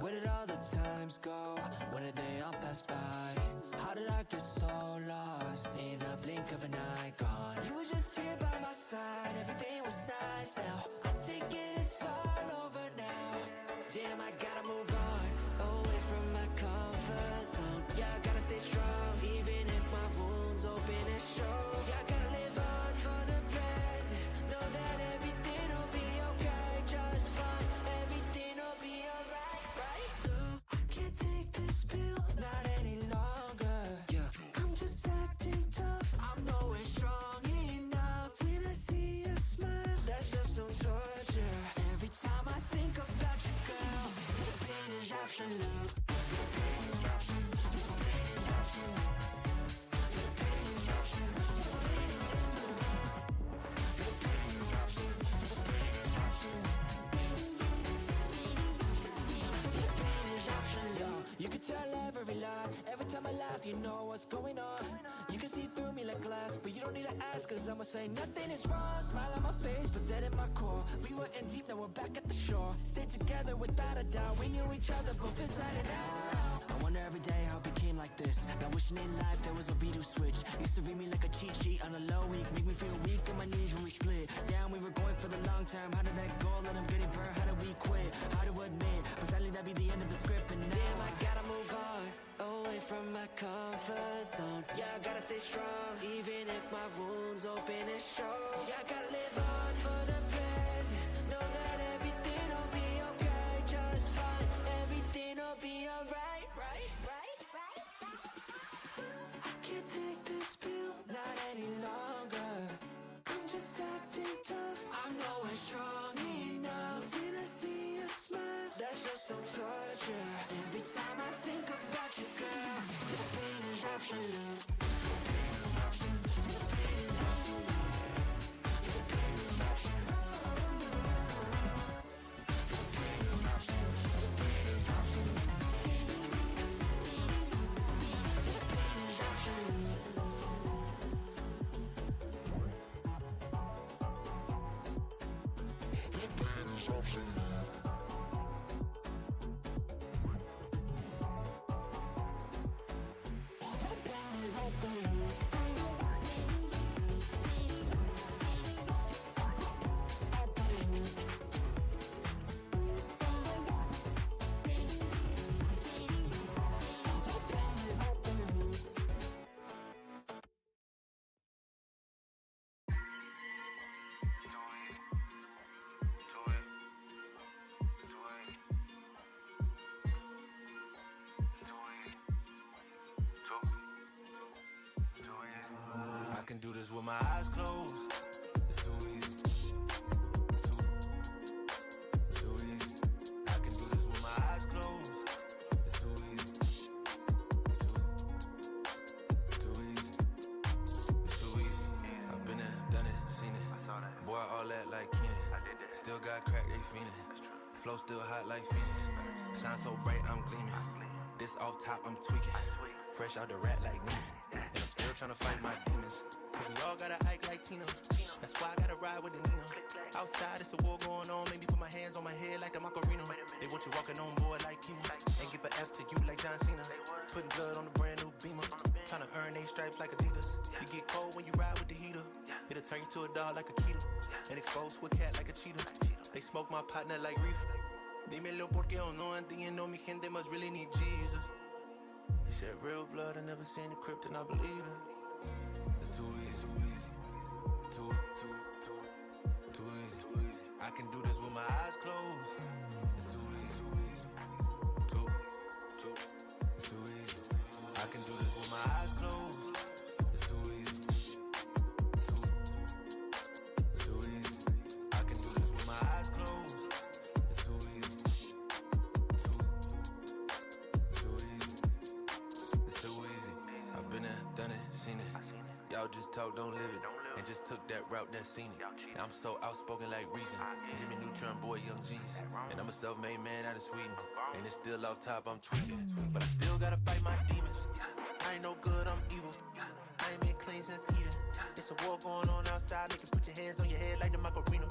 Where did all the times go? When did they all pass by? How did I get so lost in a blink of an eye? Gone. You were just here by my side. Everything was nice. Now I take it, it's all over now. Damn, I gotta move on, away from my comfort zone. Yeah, I gotta stay strong, even if my wounds open and show. Yeah, I gotta live on for the present. Know that everything will be okay, just fine. Everything will be alright, right? No, I can't take this pill, not any longer. Yeah, I'm just acting tough. I'm nowhere strong enough. When I see you smile, that's just some torture. Every time I think about you, girl, the pain is absolute. The pain is absolute. The pain is absolute. The pain is absolute. The pain is absolute. The pain is absolute. The pain is absolute. You can tell every lie. Every time I laugh, you know what's going on. You can see through me like glass, but you don't need to ask, cause I'ma say nothing is wrong. Smile on my face, but dead in my core. We were in deep, now we're back at the shore. Stay together without a doubt. We knew each other both inside and out. I wonder every day how it became like this. Now wishing in life there was a redo switch. Used to read me like a cheat sheet on a low week. Make me feel weak on my knees when we split. Down, we were going for the long term. How did that go? Let them get it for how did we quit? How to admit, but sadly that'd be the end of the script. And now damn, I gotta move on, away from my comfort zone. Yeah, I gotta stay strong, even if my wounds open and show. Yeah, I gotta live on for the present. Know that everything will be okay, just fine. Everything will be alright, right? I can't take this pill, not any longer. I'm just acting tough. I'm nowhere strong enough. When I see you smile, that's just some torture. Every time I think about you, girl, the pain is absolute. The pain is absolute. The pain is absolute. The pain is absolute. The pain is absolute. The pain is absolute. The pain is absolute. The pain is absolute. I can do this with my eyes closed. It's too easy. It's too easy. I can do this with my eyes closed. It's too easy. Too easy. It's too easy. I've been there, done it, seen it. Boy, all that like Keenan. Still got crack, they fiendin'. Flow still hot like Phoenix. Shine so bright, I'm gleaming. This off top, I'm tweaking. Fresh out the rat like Neiman. And I'm still tryna fight my demons. Cause we all gotta act like Tina. That's why I gotta ride with the Nina. Outside, it's a war going on. Maybe put my hands on my head like the Macarena. They want you walking on board like Kima. And give an F to you like John Cena. Putting blood on the brand new Beamer. Tryna earn they stripes like Adidas. You get cold when you ride with the heater. It'll turn you to a dog like a Keto. And expose to a cat like a cheetah. They smoke my partner like reefer. Dímelo porque o no entiendo. Mi gente must really need Jesus. They shed real blood, I never seen the crypt and I believe it. It's too easy. Too easy. I can do this with my eyes closed. It's too easy. It's too easy. I can do this with my eyes closed. It's too easy. It's too easy. I can do this with my eyes closed. It's too easy. Too easy. It's too easy. I've been there, done it, seen it. Y'all just talk, don't live it. And just took that route, that seen it. And I'm so outspoken like Reason. Jimmy Neutron, boy, young G's. And I'm a self-made man out of Sweden. And it's still off top, I'm tweaking. But I still gotta fight my demons. I ain't no good, I'm evil. I ain't been clean since Eden. It's a war going on outside, make you put your hands on your head like the Macarena.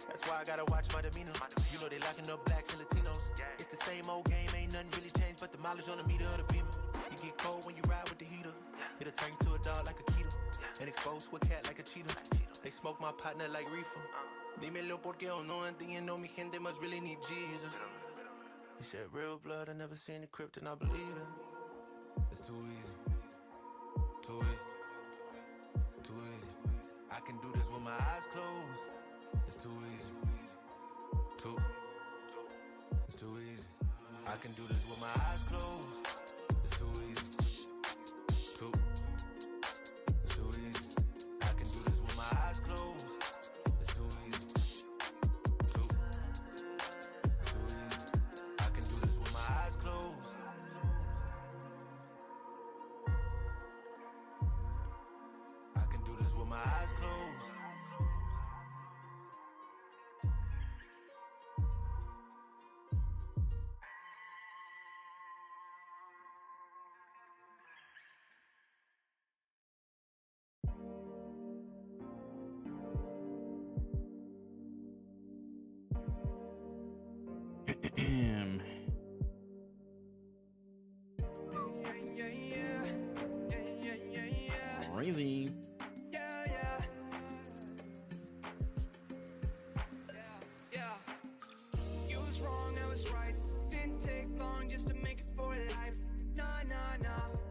That's why I gotta watch my demeanor. You know they locking up blacks and Latinos. It's the same old game, ain't nothing really changed but the mileage on the meter of the beamer. You get cold when you ride with the heater. It'll turn you to a dog like a keto. And expose to a cat like a cheetah. They smoke my partner like reefer. Dímelo porque yo no entiendo, mi gente must really need Jesus. He said real blood, I never seen the crypt and I believe it. It's too easy. Too easy. Too easy. I can do this with my eyes closed. It's too easy. It's too easy. I can do this with my eyes closed. It's too easy. It's too easy. I can do this with my eyes closed. It's too easy. It's too easy. I can do this with my eyes closed. I can do this with my eyes closed. Crazy. You was wrong, I was right. Didn't take long just to make it for life. Nah.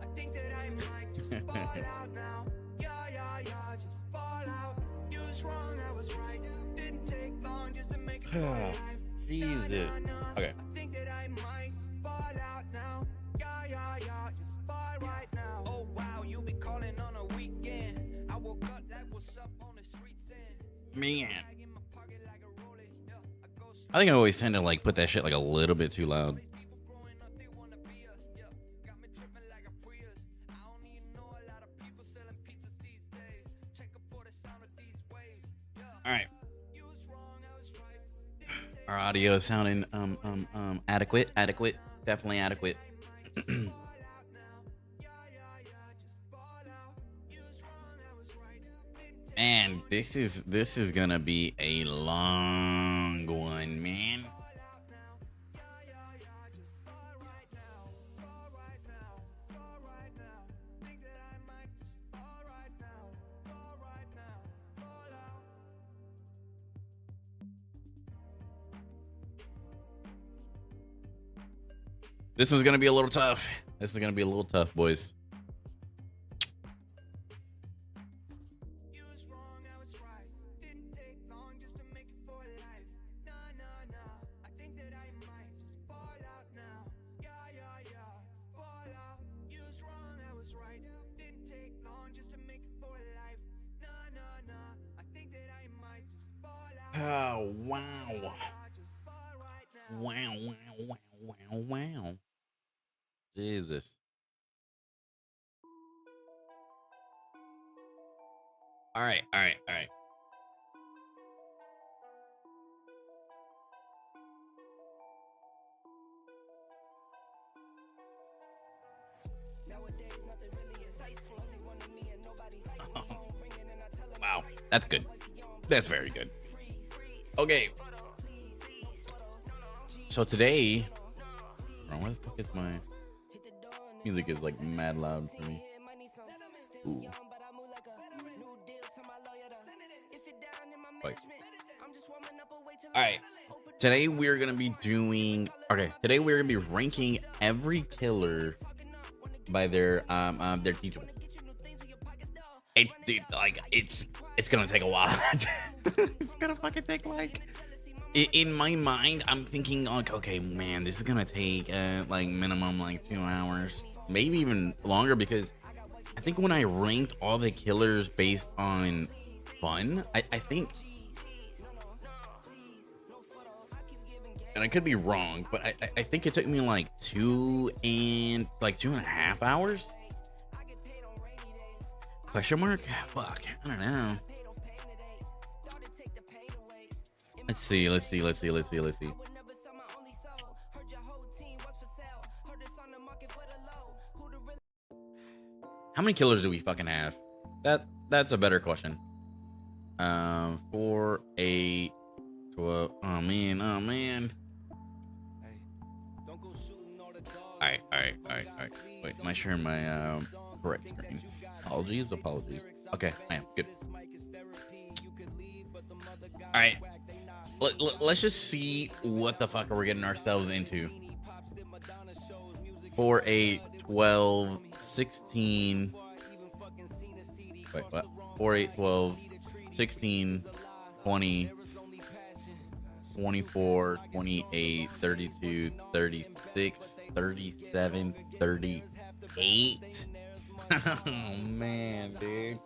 I think that I might just fall out now. Yeah, just fall out. You was wrong, I was right. Didn't take long just to make it for life. Jesus. Okay. I think that I might fall out now. Yeah, just fall right now. Oh wow, you be calling on a weekend. I woke up like what's up on the streets and Man. I think I always tend to like put that shit like a little bit too loud. All right. Our audio is sounding adequate, definitely adequate. Man, this is gonna be a long one, man. This one's gonna be a little tough. This is gonna be a little tough, boys. Oh, wow. Wow. Jesus. All right. Wow, that's good. That's very good. Okay. So today, where the fuck is my music? Is like mad loud for me. Ooh. Wait. All right. Today we're gonna be doing. Okay. Today we're gonna be ranking every killer by their teachable. It's gonna take a while. It's gonna fucking take like. In my mind, I'm thinking like, okay, man, this is gonna take like minimum like 2 hours, maybe even longer, because I think when I ranked all the killers based on fun, I think, and I could be wrong, but I think it took me like 2.5 hours. Question mark? Fuck, I don't know. Let's see. How many killers do we fucking have? That's a better question. 4, 8, 12. Oh man. All right. Wait, am I sharing my correct screen? Apologies. Okay, I am good. All right, let's just see what the fuck are we getting ourselves into for a 12, 16. Wait, what? 4, 8, 12, 16, 20, 24, 28, 32, 36, 37, 38. Oh man, dude.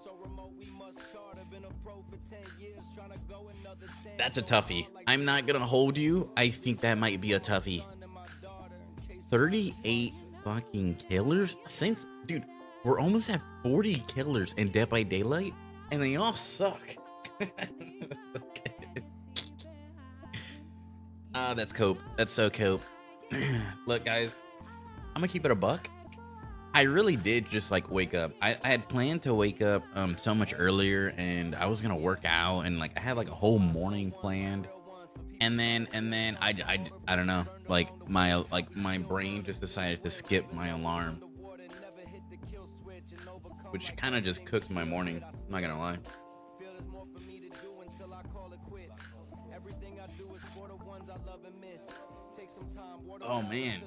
That's a toughie. I'm not gonna hold you. I think that might be a toughie. 38 fucking killers? Since, dude, we're almost at 40 killers in Dead by Daylight, and they all suck. That's cope. That's so cope. Look, guys, I'm gonna keep it a buck. I really did just like wake up. I had planned to wake up so much earlier, and I was gonna work out, and like I had like a whole morning planned, and then I don't know, like my brain just decided to skip my alarm, which kind of just cooked my morning. I'm not gonna lie. Oh man.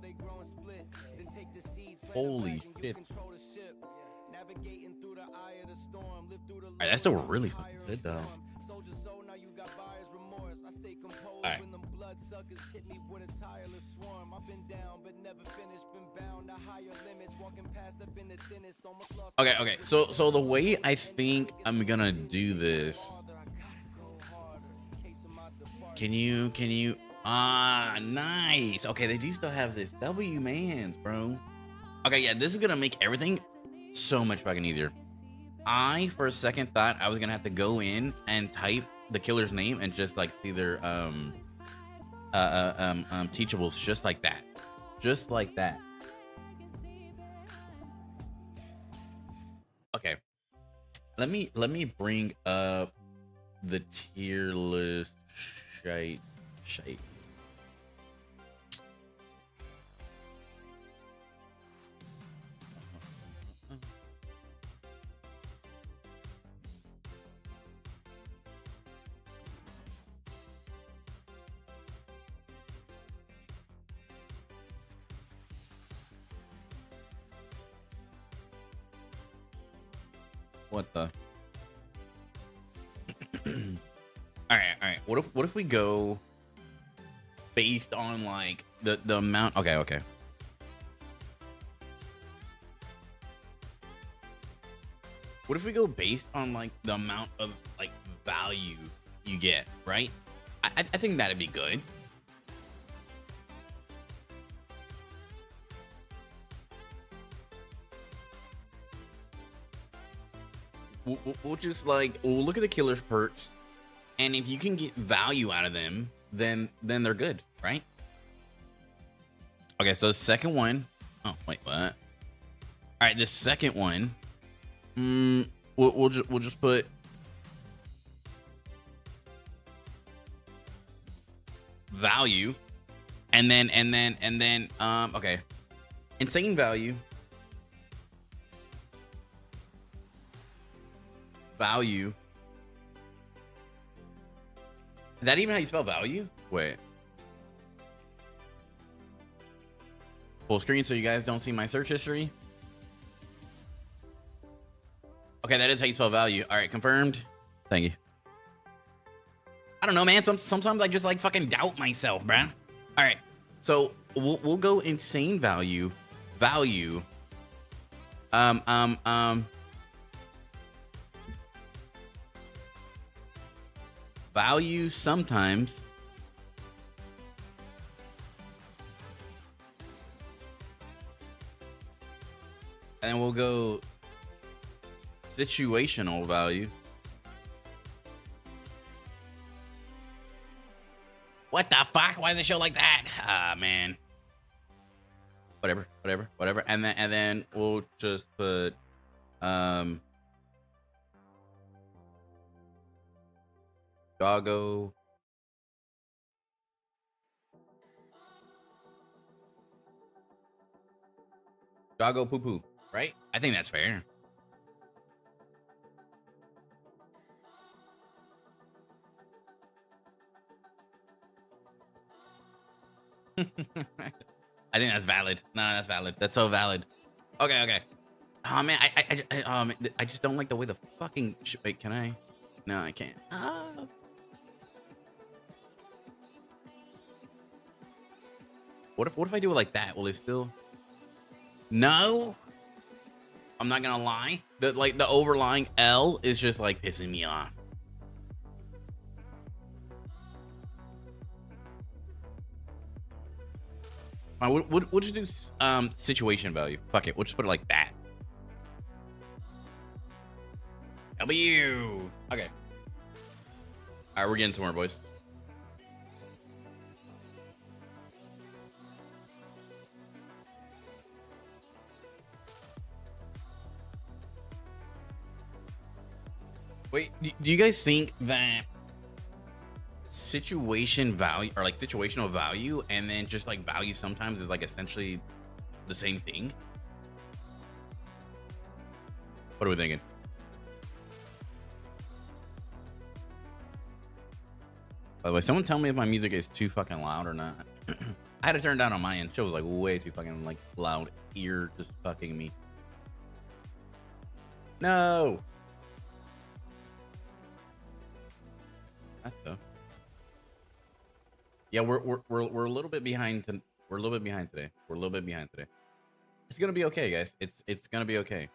Holy shit. Alright, that's still really fucking good though. Alright. Okay. So the way I think I'm gonna do this. Can you nice. Okay, they do still have this W mans, bro. Okay, yeah, this is gonna make everything so much fucking easier. I, for a second, thought I was gonna have to go in and type the killer's name and just like see their teachables just like that. Just like that. Okay. Let me bring up the tier list shite. What the? All right. What if we go based on like the amount? Okay. What if we go based on like the amount of like value you get, right? I think that'd be good. We'll just like we'll look at the killer's perks, and if you can get value out of them, then they're good, right? Okay, so the second one. Oh wait, what? All right, the second one. We'll just put value, and then okay, insane value. Value. Is that even how you spell value? Wait. Full screen so you guys don't see my search history. Okay, that is how you spell value. All right, confirmed. Thank you. I don't know, man. Sometimes I just like fucking doubt myself, bruh. All right, so we'll go insane value. Value. Value sometimes. And then we'll go situational value. What the fuck? Why is the show like that? Ah, man. Whatever. And then we'll just put doggo. Doggo poo poo, right? I think that's fair. I think that's valid. No, that's valid. That's so valid. Okay, okay. Oh man, I just don't like the way the fucking. Wait, can I? No, I can't. What if I do it like that? Will it still? No. I'm not gonna lie. The overlying L is just like pissing me off. We'll just do situation value. Fuck it. We'll just put it like that. W. Okay. All right, we're getting somewhere, boys. Wait, do you guys think that situation value or like situational value and then just like value sometimes is like essentially the same thing? What are we thinking? By the way, someone tell me if my music is too fucking loud or not. I had to turn down on my end. Show was like way too fucking like loud. Ear just fucking me. No. That's tough. Yeah, we're a little bit behind. We're a little bit behind today. We're a little bit behind today. It's gonna be okay, guys. It's gonna be okay.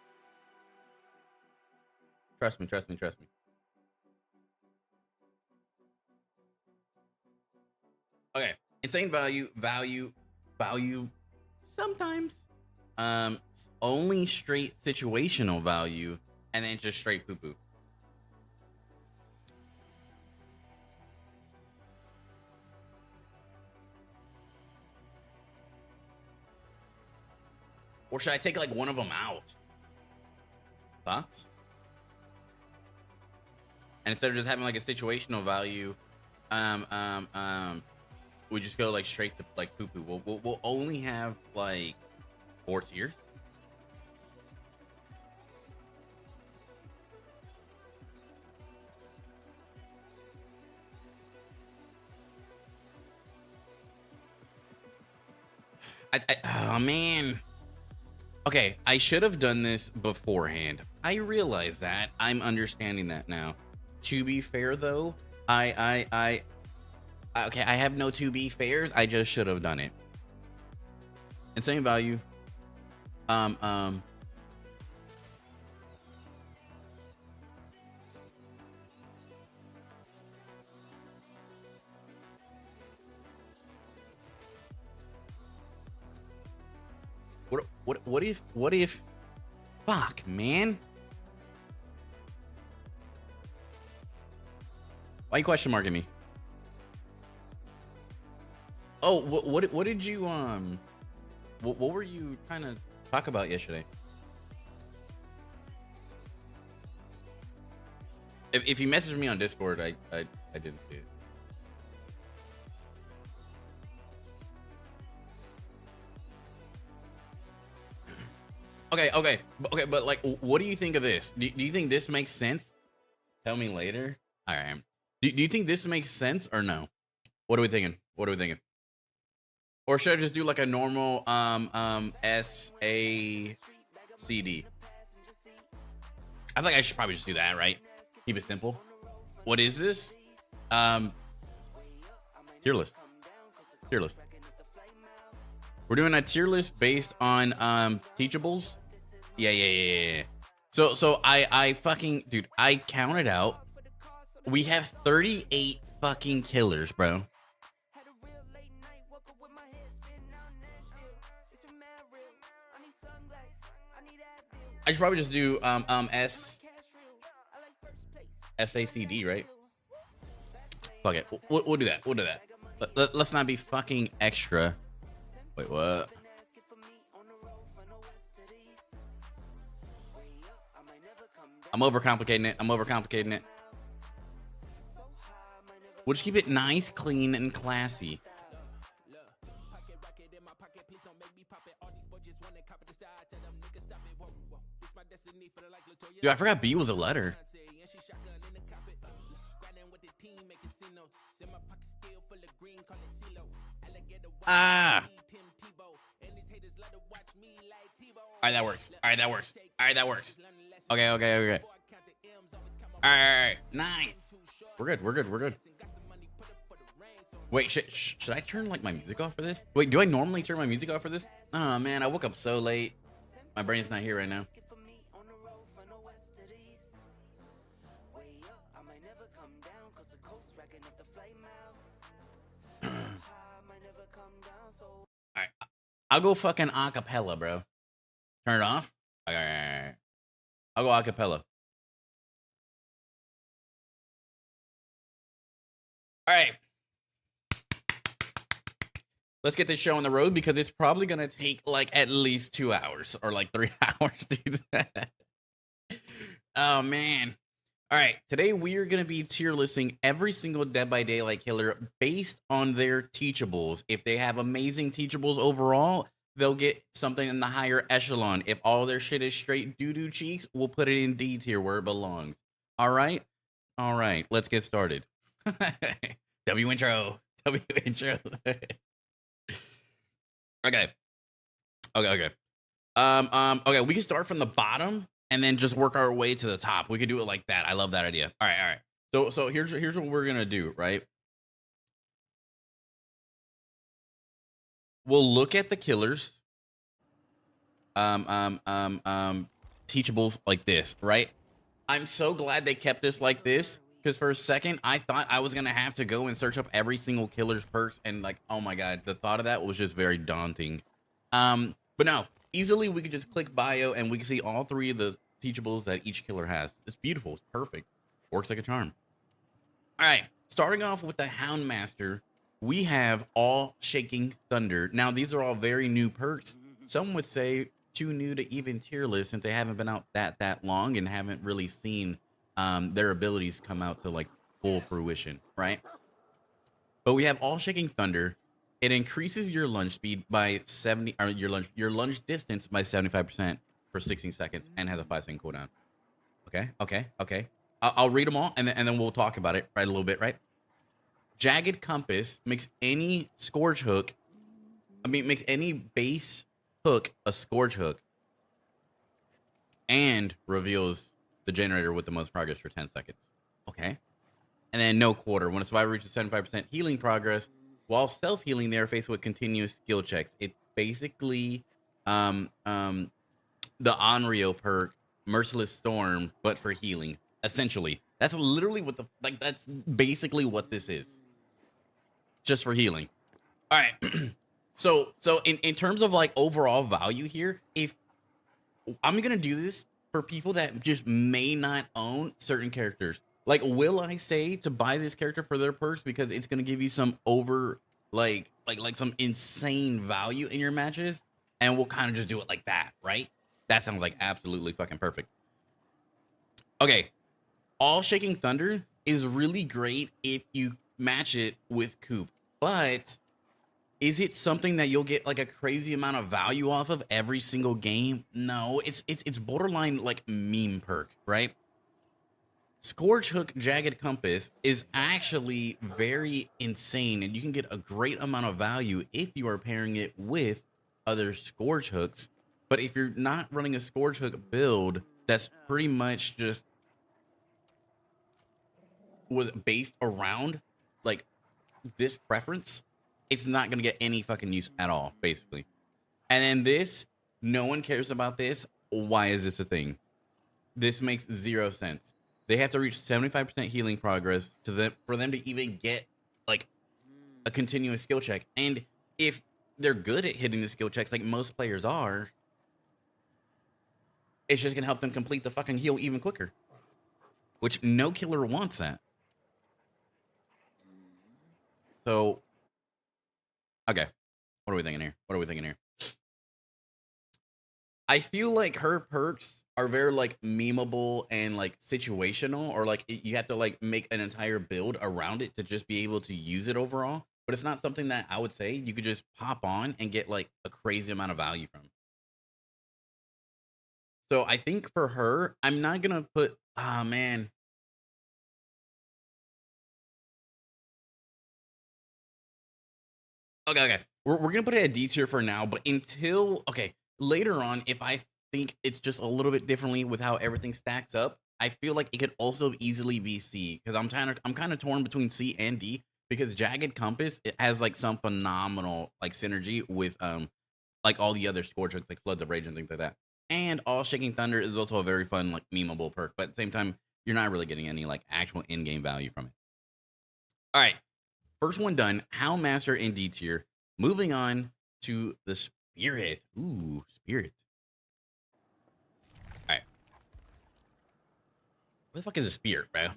Trust me. Trust me. Trust me. Okay, insane value. Sometimes, only straight situational value, and then just straight poo poo. Or should I take like one of them out? Thoughts? And instead of just having like a situational value, we just go like straight to like poo poo. We'll only have like 4 tiers. Oh man. Okay, I should have done this beforehand. I realize that. I'm understanding that now. To be fair though, okay, I have no to be fairs. I just should have done it. Insane value. What if fuck, man? Why you question marking me? Oh, what did you what were you trying to talk about yesterday? If you messaged me on Discord, I didn't see it. Okay, but like, what do you think of this? Do you think this makes sense? Tell me later. All right. Do you think this makes sense or no? What are we thinking? What are we thinking? Or should I just do like a normal SACD? I think I should probably just do that, right? Keep it simple. What is this? Tier list. Tier list. We're doing a tier list based on Teachables. Yeah. So I fucking dude, I counted out. We have 38 fucking killers, bro. I should probably just do SACD, right? Fuck it. We'll do that. We'll do that. Let's not be fucking extra. Wait, what? I'm overcomplicating it. We'll just keep it nice, clean, and classy. Dude, I forgot B was a letter. Ah. All right, that works. All right, that works. All right, that works. Okay. All right. Nice. We're good. We're good. We're good. Wait, should I turn like my music off for this? Wait, do I normally turn my music off for this? Oh man, I woke up so late. My brain's not here right now. Alright, I'll go fucking acapella, bro. Turn it off? Alright. I'll go acapella. Alright. Let's get this show on the road because it's probably gonna take like at least 2 hours or like 3 hours to do that. Oh man. All right, today we are going to be tier listing every single Dead by Daylight killer based on their teachables. If they have amazing teachables overall, they'll get something in the higher echelon. If all their shit is straight doo-doo cheeks, we'll put it in D tier where it belongs. All right? All right, let's get started. W intro. Okay. Okay, we can start from the bottom and then just work our way to the top. We could do it like that. I love that idea. All right. So here's what we're gonna do, right? We'll look at the killers, teachables like this, right? I'm so glad they kept this like this because for a second I thought I was gonna have to go and search up every single killer's perks, and like, oh my god, the thought of that was just very daunting. But no, easily we could just click bio and we can see all three of the teachables that each killer has. It's beautiful. It's perfect. Works like a charm. All right, starting off with the Houndmaster, we have All Shaking Thunder. Now, these are all very new perks. Some would say too new to even tier list since they haven't been out that long and haven't really seen their abilities come out to like full fruition, right? But we have All Shaking Thunder. It increases your lunge speed by 70, or your lunge distance by 75% for 16 seconds, and has a 5-second cooldown. Okay. I'll read them all, and then we'll talk about it right a little bit, right? Jagged Compass makes any Scourge hook. Makes any base hook a Scourge hook, and reveals the generator with the most progress for 10 seconds. Okay. And then No Quarter. When a survivor reaches 75% healing progress, while self-healing, they are faced with continuous skill checks. It's basically the Onryo perk, Merciless Storm, but for healing. Essentially, that's literally what that's basically what this is. Just for healing. All right. So in terms of like overall value here, if I'm gonna do this for people that just may not own certain characters. Like, will I say to buy this character for their perks because it's gonna give you some like some insane value in your matches, and we'll kind of just do it like that, right? That sounds like absolutely fucking perfect. Okay, All Shaking Thunder is really great if you match it with Coop, but is it something that you'll get like a crazy amount of value off of every single game? No, it's borderline like meme perk, right? Scourge Hook Jagged Compass is actually very insane, and you can get a great amount of value if you are pairing it with other Scourge Hooks. But if you're not running a Scourge Hook build that's pretty much just based around like this preference, it's not going to get any fucking use at all, basically. And then this, no one cares about this. Why is this a thing? This makes 0 sense. They have to reach 75% healing progress for them to even get like a continuous skill check. And if they're good at hitting the skill checks like most players are, it's just gonna help them complete the fucking heal even quicker. Which no killer wants that. So, okay. What are we thinking here? I feel like her perks are very like memeable and like situational, or like you have to like make an entire build around it to just be able to use it overall. But it's not something that I would say you could just pop on and get like a crazy amount of value from. So I think for her, I'm not gonna put. Ah, man. Okay. We're gonna put it at D tier for now, but until later on, if I think it's just a little bit differently with how everything stacks up, I feel like it could also easily be C because I'm kind of torn between C and D because Jagged Compass it has like some phenomenal like synergy with like all the other score tricks like Floods of Rage and things like that. And All Shaking Thunder is also a very fun like memeable perk, but at the same time, you're not really getting any like actual in-game value from it. All right, first one done. Howl Master in D tier. Moving on to the Spirit. Ooh, Spirit. All right, what the fuck is a Spirit, bro?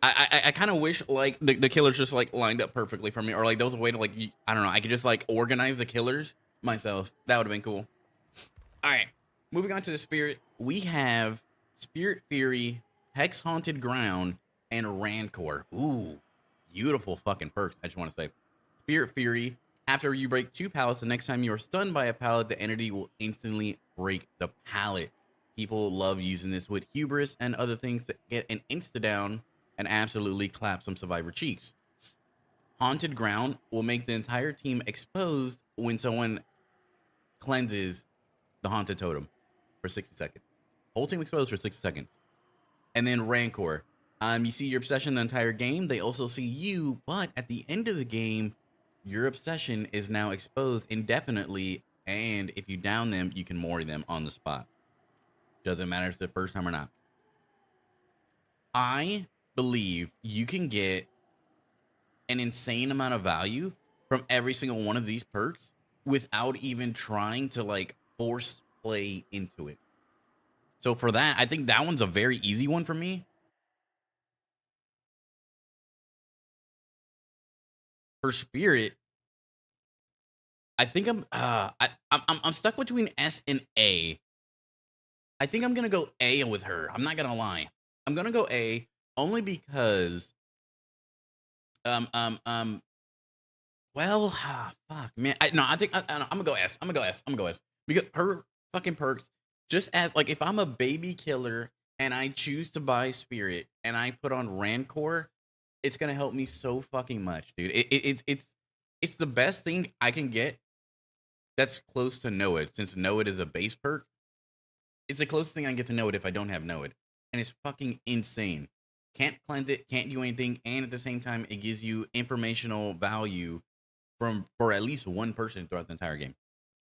I kind of wish like the killers just like lined up perfectly for me, or like there was a way to like I don't know, I could just like organize the killers myself. That would have been cool. All right, moving on to the Spirit, we have Spirit Fury, Hex Haunted Ground, and Rancor. Ooh, beautiful fucking perks. I just want to say, Spirit Fury. After you break 2 pallets, the next time you are stunned by a pallet, the entity will instantly break the pallet. People love using this with Hubris and other things to get an insta down and absolutely clap some survivor cheeks. Haunted Ground will make the entire team exposed when someone cleanses the haunted totem for 60 seconds. Whole team exposed for 60 seconds. And then Rancor. You see your obsession the entire game. They also see you, but at the end of the game, your obsession is now exposed indefinitely. And if you down them, you can mori them on the spot. Doesn't matter if it's the first time or not. I believe you can get an insane amount of value from every single one of these perks without even trying to like force play into it. So for that, I think that one's a very easy one for me. For Spirit, I think I'm stuck between S and A. I think I'm gonna go A with her. I'm not gonna lie. I'm gonna go A only because um um um well fuck man. I think I'm gonna go S. I'm gonna go S. I'm gonna go S because her fucking perks. Just as like if I'm a baby killer and I choose to buy Spirit and I put on Rancor, it's gonna help me so fucking much, dude. It's the best thing I can get that's close to Know It, since Know It is a base perk. It's the closest thing I can get to Know It if I don't have Know It. And it's fucking insane. Can't cleanse it, can't do anything, and at the same time, it gives you informational value for at least one person throughout the entire game.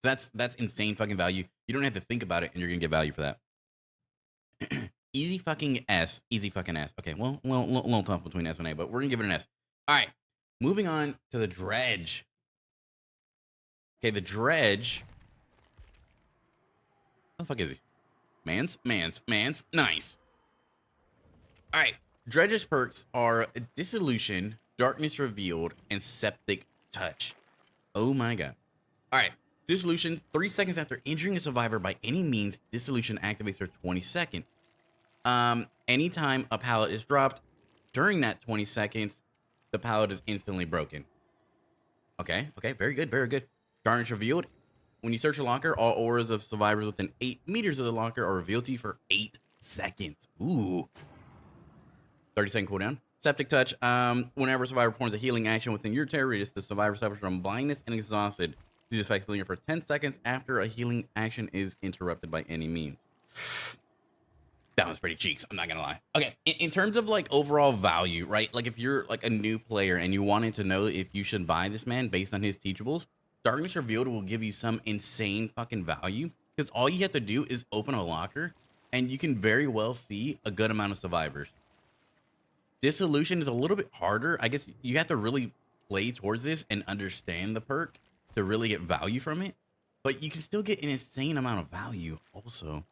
That's insane fucking value. You don't have to think about it, and you're gonna get value for that. Easy fucking S. Easy fucking S. Okay, well, little tough between S and A, but we're gonna give it an S. All right, moving on to the Dredge. Okay, the Dredge. What the fuck is he? Mans. Nice. All right, Dredge's perks are Dissolution, Darkness Revealed, and Septic Touch. Oh my god. All right, Dissolution. 3 seconds after injuring a survivor by any means, Dissolution activates for 20 seconds. Anytime a pallet is dropped during that 20 seconds, the pallet is instantly broken. Okay, very good. Darkness Revealed. When you search a locker, all auras of survivors within 8 meters of the locker are revealed to you for 8 seconds. Ooh. 30-second cooldown. Septic Touch. Whenever a survivor performs a healing action within your terror radius, the survivor suffers from blindness and exhausted. These effects linger for 10 seconds after a healing action is interrupted by any means. That was pretty cheeks, I'm not gonna lie. Okay, in terms of like overall value, right? Like if you're like a new player and you wanted to know if you should buy this man based on his teachables, Darkness Revealed will give you some insane fucking value because all you have to do is open a locker and you can very well see a good amount of survivors. Dissolution is a little bit harder. I guess you have to really play towards this and understand the perk to really get value from it, but you can still get an insane amount of value also.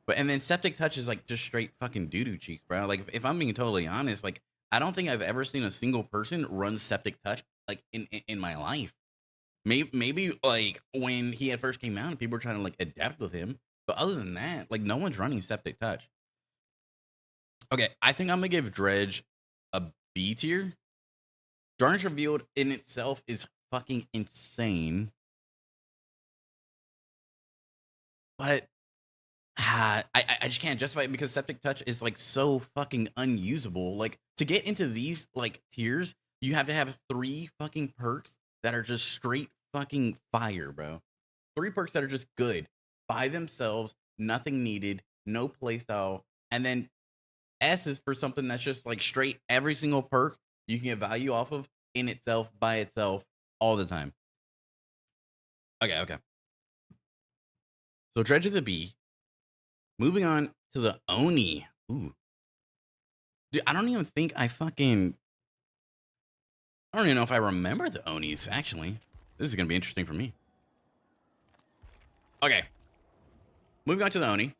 But and then Septic Touch is like just straight fucking doo-doo cheeks, bro. Like if I'm being totally honest, like I don't think I've ever seen a single person run Septic Touch like in my life. Maybe like when he had first came out and people were trying to like adapt with him, but other than that, like no one's running Septic Touch. Okay, I think I'm gonna give Dredge a B tier. Darkness Revealed in itself is fucking insane, but I just can't justify it because Septic Touch is like so fucking unusable. Like to get into these like tiers, you have to have 3 fucking perks that are just straight fucking fire, bro. 3 perks that are just good by themselves, nothing needed, no playstyle, and then S is for something that's just like straight every single perk you can get value off of in itself by itself all the time. Okay. So Dredge of the Bee. Moving on to the Oni. Ooh. Dude, I don't even think I don't even know if I remember the Onis, actually. This is going to be interesting for me. Okay. Moving on to the Oni.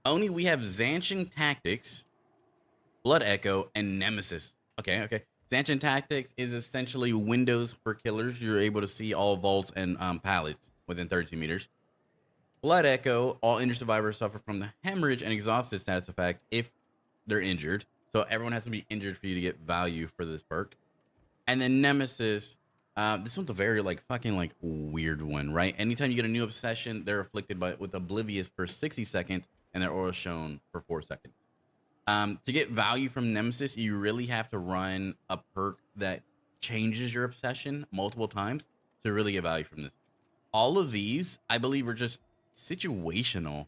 Oni, we have Zanchin Tactics, Blood Echo, and Nemesis. Okay. Zanchin Tactics is essentially windows for killers. You're able to see all vaults and pallets within 32 meters. Blood Echo, all injured survivors suffer from the hemorrhage and exhausted status effect if they're injured. So everyone has to be injured for you to get value for this perk. And then Nemesis, this one's a very like fucking like weird one, right? Anytime you get a new obsession, they're afflicted with Oblivious for 60 seconds and their aura shown for 4 seconds. To get value from Nemesis, you really have to run a perk that changes your obsession multiple times to really get value from this. All of these, I believe, are just situational.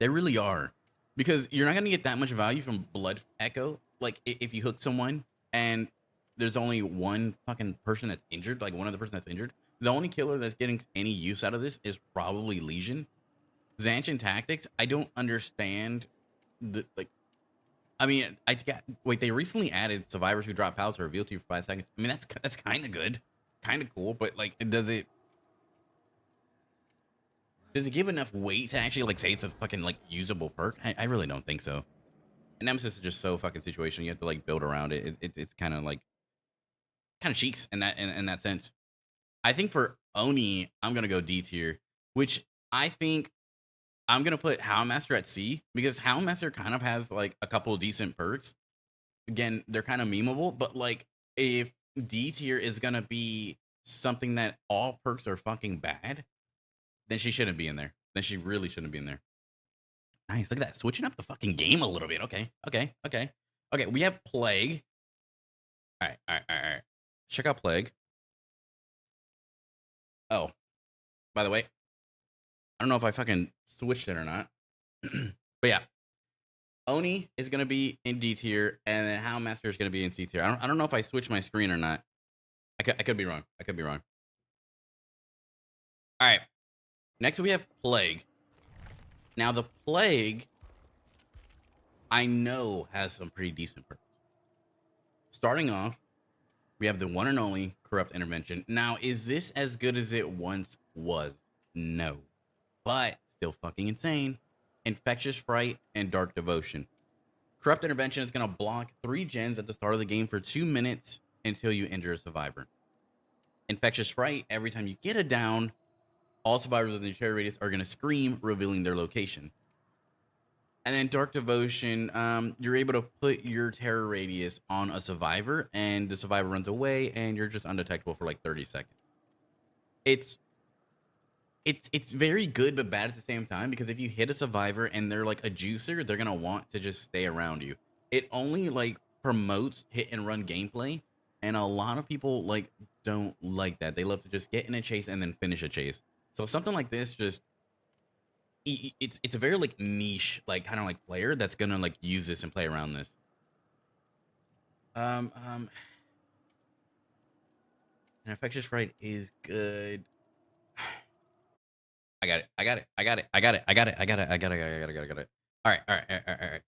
They really are. Because you're not going to get that much value from Blood Echo. Like, if you hook someone and there's only one fucking person that's injured, like one other person that's injured, the only killer that's getting any use out of this is probably Legion. Zanchin Tactics, I don't understand the, like, I mean, they recently added survivors who drop pallets are revealed to you for 5 seconds. I mean, that's kind of good, kind of cool, but like, does it give enough weight to actually like say it's a fucking like usable perk? I really don't think so. And Nemesis is just so fucking situational. You have to like build around it. It's kind of like cheeks in that sense. I think for Oni, I'm gonna go D tier, which I think I'm gonna put Houndmaster at C because Houndmaster kind of has like a couple of decent perks. Again, they're kind of memeable, but like if D tier is gonna be something that all perks are fucking bad, then she shouldn't be in there. Then she really shouldn't be in there. Nice, look at that, switching up the fucking game a little bit. Okay. We have Plague. All right. Check out Plague. Oh, by the way, I don't know if I fucking switched it or not. But yeah, Oni is gonna be in D tier, and then Houndmaster is gonna be in C tier. I don't know if I switched my screen or not. I could be wrong. All right. Next we have Plague. Now the Plague, I know, has some pretty decent perks. Starting off, we have the one and only Corrupt Intervention. Now, is this as good as it once was? No. But still fucking insane. Infectious Fright and Dark Devotion. Corrupt Intervention is going to block 3 gens at the start of the game for 2 minutes until you injure a survivor. Infectious Fright, every time you get a down, all survivors within your terror radius are going to scream, revealing their location. And then Dark Devotion, you're able to put your terror radius on a survivor, and the survivor runs away, and you're just undetectable for like 30 seconds. It's very good but bad at the same time, because if you hit a survivor and they're like a juicer, they're gonna want to just stay around you. It only like promotes hit and run gameplay, and a lot of people like don't like that. They love to just get in a chase and then finish a chase. So something like this just it's a very like niche like kind of like player that's gonna like use this and play around this. Um, um, and Infectious Fright is good. I got it. All right.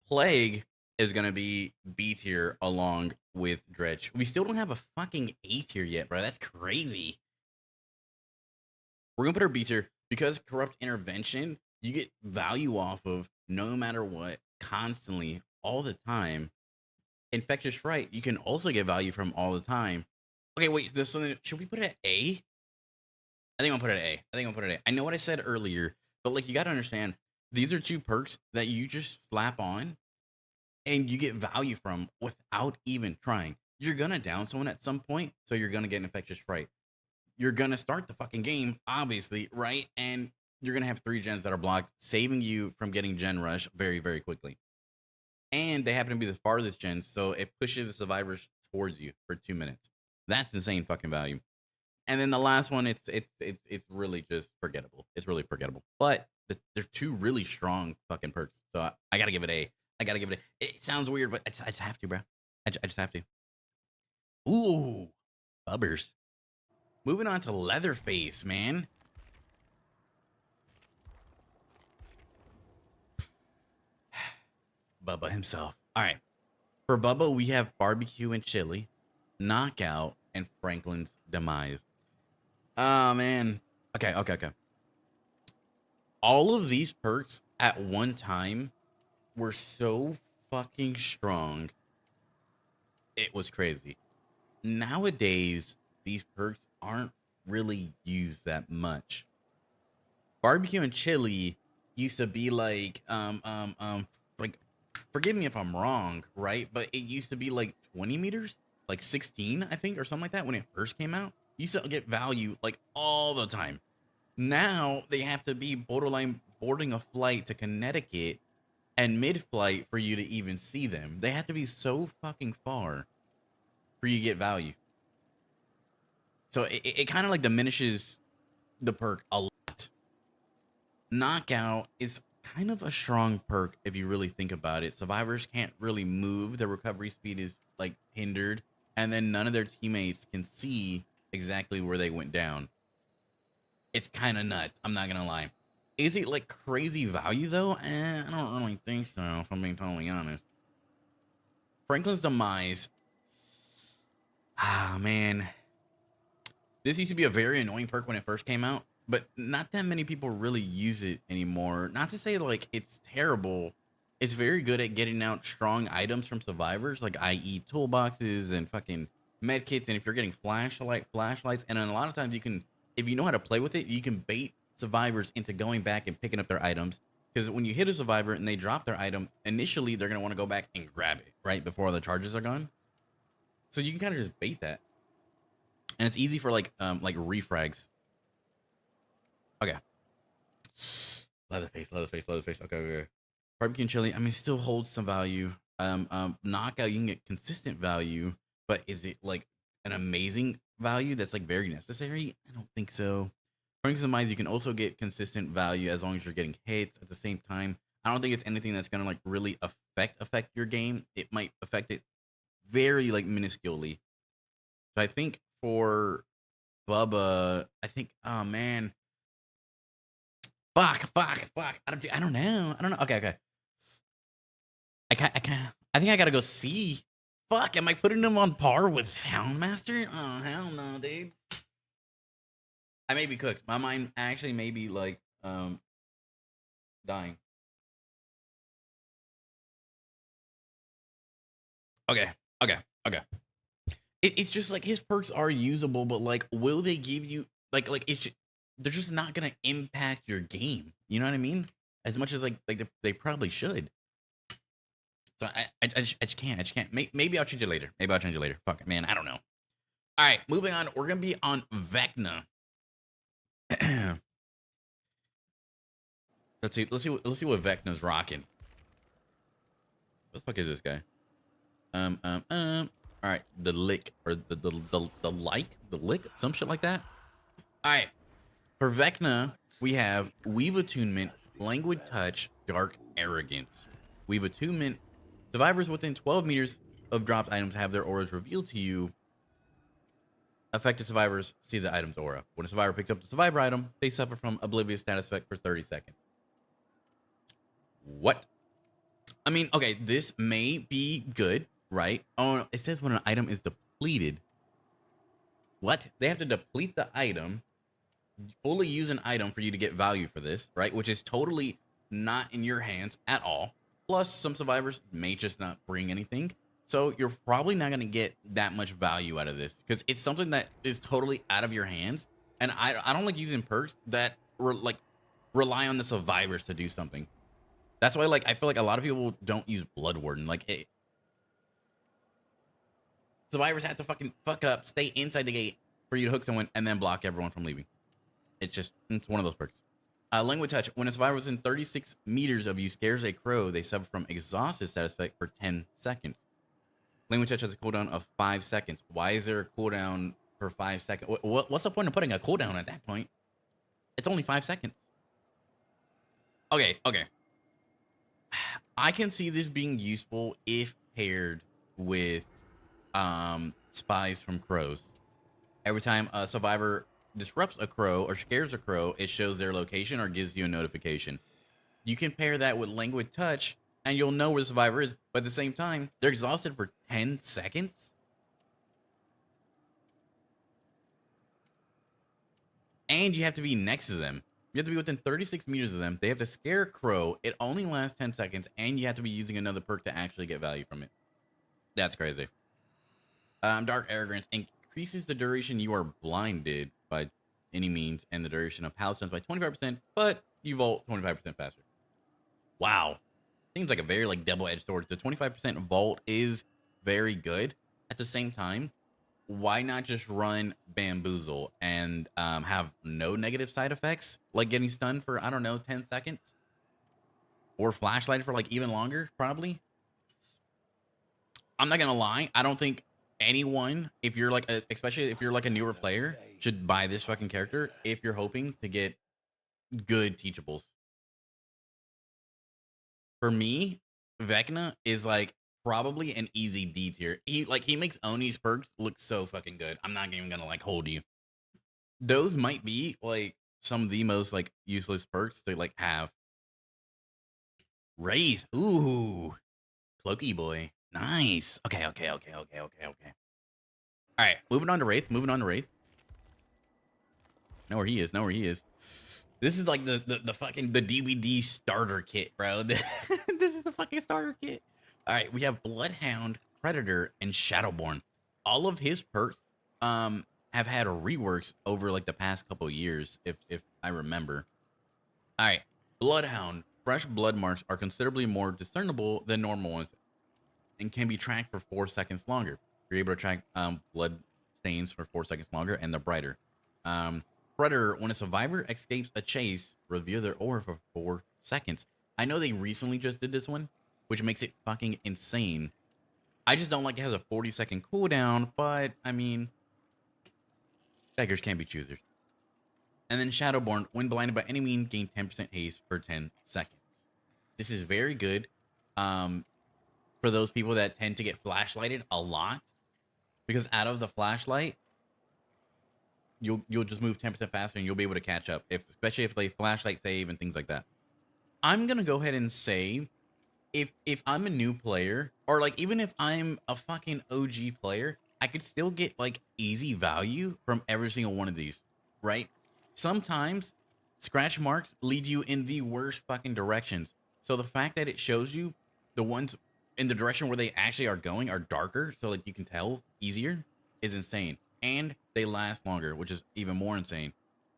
Plague is gonna be B tier along with Dredge. We still don't have a fucking A tier yet, bro. That's crazy. We're gonna put her B tier because Corrupt Intervention, you get value off of no matter what, constantly, all the time. Infectious Fright, you can also get value from all the time. Okay, wait, should we put it at A? I think I'll put it at A. I know what I said earlier, but like you gotta understand, these are 2 perks that you just slap on and you get value from without even trying. You're gonna down someone at some point, so you're gonna get an Infectious Fright. you're gonna start the fucking game, obviously, right? And you're gonna have 3 gens that are blocked, saving you from getting gen rush very, very quickly. And they happen to be the farthest gens, so it pushes the survivors towards you for 2 minutes. That's insane fucking value. And then the last one, it's really just forgettable. It's really forgettable. But they're 2 really strong fucking perks. So I gotta give it a. I gotta give it a. It sounds weird, but I just have to, bro. I just have to. Ooh, bubbers. Moving on to Leatherface, man. Bubba himself. All right. For Bubba, we have barbecue and chili, knockout, and Franklin's demise. Oh, man. Okay. All of these perks at one time were so fucking strong. It was crazy. Nowadays, these perks aren't really used that much. Barbecue and chili used to be like forgive me if I'm wrong, right? But it used to be like 20 meters, like 16, I think, or something like that when it first came out. You used to get value like all the time. Now they have to be borderline boarding a flight to Connecticut and mid-flight for you to even see them. They have to be so fucking far for you to get value. So it kind of like diminishes the perk a lot. Knockout is kind of a strong perk if you really think about it. Survivors can't really move. Their recovery speed is like hindered. And then none of their teammates can see exactly where they went down. It's kind of nuts. I'm not going to lie. Is it like crazy value though? I don't really think so, if I'm being totally honest. Franklin's demise. Ah, man. This used to be a very annoying perk when it first came out, but not that many people really use it anymore. Not to say like it's terrible. It's very good at getting out strong items from survivors, like i.e. toolboxes and fucking medkits. And if you're getting flashlights, and then a lot of times you can, if you know how to play with it, you can bait survivors into going back and picking up their items. Because when you hit a survivor and they drop their item, initially they're going to want to go back and grab it, right? Before the charges are gone. So you can kind of just bait that. And it's easy for like refrags. Okay. Leatherface. Okay. Barbecue and chili, I mean, still holds some value. Knockout, you can get consistent value, but is it like an amazing value that's like very necessary? I don't think so. Franklin's demise, you can also get consistent value as long as you're getting hits at the same time. I don't think it's anything that's gonna like really affect your game. It might affect it very like minusculely. So I think for Bubba, I think, oh man, fuck. I don't know. Okay. I think I gotta go see. Fuck, am I putting him on par with Houndmaster? Oh hell no, dude. I may be cooked. My mind actually may be like dying. Okay. It's just like his perks are usable, but like, will they give you like it's they're just not gonna impact your game. You know what I mean? As much as like they probably should. So I just can't. Maybe I'll change it later. Fuck it, man. I don't know. All right, moving on. We're gonna be on Vecna. Let's see what Vecna's rocking. What the fuck is this guy? All right, the lick or the lick, some shit like that. All right, for Vecna, we have Weave Attunement, Languid Touch, Dark Arrogance. Weave Attunement, survivors within 12 meters of dropped items have their auras revealed to you. Affected survivors see the item's aura. When a survivor picks up the survivor item, they suffer from oblivious status effect for 30 seconds. What? I mean, okay, this may be good, right? Oh, it says when an item is depleted. What? They have to deplete the item, fully use an item for you to get value for this, right? Which is totally not in your hands at all. Plus, some survivors may just not bring anything. So you're probably not going to get that much value out of this because it's something that is totally out of your hands. And I don't like using perks that rely on the survivors to do something. That's why I feel like a lot of people don't use Blood Warden. Like, survivors have to fucking fuck up, stay inside the gate, for you to hook someone and then block everyone from leaving. It's one of those perks. Languid Touch. When a survivor within 36 meters of you scares a crow, they suffer from exhausted status effect for 10 seconds. Languid Touch has a cooldown of 5 seconds. Why is there a cooldown for 5 seconds? What's the point of putting a cooldown at that point? It's only 5 seconds. Okay. I can see this being useful if paired with spies from crows. Every time a survivor disrupts a crow or scares a crow, it shows their location or gives you a notification. You can pair that with Languid Touch and you'll know where the survivor is, but at the same time, they're exhausted for 10 seconds. And you have to be next to them. You have to be within 36 meters of them. They have to scare a crow. It only lasts 10 seconds, and you have to be using another perk to actually get value from it. That's crazy. Dark Arrogance increases the duration you are blinded by any means and the duration of power spends by 25%, but you vault 25% faster. Wow. Seems like a very double-edged sword. The 25% vault is very good. At the same time, why not just run Bamboozle and have no negative side effects, like getting stunned for, I don't know, 10 seconds? Or Flashlight for even longer, probably? I'm not gonna lie, I don't think anyone, if you're especially if you're a newer player, should buy this fucking character if you're hoping to get good teachables. For me, Vecna is probably an easy D tier. He makes Oni's perks look so fucking good. I'm not even gonna hold you. Those might be some of the most useless perks to have. Wraith, ooh, Cloaky boy, nice. Okay. All right, moving on to Wraith. Know where he is. This is the fucking the DVD starter kit, bro. This is the fucking starter kit. All right, we have Bloodhound, Predator, and Shadowborn. All of his perks have had reworks over the past couple years, if I remember. All right, Bloodhound. Fresh blood marks are considerably more discernible than normal ones and can be tracked for 4 seconds longer. You're able to track blood stains for 4 seconds longer, and they're brighter. Predator, when a survivor escapes a chase, reveal their aura for 4 seconds. I know they recently just did this one, which makes it fucking insane. I just don't like it has a 40-second cooldown, but I mean, beggars can't be choosers. And then Shadowborn, when blinded by any means, gain 10% haste for 10 seconds. This is very good for those people that tend to get flashlighted a lot, because out of the flashlight, you'll just move 10% faster and you'll be able to catch up, especially if they flashlight save and things like that. I'm gonna go ahead and say, if I'm a new player, or even if I'm a fucking OG player, I could still get easy value from every single one of these, right? Sometimes scratch marks lead you in the worst fucking directions. So the fact that it shows you the ones in the direction where they actually are going are darker, so you can tell easier, is insane. And they last longer, which is even more insane.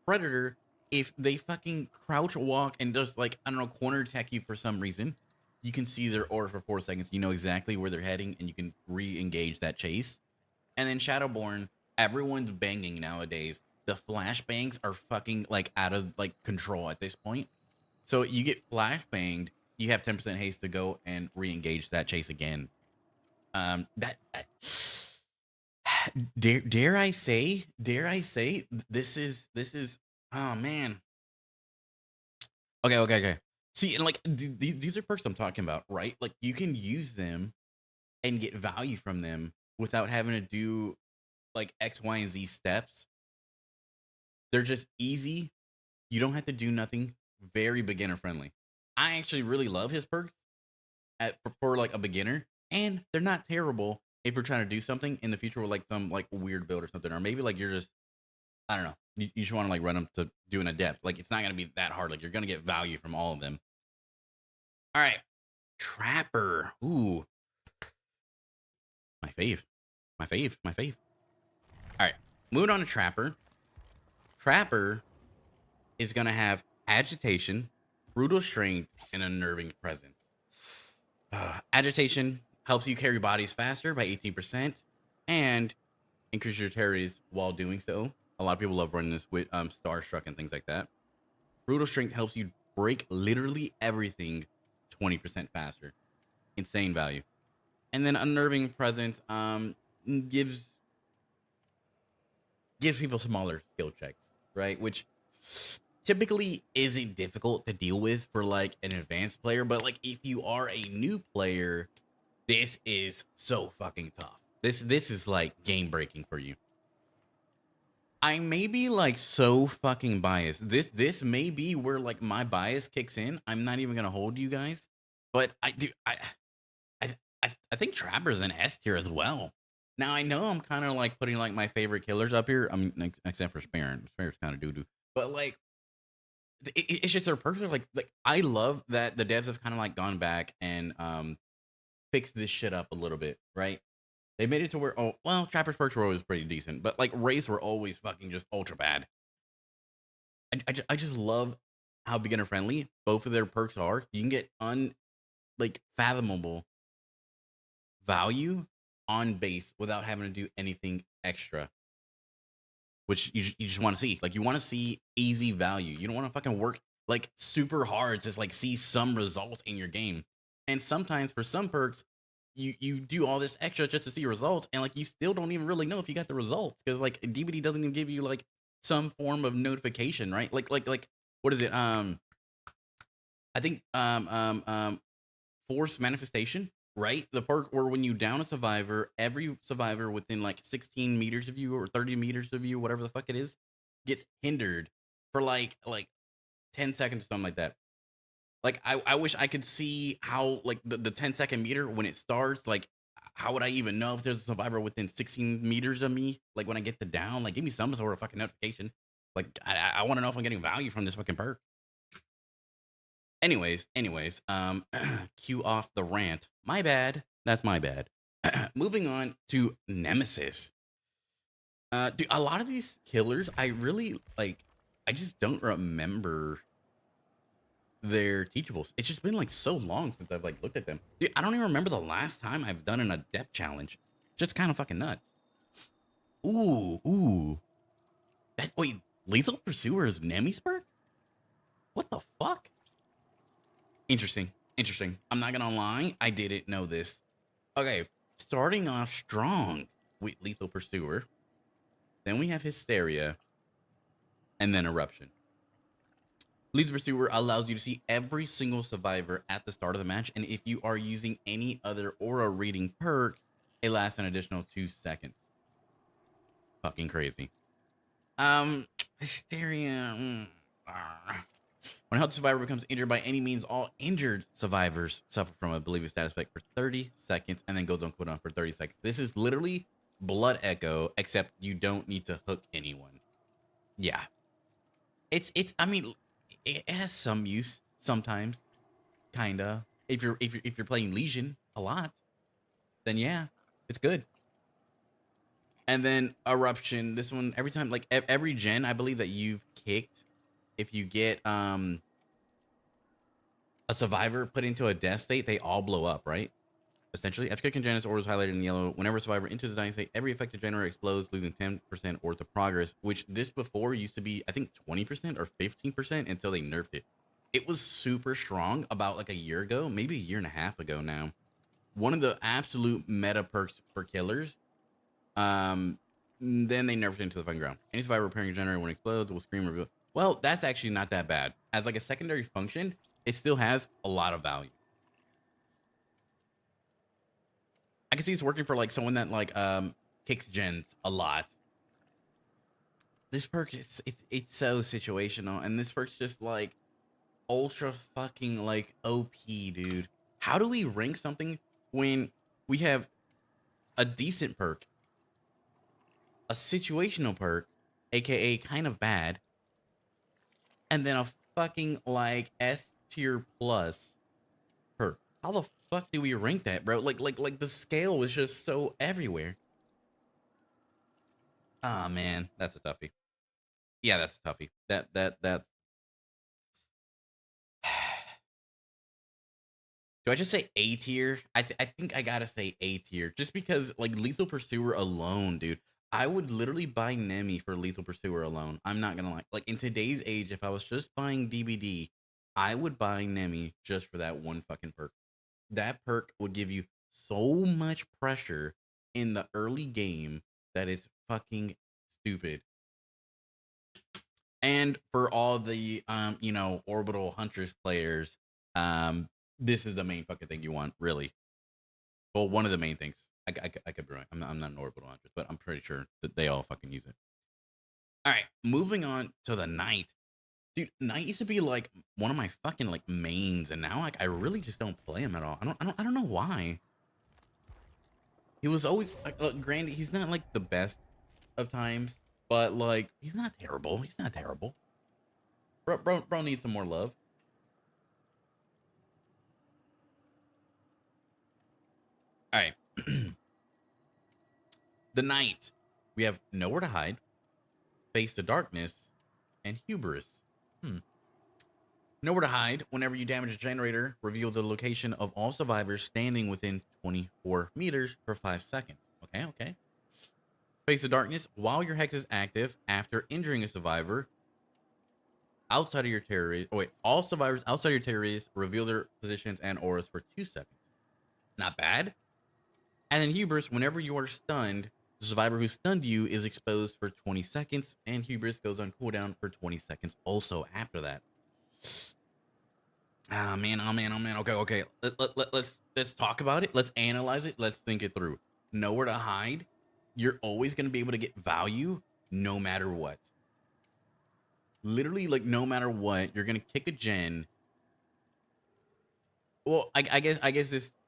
Predator, if they fucking crouch walk and just I don't know, corner attack you for some reason, you can see their aura for 4 seconds. You know exactly where they're heading, and you can re-engage that chase. And then Shadowborn, everyone's banging nowadays. The flashbangs are fucking out of control at this point. So you get flashbanged, you have 10% haste to go and re-engage that chase again. Dare I say this is oh man. Okay. See, and these are perks I'm talking about, right? You can use them and get value from them without having to do X, Y, and Z steps. They're just easy. You don't have to do nothing. Very beginner friendly. I actually really love his perks for a beginner, and they're not terrible if you're trying to do something in the future with some weird build or something, or maybe you're just, I don't know, you just want to run them to do an adept. It's not gonna be that hard. You're gonna get value from all of them. All right, Trapper. Ooh, my fave. All right, moving on to Trapper. Trapper is gonna have agitation, brutal strength, and unnerving presence. Agitation helps you carry bodies faster by 18%, and increase your terries while doing so. A lot of people love running this with Starstruck and things like that. Brutal Strength helps you break literally everything 20% faster. Insane value. And then Unnerving Presence gives people smaller skill checks, right? Which typically isn't difficult to deal with for like an advanced player, but like if you are a new player, this is so fucking tough. This is like game breaking for you. I may be like so fucking biased. This may be where like my bias kicks in. I'm not even gonna hold you guys, but I think Trapper's an S tier as well. Now I know I'm kind of like putting like my favorite killers up here. I mean, except for Sparin. Sparin's kind of doo doo, but like it's just their perks are like I love that the devs have kind of like gone back and fixed this shit up a little bit, right? They made it to where Trapper's perks were always pretty decent, but like Race were always fucking just ultra bad. I just love how beginner friendly both of their perks are. You can get fathomable value on base without having to do anything extra, which you just want to see. Like you want to see easy value. You don't want to fucking work like super hard to like see some results in your game. And sometimes for some perks, you do all this extra just to see results, and like you still don't even really know if you got the results because like DBD doesn't even give you like some form of notification, right? Like what is it? I think Force Manifestation, right? The perk where when you down a survivor, every survivor within like 16 meters of you or 30 meters of you, whatever the fuck it is, gets hindered for like 10 seconds or something like that. Like I wish I could see how like the 10-second meter when it starts, like how would I even know if there's a survivor within 16 meters of me? Like when I get the down, like give me some sort of fucking notification. Like I want to know if I'm getting value from this fucking perk. Anyways, cue off the rant. My bad. That's my bad. Moving on to Nemesis. Dude, a lot of these killers, I really like. I just don't remember their teachables. It's just been like so long since I've like looked at them. Dude, I don't even remember the last time I've done an adept challenge. Just kind of fucking nuts. Ooh. Wait, Lethal Pursuer is Nemi's perk? What the fuck? Interesting. I'm not gonna lie, I didn't know this. Okay, starting off strong with Lethal Pursuer. Then we have Hysteria. And then Eruption. Lethal Pursuer allows you to see every single survivor at the start of the match, and if you are using any other aura reading perk, it lasts an additional 2 seconds. Fucking crazy. Hysteria. When a healthy survivor becomes injured by any means, all injured survivors suffer from a believe status effect for 30 seconds and then goes on cooldown for 30 seconds. This is literally Blood Echo, except you don't need to hook anyone. Yeah. I mean, it has some use sometimes, kinda. If you're playing Legion a lot, then yeah, it's good. And then Eruption, this one every time, like every gen, I believe that you've kicked, if you get a survivor put into a death state, they all blow up, right? Essentially, after kicking Janus, order is highlighted in yellow. Whenever a survivor enters the dying state, every affected generator explodes, losing 10% worth of progress, which this before used to be, I think, 20% or 15% until they nerfed it. It was super strong about like a year ago, maybe a year and a half ago now. One of the absolute meta perks for killers. Then they nerfed it into the fucking ground. Any survivor repairing a generator when it explodes will scream reveal. Well, that's actually not that bad. As like a secondary function, it still has a lot of value. I can see it's working for like someone that like kicks gens a lot. This perk it's so situational, and this perk's just like ultra fucking like OP, dude. How do we rank something when we have a decent perk, a situational perk, aka kind of bad, and then a fucking like S tier plus perk? How the fuck do we rank that, bro? Like the scale was just so everywhere. Ah, man, that's a toughie. Yeah, that's a toughie. That. Do I just say A tier? I think I gotta say A tier, just because like Lethal Pursuer alone, dude. I would literally buy Nemi for Lethal Pursuer alone. I'm not gonna lie. Like in today's age, if I was just buying DBD, I would buy Nemi just for that one fucking perk. That perk would give you so much pressure in the early game that is fucking stupid. And for all the orbital hunters players, this is the main fucking thing you want, really. Well, one of the main things. I could be right. I'm not an orbital hunter, but I'm pretty sure that they all fucking use it. All right, moving on to the knight. Dude, knight used to be like one of my fucking like mains, and now like I really just don't play him at all. I don't know why. He was always granted, he's not like the best of times, but like he's not terrible. He's not terrible. Bro needs some more love. All right. The knight. We have nowhere to hide, face the darkness, and hubris. Nowhere to hide. Whenever you damage a generator, reveal the location of all survivors standing within 24 meters for 5 seconds. Okay. Face the darkness. While your hex is active, after injuring a survivor outside of your terrorist. Oh wait, all survivors outside of your terrorist reveal their positions and auras for 2 seconds. Not bad. And then hubris. Whenever you are stunned, the survivor who stunned you is exposed for 20 seconds, and hubris goes on cooldown for 20 seconds also after that. Oh man. Okay. Let's talk about it. Let's analyze it. Let's think it through. Nowhere to hide. You're always going to be able to get value no matter what. Literally, like, no matter what, you're going to kick a gen. Well, I guess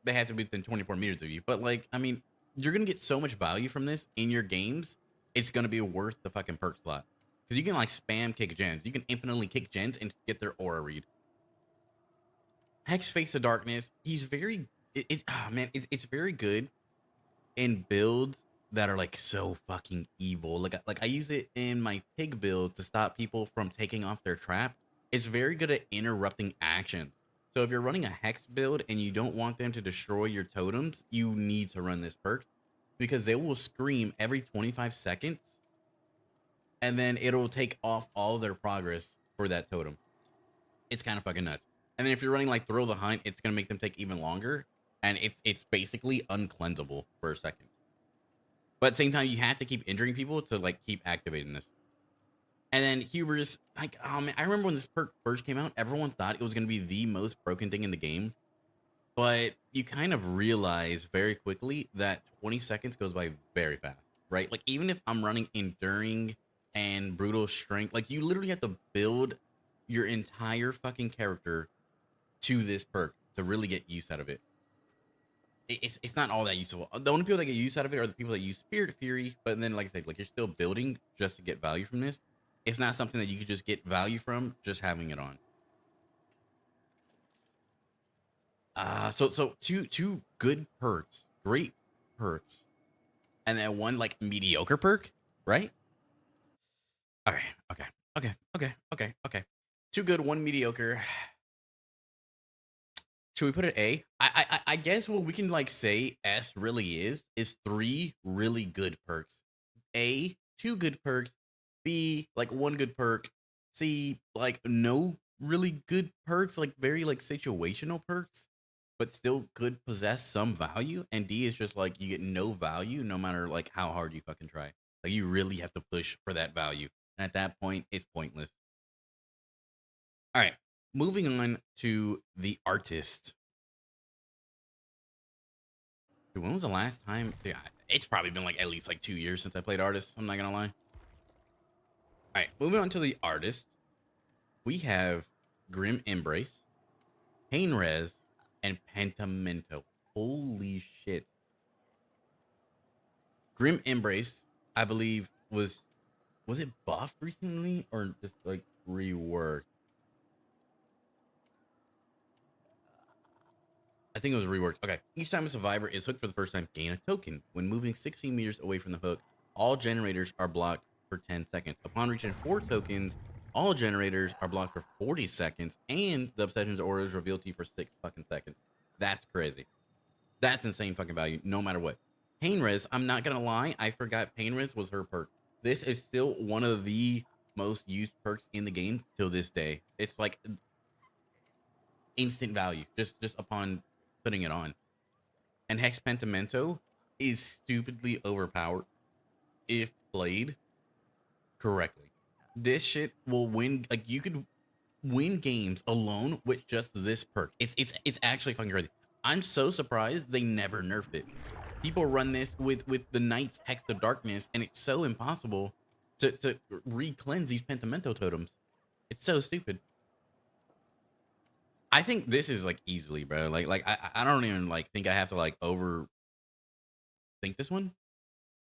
they have to be within 24 meters of you, but like, I mean, you're gonna get so much value from this in your games. It's gonna be worth the fucking perk slot because you can like spam kick gens. You can infinitely kick gens and get their aura read. Hex Face of Darkness. He's very. It's very good in builds that are like so fucking evil. Like I use it in my pig build to stop people from taking off their trap. It's very good at interrupting actions. So if you're running a hex build and you don't want them to destroy your totems, you need to run this perk because they will scream every 25 seconds and then it'll take off all their progress for that totem. It's kind of fucking nuts. And then if you're running like Thrill the Hunt, it's going to make them take even longer, and it's basically uncleansable for a second. But at the same time, you have to keep injuring people to like keep activating this. And then hubris, like, oh man, I remember when this perk first came out, everyone thought it was going to be the most broken thing in the game. But you kind of realize very quickly that 20 seconds goes by very fast, right? Like, even if I'm running Enduring and Brutal Strength, like, you literally have to build your entire fucking character to this perk to really get use out of it. It's not all that useful. The only people that get use out of it are the people that use Spirit Fury, but then, like I said, like, you're still building just to get value from this. It's not something that you could just get value from just having it on. So two good perks, great perks, and then one like mediocre perk, right? All right, okay. Two good, one mediocre. Should we put it A? I guess what we can like say S really is 3 really good perks. A, 2 good perks. B, like 1 good perk. C, like no really good perks, like very like situational perks, but still could possess some value. And D is just like you get no value no matter like how hard you fucking try. Like you really have to push for that value. And at that point, it's pointless. All right, moving on to the artist. Dude, when was the last time? Yeah, it's probably been like at least like 2 years since I played artist. I'm not gonna lie. All right, moving on to the artist. We have Grim Embrace, Pain Res, and Pentimento. Holy shit. Grim Embrace, I believe, was it buffed recently or just like reworked? I think it was reworked. Okay. Each time a survivor is hooked for the first time, gain a token. When moving 16 meters away from the hook, all generators are blocked for 10 seconds. Upon reaching 4 tokens, all generators are blocked for 40 seconds, and the obsession's aura is revealed to you for 6 fucking seconds. That's crazy. That's insane fucking value, no matter what. Pain Res, I'm not gonna lie, I forgot Pain Res was her perk. This is still one of the most used perks in the game till this day. It's like instant value just upon putting it on. And Hex Pentimento is stupidly overpowered if played correctly. This shit will win. Like, you could win games alone with just this perk. It's actually fucking crazy. I'm so surprised they never nerfed it. People run this with the Knight's Hex of Darkness, and it's so impossible to re-cleanse these Pentimento totems. It's so stupid. I think this is like easily, bro. Like I don't even like think I have to like overthink this one.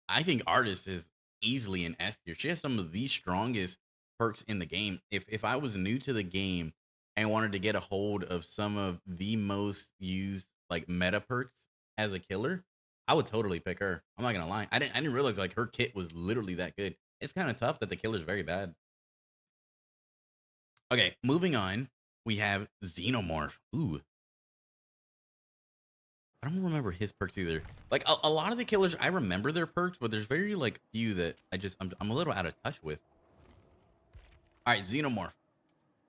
I think Artist is easily an S tier. She has some of the strongest perks in the game. If I was new to the game and wanted to get a hold of some of the most used like meta perks as a killer, I would totally pick her. I'm not gonna lie. I didn't realize like her kit was literally that good. It's kind of tough that the killer's very bad. Okay, moving on. We have Xenomorph. Ooh. I don't remember his perks either. Like a lot of the killers, I remember their perks, but there's very like few that I'm a little out of touch with. All right, Xenomorph.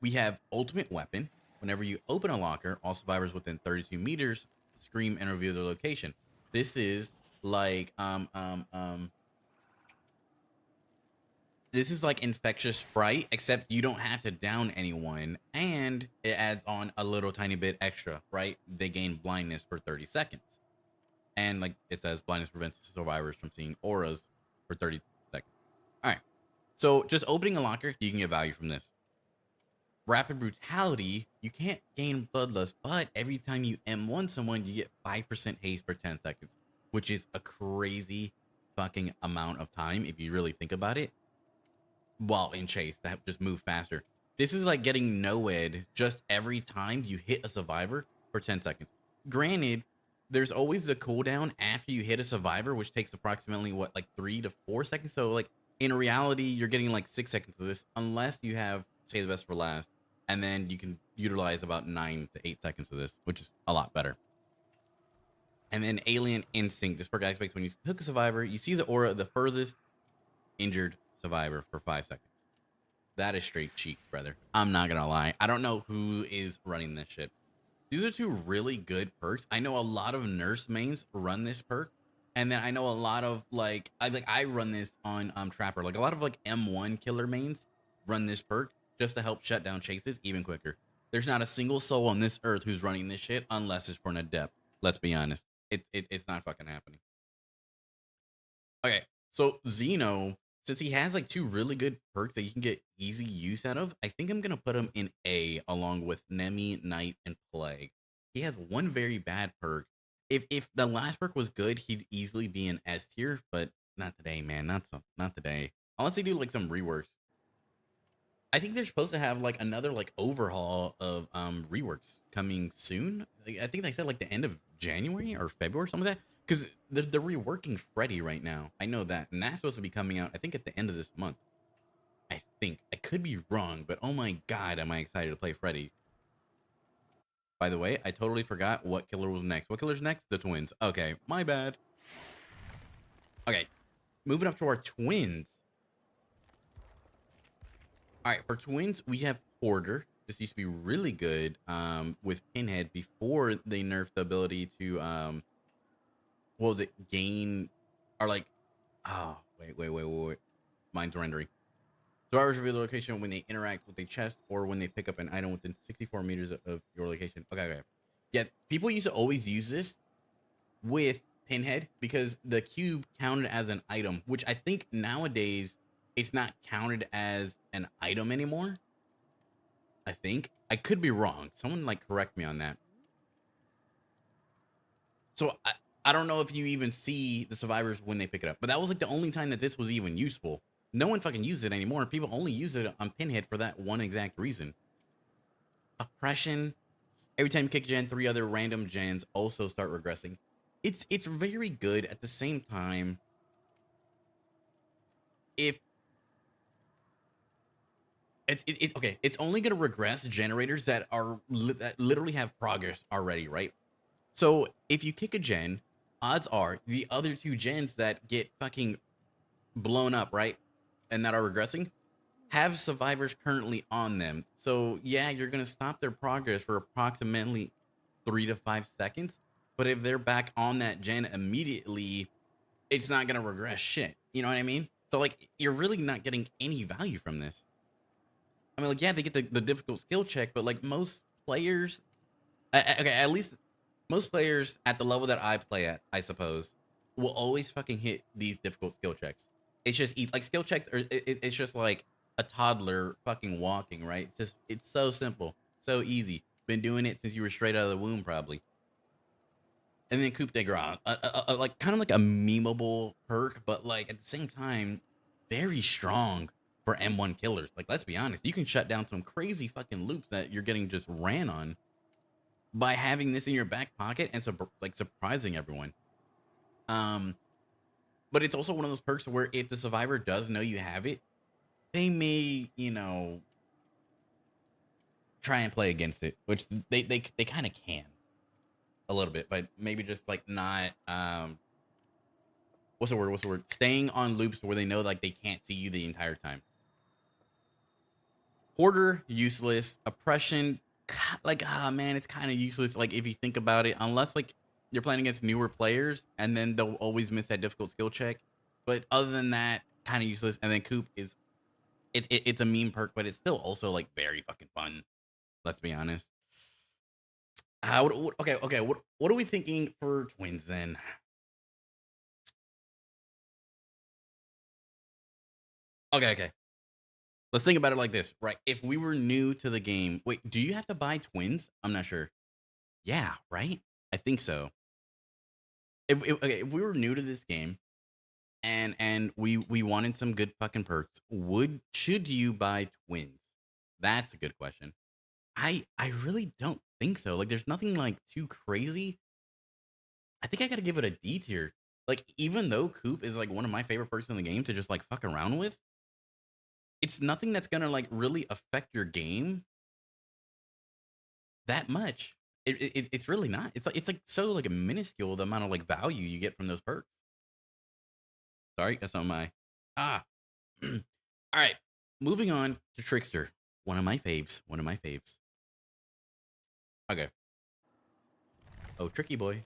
We have Ultimate Weapon. Whenever you open a locker, all survivors within 32 meters scream and reveal their location. This is like this is like Infectious Fright, except you don't have to down anyone, and it adds on a little tiny bit extra, right? They gain blindness for 30 seconds. And like it says, blindness prevents survivors from seeing auras for 30 seconds. All right. So just opening a locker, you can get value from this. Rapid Brutality, you can't gain Bloodlust, but every time you M1 someone, you get 5% haste for 10 seconds, which is a crazy fucking amount of time if you really think about it. While in chase, that just move faster. This is like getting NOED just every time you hit a survivor for 10 seconds. Granted, there's always a cooldown after you hit a survivor, which takes approximately what, like 3 to 4 seconds. So like in reality, you're getting like 6 seconds of this, unless you have save the best for last, and then you can utilize about 9 to 8 seconds of this, which is a lot better. And then Alien Instinct. This perk activates when you hook a survivor. You see the aura of the furthest injured survivor for 5 seconds. That is straight cheeks, brother. I'm not gonna lie. I don't know who is running this shit. These are two really good perks. I know a lot of nurse mains run this perk, and then I know a lot of like I run this on Trapper. Like a lot of like M1 killer mains run this perk just to help shut down chases even quicker. There's not a single soul on this earth who's running this shit unless it's for an adept. Let's be honest. It's not fucking happening. Okay, so Xeno, since he has like two really good perks that you can get easy use out of, I think I'm gonna put him in A along with Nemi, Night, and Plague. He has one very bad perk. If the last perk was good, he'd easily be an S tier, but not today, man. Not today. Unless they do like some reworks. I think they're supposed to have like another like overhaul of reworks coming soon. Like, I think they said like the end of January or February or something like that. Because they're reworking Freddy right now. I know that. And that's supposed to be coming out, I think, at the end of this month. I think. I could be wrong, but oh my god, am I excited to play Freddy. By the way, I totally forgot what killer was next. What killer's next? The twins. Okay, my bad. Okay, moving up to our twins. All right, for twins, we have Hoarder. This used to be really good with Pinhead before they nerfed the ability to... what was it? Gain or like, oh, wait. Mine's rendering. Survivors reveal the location when they interact with a chest or when they pick up an item within 64 meters of your location. Okay. Yeah, people used to always use this with Pinhead because the cube counted as an item, which I think nowadays it's not counted as an item anymore. I think. I could be wrong. Someone like correct me on that. So I don't know if you even see the survivors when they pick it up, but that was like the only time that this was even useful. No one fucking uses it anymore. People only use it on Pinhead for that one exact reason. Oppression. Every time you kick a gen, 3 other random gens also start regressing. It's very good at the same time. If it's okay, it's only gonna regress generators that are that literally have progress already, right? So if you kick a gen, odds are the other two gens that get fucking blown up, right? And that are regressing have survivors currently on them. So yeah, you're gonna stop their progress for approximately 3 to 5 seconds. But if they're back on that gen immediately, it's not gonna regress shit. You know what I mean? So like, you're really not getting any value from this. I mean, like, yeah, they get the difficult skill check, but like most players, okay, at least most players at the level that I play at, I suppose, will always fucking hit these difficult skill checks. It's just like skill checks, or it's just like a toddler fucking walking, right? It's so simple, so easy. Been doing it since you were straight out of the womb, probably. And then coup de grace, like kind of like a memeable perk, but like at the same time, very strong for M1 killers. Like, let's be honest, you can shut down some crazy fucking loops that you're getting just ran on by having this in your back pocket and like surprising everyone. But it's also one of those perks where if the survivor does know you have it, they may, try and play against it, which they kind of can a little bit, but maybe just like not what's the word? Staying on loops where they know like they can't see you the entire time. Hoarder, useless. Oppression, like, man, it's kind of useless. Like, if you think about it, unless like you're playing against newer players, and then they'll always miss that difficult skill check. But other than that, kind of useless. And then Coop is, it's a meme perk, but it's still also like very fucking fun. Let's be honest. Okay. What are we thinking for twins then? Okay. Let's think about it like this, right? If we were new to the game, wait, do you have to buy twins? I'm not sure. Yeah, right? I think so. If we were new to this game and we wanted some good fucking perks, should you buy twins? That's a good question. I really don't think so. Like, there's nothing like too crazy. I think I gotta give it a D tier. Like, even though Coop is like one of my favorite perks in the game to just like fuck around with, it's nothing that's gonna like really affect your game that much. It's really not. It's like so like a minuscule the amount of like value you get from those perks. Sorry, that's not my all right. Moving on to Trickster. One of my faves. Okay. Oh, Tricky Boy.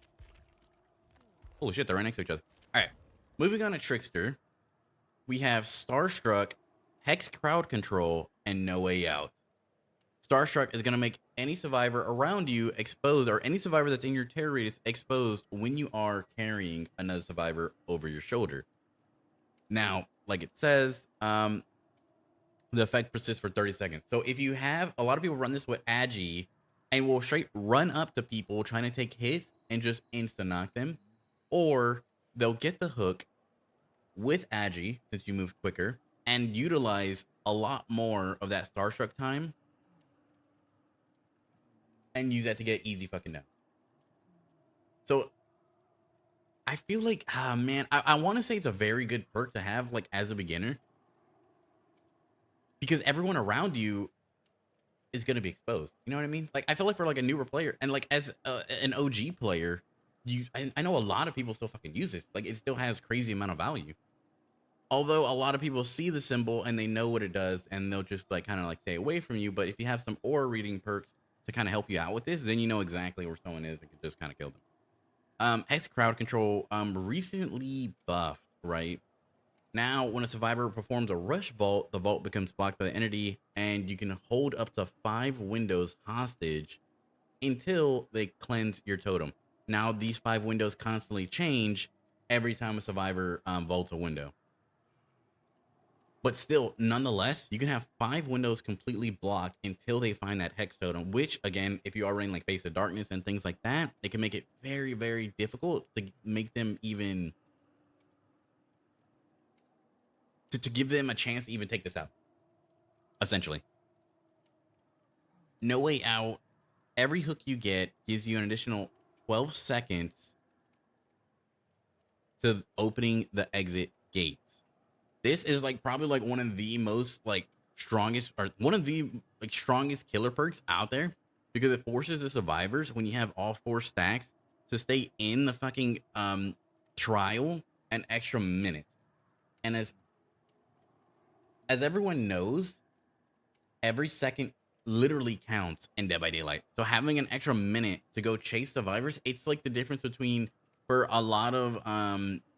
Holy shit, they're right next to each other. All right. Moving on to Trickster. We have Starstruck, Hex Crowd Control, and No Way Out. Starstruck is going to make any survivor around you exposed, or any survivor that's in your terror radius exposed when you are carrying another survivor over your shoulder. Now, like it says, the effect persists for 30 seconds. So if you have, a lot of people run this with Agi and will straight run up to people trying to take hits and just insta-knock them. Or they'll get the hook with Agi, since you move quicker, and utilize a lot more of that Starstruck time and use that to get easy fucking down. So I feel like, man, I want to say it's a very good perk to have like as a beginner, because everyone around you is going to be exposed. You know what I mean? Like, I feel like for like a newer player and like as an OG player, I know a lot of people still fucking use this. Like, it still has crazy amount of value. Although a lot of people see the symbol and they know what it does, and they'll just like kind of like stay away from you. But if you have some aura reading perks to kind of help you out with this, then you know exactly where someone is and can just kind of kill them. Hex Crowd Control recently buffed, right? Now, when a survivor performs a rush vault, the vault becomes blocked by the entity, and you can hold up to 5 windows hostage until they cleanse your totem. Now, these 5 windows constantly change every time a survivor vaults a window. But still, nonetheless, you can have 5 windows completely blocked until they find that hex totem, which, again, if you are running like Face of Darkness and things like that, it can make it very, very difficult to make them even... To give them a chance to even take this out, essentially. No Way Out, every hook you get gives you an additional 12 seconds to opening the exit gates. This is like probably like one of the most like strongest, or one of the like strongest killer perks out there, because it forces the survivors, when you have all 4 stacks, to stay in the fucking trial an extra minute. And as everyone knows, every second literally counts in Dead by Daylight. So having an extra minute to go chase survivors, it's like the difference between, for a lot of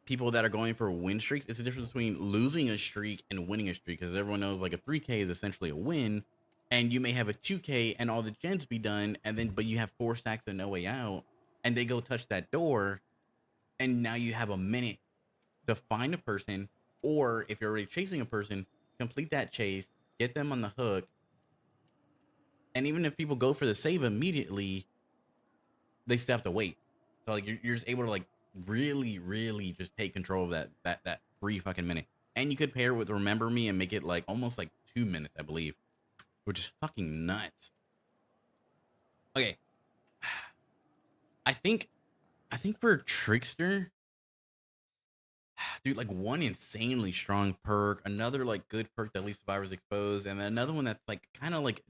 people that are going for win streaks, it's the difference between losing a streak and winning a streak. Because everyone knows like a 3K is essentially a win, and you may have a 2K and all the gens be done, and then but you have 4 stacks and no way out, and they go touch that door, and now you have a minute to find a person, or if you're already chasing a person, complete that chase, get them on the hook. And even if people go for the save immediately, they still have to wait. So like you're just able to like really just take control of that free fucking minute. And you could pair it with Remember Me and make it like almost like 2 minutes, I believe, which is fucking nuts. Okay, I think for Trickster, dude, like one insanely strong perk, another like good perk that leaves survivors exposed, and then another one that's like kind of like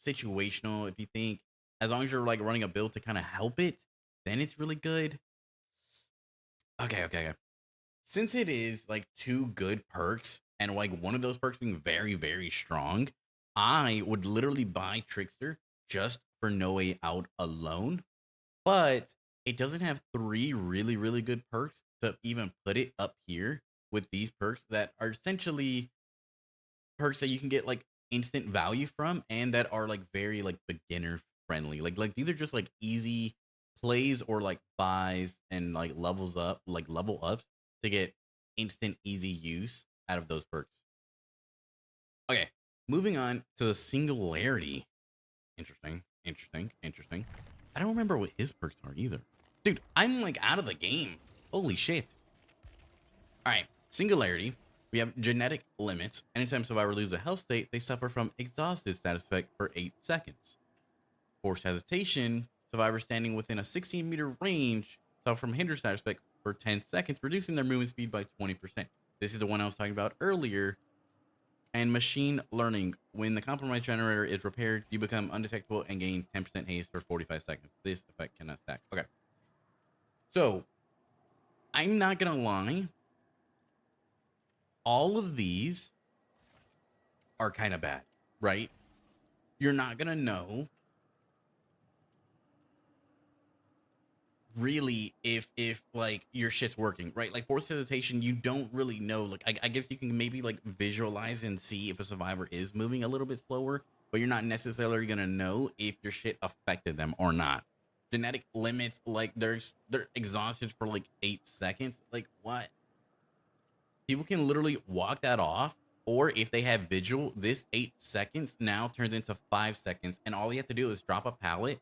situational. If you think, as long as you're like running a build to kind of help it, then it's really good. Okay. Since it is like 2 good perks, and like one of those perks being very strong, I would literally buy Trickster just for No Way Out alone. But it doesn't have 3 really good perks to even put it up here with these perks that are essentially perks that you can get like instant value from, and that are like very like beginner friendly. Like these are just like easy plays or like buys and like level ups to get instant easy use out of those perks. Okay, moving on to the Singularity. Interesting. I don't remember what his perks are either. Dude, I'm like out of the game. Holy shit. All right, Singularity. We have genetic limits. Anytime survivor loses a health state, they suffer from exhausted status effect for 8 seconds. Forced hesitation. Survivors standing within a 16-meter range suffer from hinder status effect for 10 seconds, reducing their movement speed by 20%. This is the one I was talking about earlier. And machine learning. When the compromise generator is repaired, you become undetectable and gain 10% haste for 45 seconds. This effect cannot stack. Okay. So, I'm not going to lie. All of these are kind of bad, right? You're not going to know really if like your shit's working, right? Like forced hesitation, you don't really know. Like I guess you can maybe like visualize and see if a survivor is moving a little bit slower, but you're not necessarily gonna know if your shit affected them or not. Genetic limits, like they're exhausted for like 8 seconds. Like what? People can literally walk that off, or if they have vigil, this 8 seconds now turns into 5 seconds, and all you have to do is drop a pallet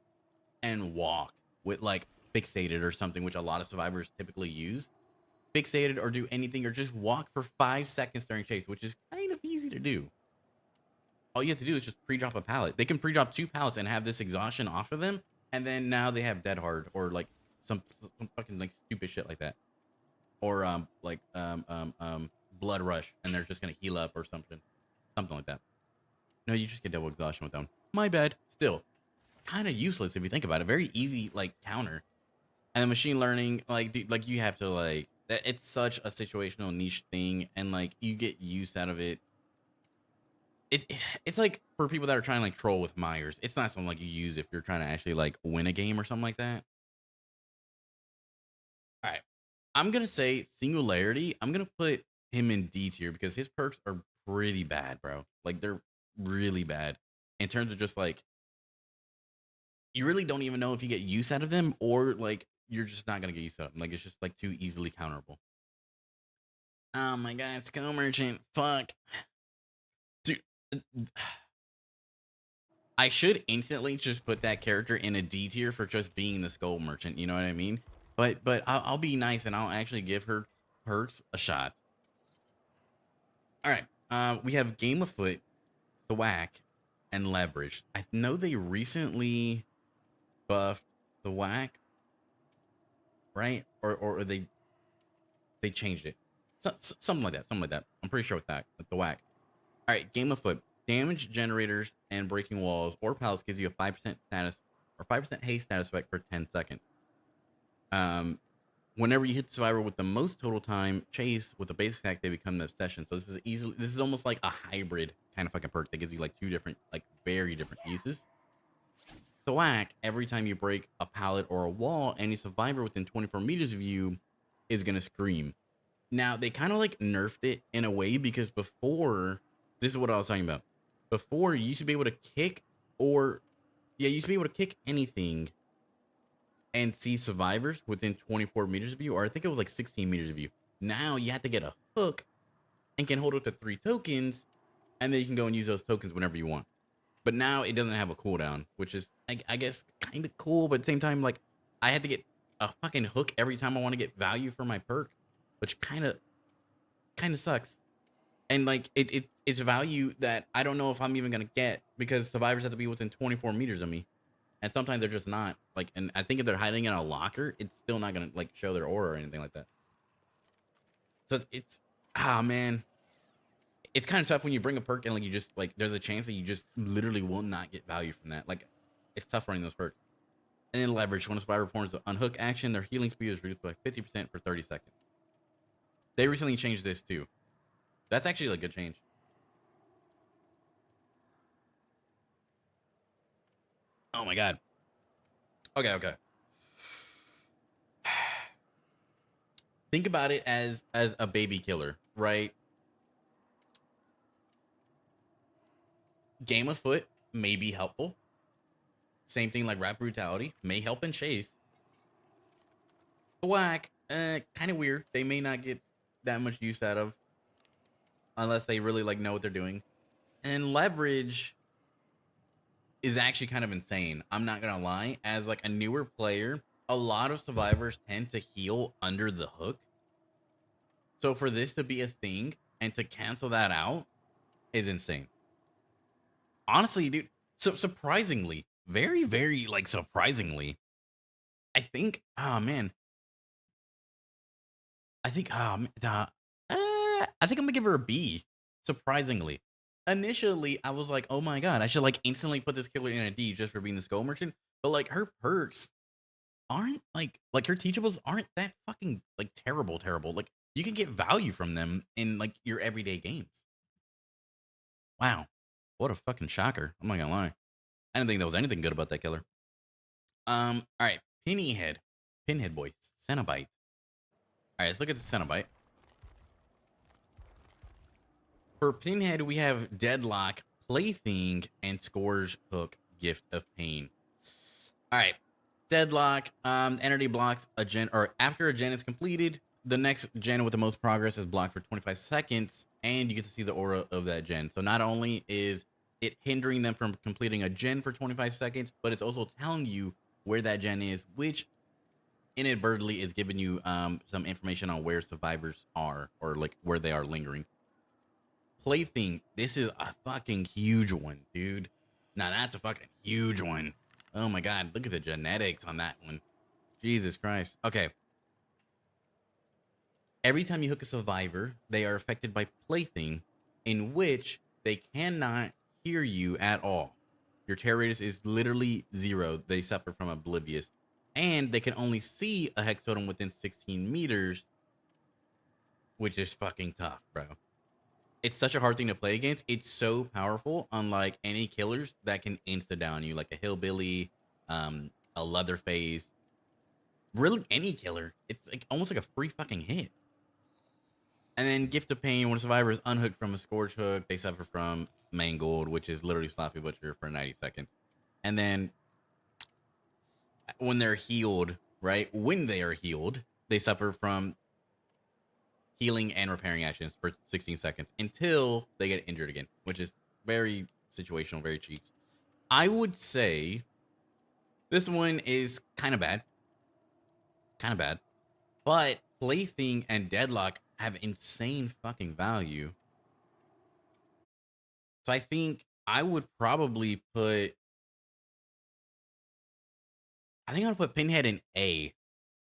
and walk with like fixated or something, which a lot of survivors typically use. Fixated or do anything, or just walk for 5 seconds during chase, which is kind of easy to do. All you have to do is just pre-drop a pallet. They can pre-drop 2 pallets and have this exhaustion off of them, and then now they have dead hard or like some fucking like stupid shit like that, or blood rush, and they're just gonna heal up or something like that. No, you just get double exhaustion with them. My bad. Still kind of useless if you think about it. Very easy like counter. And the machine learning, like, dude, like you have to like, it's such a situational niche thing, and like you get use out of it. It's like for people that are trying to like troll with Myers, it's not something like you use if you're trying to actually like win a game or something like that. All right, I'm gonna say Singularity. I'm gonna put him in D tier because his perks are pretty bad, bro. Like they're really bad in terms of just like, you really don't even know if you get use out of them, or like you're just not gonna get use out of them. Like it's just like too easily counterable. Oh my god, Skull Merchant. Fuck. Dude. I should instantly just put that character in a D tier for just being the Skull Merchant, you know what I mean? But I'll be nice and I'll actually give her perks a shot. Alright. We have Game of Foot, Thwack, and Leverage. I know they recently buffed the whack, right? Or they changed it. Something like that. I'm pretty sure with that, with the whack. All right, Game of Foot. Damage generators and breaking walls or pallets gives you a 5% status or 5% haste status effect for 10 seconds. Whenever you hit the survivor with the most total time chase with the basic attack, they become the obsession. So this is almost like a hybrid kind of fucking perk that gives you like two different, like very different uses. Thwack, every time you break a pallet or a wall, any survivor within 24 meters of you is gonna scream. Now they kind of like nerfed it in a way, because before, this is what I was talking about. Before, you used to be able to kick, or yeah, you used to be able to kick anything and see survivors within 24 meters of you, or I think it was like 16 meters of you. Now you have to get a hook and can hold up to 3 tokens, and then you can go and use those tokens whenever you want. But now it doesn't have a cooldown, which is, I guess, kind of cool, but at the same time, like, I had to get a fucking hook every time I want to get value for my perk, which kind of sucks. And like, it's value that I don't know if I'm even gonna get, because survivors have to be within 24 meters of me, and sometimes they're just not. Like, and I think if they're hiding in a locker, it's still not gonna like show their aura or anything like that. So it's man, it's kind of tough when you bring a perk and like you just like, there's a chance that you just literally will not get value from that. Like, it's tough running those perks. And then leverage. When a survivor performs the unhook action, their healing speed is reduced by 50% for 30 seconds. They recently changed this too. That's actually a good change. Oh my god. Okay. Think about it as a baby killer, right? Game of Foot may be helpful. Same thing like Rap Brutality may help in chase. Whack, kind of weird. They may not get that much use out of, unless they really like know what they're doing. And leverage is actually kind of insane. I'm not gonna lie. As like a newer player, a lot of survivors tend to heal under the hook. So for this to be a thing and to cancel that out is insane. Honestly, dude, so surprisingly, very, very like surprisingly, I think, oh man, I think, I think I'm gonna give her a B. Surprisingly, initially I was like, oh my god, I should like instantly put this killer in a D just for being the skull merchant. But like, her perks aren't like her teachables aren't that fucking like terrible. Like, you can get value from them in like your everyday games. Wow, what a fucking shocker! I'm not gonna lie. I didn't think there was anything good about that killer. All right, Pinhead boy, Cenobite. All right, let's look at the Cenobite. For Pinhead, we have Deadlock, Plaything, and Scourge Hook, Gift of Pain. All right, Deadlock, entity blocks a gen, or after a gen is completed, the next gen with the most progress is blocked for 25 seconds, and you get to see the aura of that gen. So not only is it hindering them from completing a gen for 25 seconds, but it's also telling you where that gen is, which inadvertently is giving you some information on where survivors are, or like where they are lingering. Plaything, this is a fucking huge one, dude. Now that's a fucking huge one. Oh my god, look at the genetics on that one. Jesus Christ. Okay. Every time you hook a survivor, they are affected by Plaything, in which they cannot hear you at all. Your terror radius is literally 0. They suffer from Oblivious. And they can only see a hex totem within 16 meters, which is fucking tough, bro. It's such a hard thing to play against. It's so powerful, unlike any killers that can insta-down you, like a Hillbilly, a Leatherface. Really, any killer. It's like almost like a free fucking hit. And then Gift of Pain, when a survivor is unhooked from a Scourge Hook, they suffer from Mangled, which is literally Sloppy Butcher for 90 seconds. And then when they're healed, right? When they are healed, they suffer from healing and repairing actions for 16 seconds until they get injured again, which is very situational, very cheap. I would say this one is kind of bad. But Plaything and Deadlock have insane fucking value. So I think I would probably put, I'm gonna put Pinhead in A.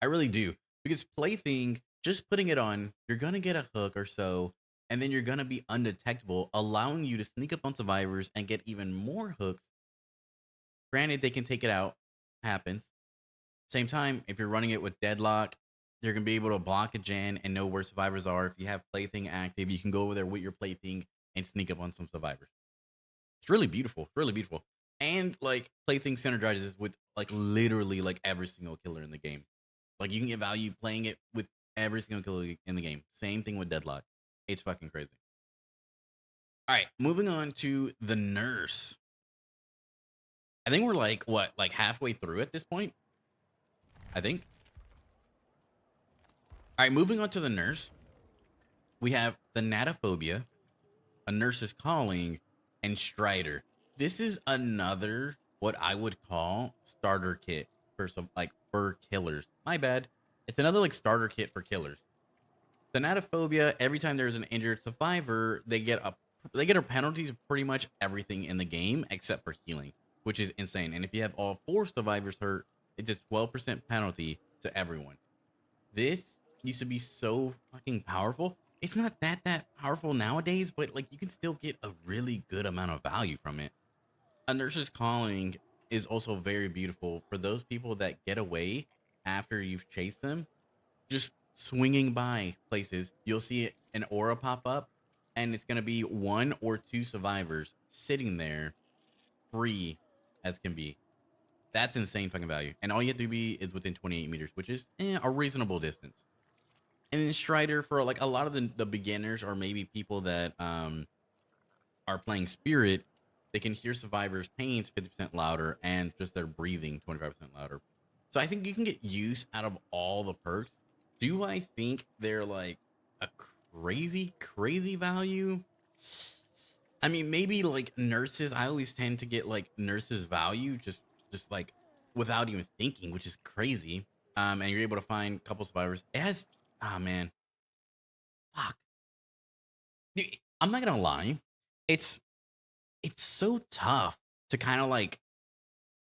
I really do. Because Plaything, just putting it on, you're gonna get a hook or so, and then you're gonna be undetectable, allowing you to sneak up on survivors and get even more hooks. Granted, they can take it out. Happens. Same time, if you're running it with deadlock, you're gonna be able to block a gen and know where survivors are. If you have plaything active, you can go over there with your plaything and sneak up on some survivors. It's really beautiful, really beautiful. And like plaything synergizes with like literally like every single killer in the game. Like you can get value playing it with every single killer in the game. Same thing with deadlock. It's fucking crazy. All right, moving on to the nurse. I think we're like what, like halfway through at this point. I think. All right, moving on to the nurse. We have the Natophobia, A Nurse's Calling, and Strider. This is another what I would call starter kit for some like for killers. My bad. It's another like starter kit for killers. The Natophobia, every time there's an injured survivor, they get a penalty to pretty much everything in the game except for healing, which is insane. And if you have all 4 survivors hurt, it's just 12% penalty to everyone. This used to be so fucking powerful. It's not that powerful nowadays, but like you can still get a really good amount of value from it. A Nurse's Calling is also very beautiful for those people that get away after you've chased them. Just swinging by places, you'll see an aura pop up, and it's going to be 1 or 2 survivors sitting there free as can be. That's insane fucking value. And all you have to be is within 28 meters, which is a reasonable distance. And then Strider, for like a lot of the beginners or maybe people that are playing Spirit, they can hear survivors' pains 50% louder and just their breathing 25% louder. So I think you can get use out of all the perks. Do I think they're like a crazy value? I mean, maybe like nurses. I always tend to get like nurses value just like without even thinking, which is crazy. And you're able to find a couple survivors. It has, ah man, fuck. I'm not gonna lie, it's so tough to kind of like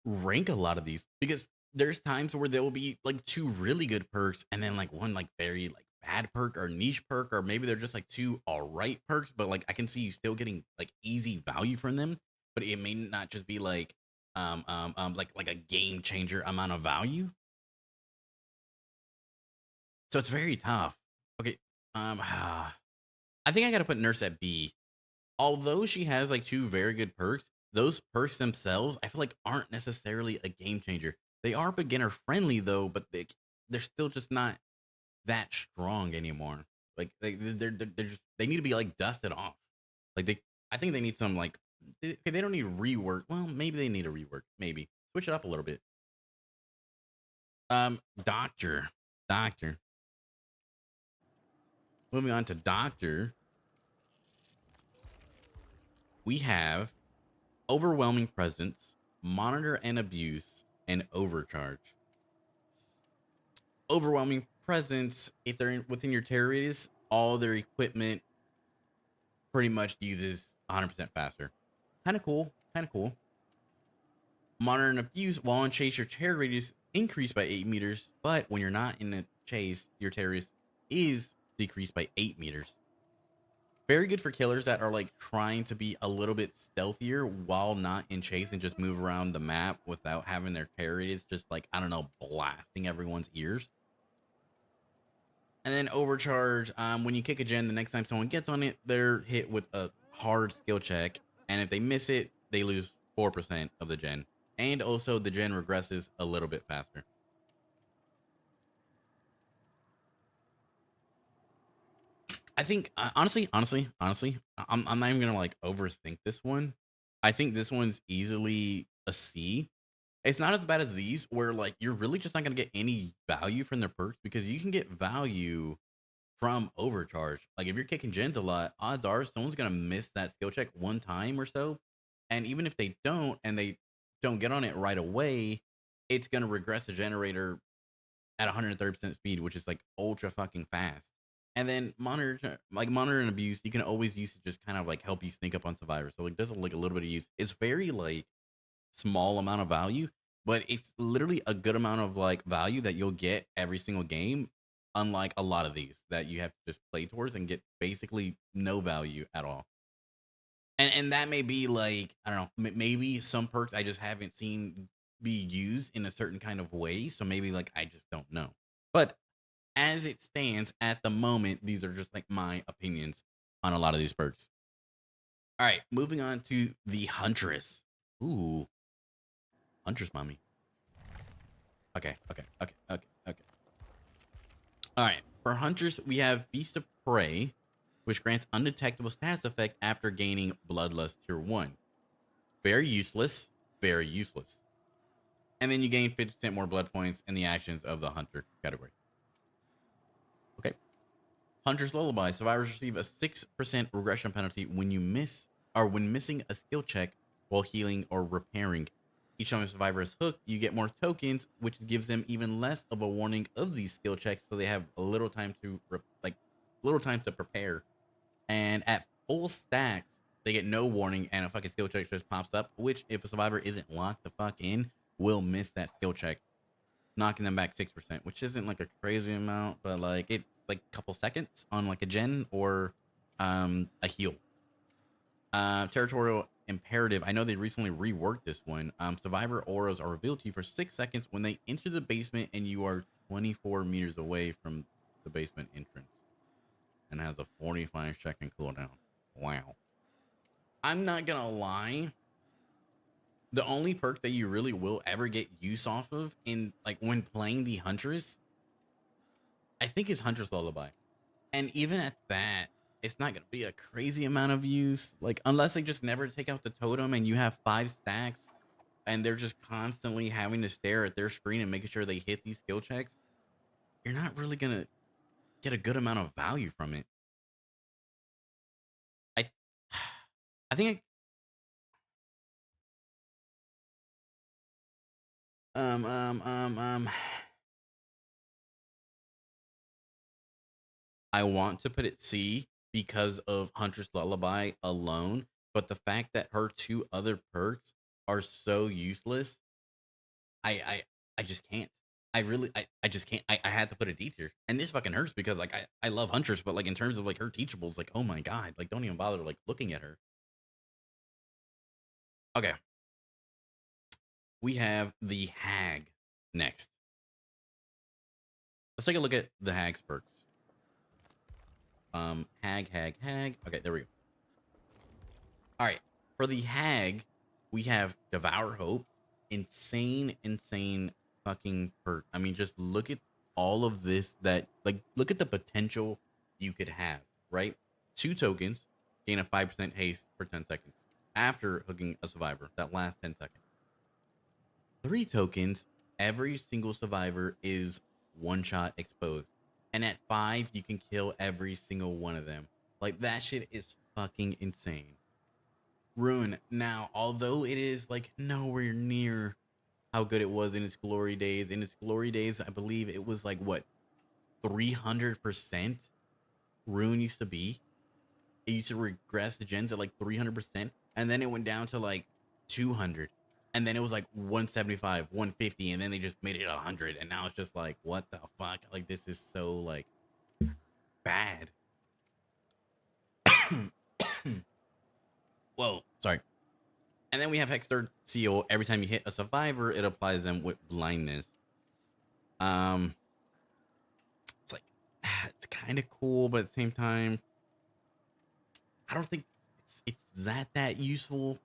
rank a lot of these because there's times where there will be like 2 really good perks and then like 1 like very like bad perk or niche perk, or maybe they're just like 2 all right perks, but like I can see you still getting like easy value from them, but it may not just be like like a game changer amount of value. So it's very tough. Okay, I think I gotta put Nurse at B. Although she has like 2 very good perks, those perks themselves I feel like aren't necessarily a game changer. They are beginner friendly though, but they're still just not that strong anymore. Like they're just, they need to be like dusted off. Like I think they need some like they don't need rework. Well, maybe they need a rework. Maybe switch it up a little bit. Doctor. Moving on to Doctor, we have Overwhelming Presence, Monitor and Abuse, and Overcharge. Overwhelming Presence, if they're within your terror radius, all their equipment pretty much uses 100% faster. Kind of cool. Monitor and Abuse, while on chase, your terror radius increased by 8 meters, but when you're not in a chase, your terror radius is decreased by 8 meters. Very good for killers that are like trying to be a little bit stealthier while not in chase and just move around the map without having their terror radius just like, I don't know, blasting everyone's ears. And then Overcharge, when you kick a gen, the next time someone gets on it, they're hit with a hard skill check. And if they miss it, they lose 4% of the gen. And also the gen regresses a little bit faster. I think honestly, I'm not even gonna like overthink this one. I think this one's easily a C. It's not as bad as these, where like you're really just not gonna get any value from their perks because you can get value from Overcharge. Like if you're kicking gens a lot, odds are someone's gonna miss that skill check 1 time or so, and even if they don't and they don't get on it right away, it's gonna regress the generator at 130% speed, which is like ultra fucking fast. And then monitor and abuse, you can always use to just kind of like help you sneak up on survivors. So like there's like a little bit of use. It's very like small amount of value, but it's literally a good amount of like value that you'll get every single game. Unlike a lot of these that you have to just play towards and get basically no value at all. And that may be like, I don't know, maybe some perks I just haven't seen be used in a certain kind of way. So maybe like I just don't know. But as it stands at the moment, these are just like my opinions on a lot of these perks. All right, moving on to the Huntress. Ooh, Huntress mommy. Okay. All right, for Huntress, we have Beast of Prey, which grants undetectable status effect after gaining Bloodlust Tier 1. Very useless, very useless. And then you gain 50% more blood points in the actions of the Hunter category. Okay. Hunter's Lullaby. Survivors receive a 6% regression penalty when you miss or when missing a skill check while healing or repairing. Each time a survivor is hooked, you get more tokens, which gives them even less of a warning of these skill checks, so they have a little time to prepare. And at full stacks, they get no warning, and a fucking skill check just pops up. Which, if a survivor isn't locked the fuck in, will miss that skill check, knocking them back 6%, which isn't like a crazy amount, but like it's like a couple seconds on like a gen or a heal. Territorial Imperative. I know they recently reworked this one. Survivor auras are revealed to you for 6 seconds when they enter the basement and you are 24 meters away from the basement entrance, and has a 45-second cooldown. Wow. I'm not gonna lie. The only perk that you really will ever get use off of in like when playing the Huntress, I think is Huntress Lullaby. And even at that, it's not gonna be a crazy amount of use. Like unless they just never take out the totem and you have 5 stacks and they're just constantly having to stare at their screen and making sure they hit these skill checks, you're not really gonna get a good amount of value from it. I I think um um um um I want to put it C because of Huntress Lullaby alone, but the fact that her 2 other perks are so useless, I just can't. I just can't. I had to put a D tier. And this fucking hurts because like I love Huntress, but like in terms of like her teachables, like oh my god, like don't even bother like looking at her. Okay. We have the Hag next. Let's take a look at the Hag's perks. Hag. Okay, there we go. All right. For the Hag, we have Devour Hope. Insane fucking perk. I mean, just look at all of this that, like, look at the potential you could have, right? 2 tokens, gain a 5% haste for 10 seconds after hooking a survivor, that last 10 seconds. 3 tokens, every single survivor is one-shot exposed. And at 5, you can kill every single one of them. Like, that shit is fucking insane. Ruin. Now, although it is like nowhere near how good it was in its glory days. In its glory days, I believe it was like what 300% Ruin used to be. It used to regress the gens at like 300%, and then it went down to like 200, and then it was like 175, 150, and then they just made it 100, and now it's just like what the fuck? Like this is so like bad. Whoa, sorry. And then we have Hex Third Seal. Every time you hit a survivor, it applies them with blindness. It's like it's kind of cool, but at the same time, I don't think it's that useful.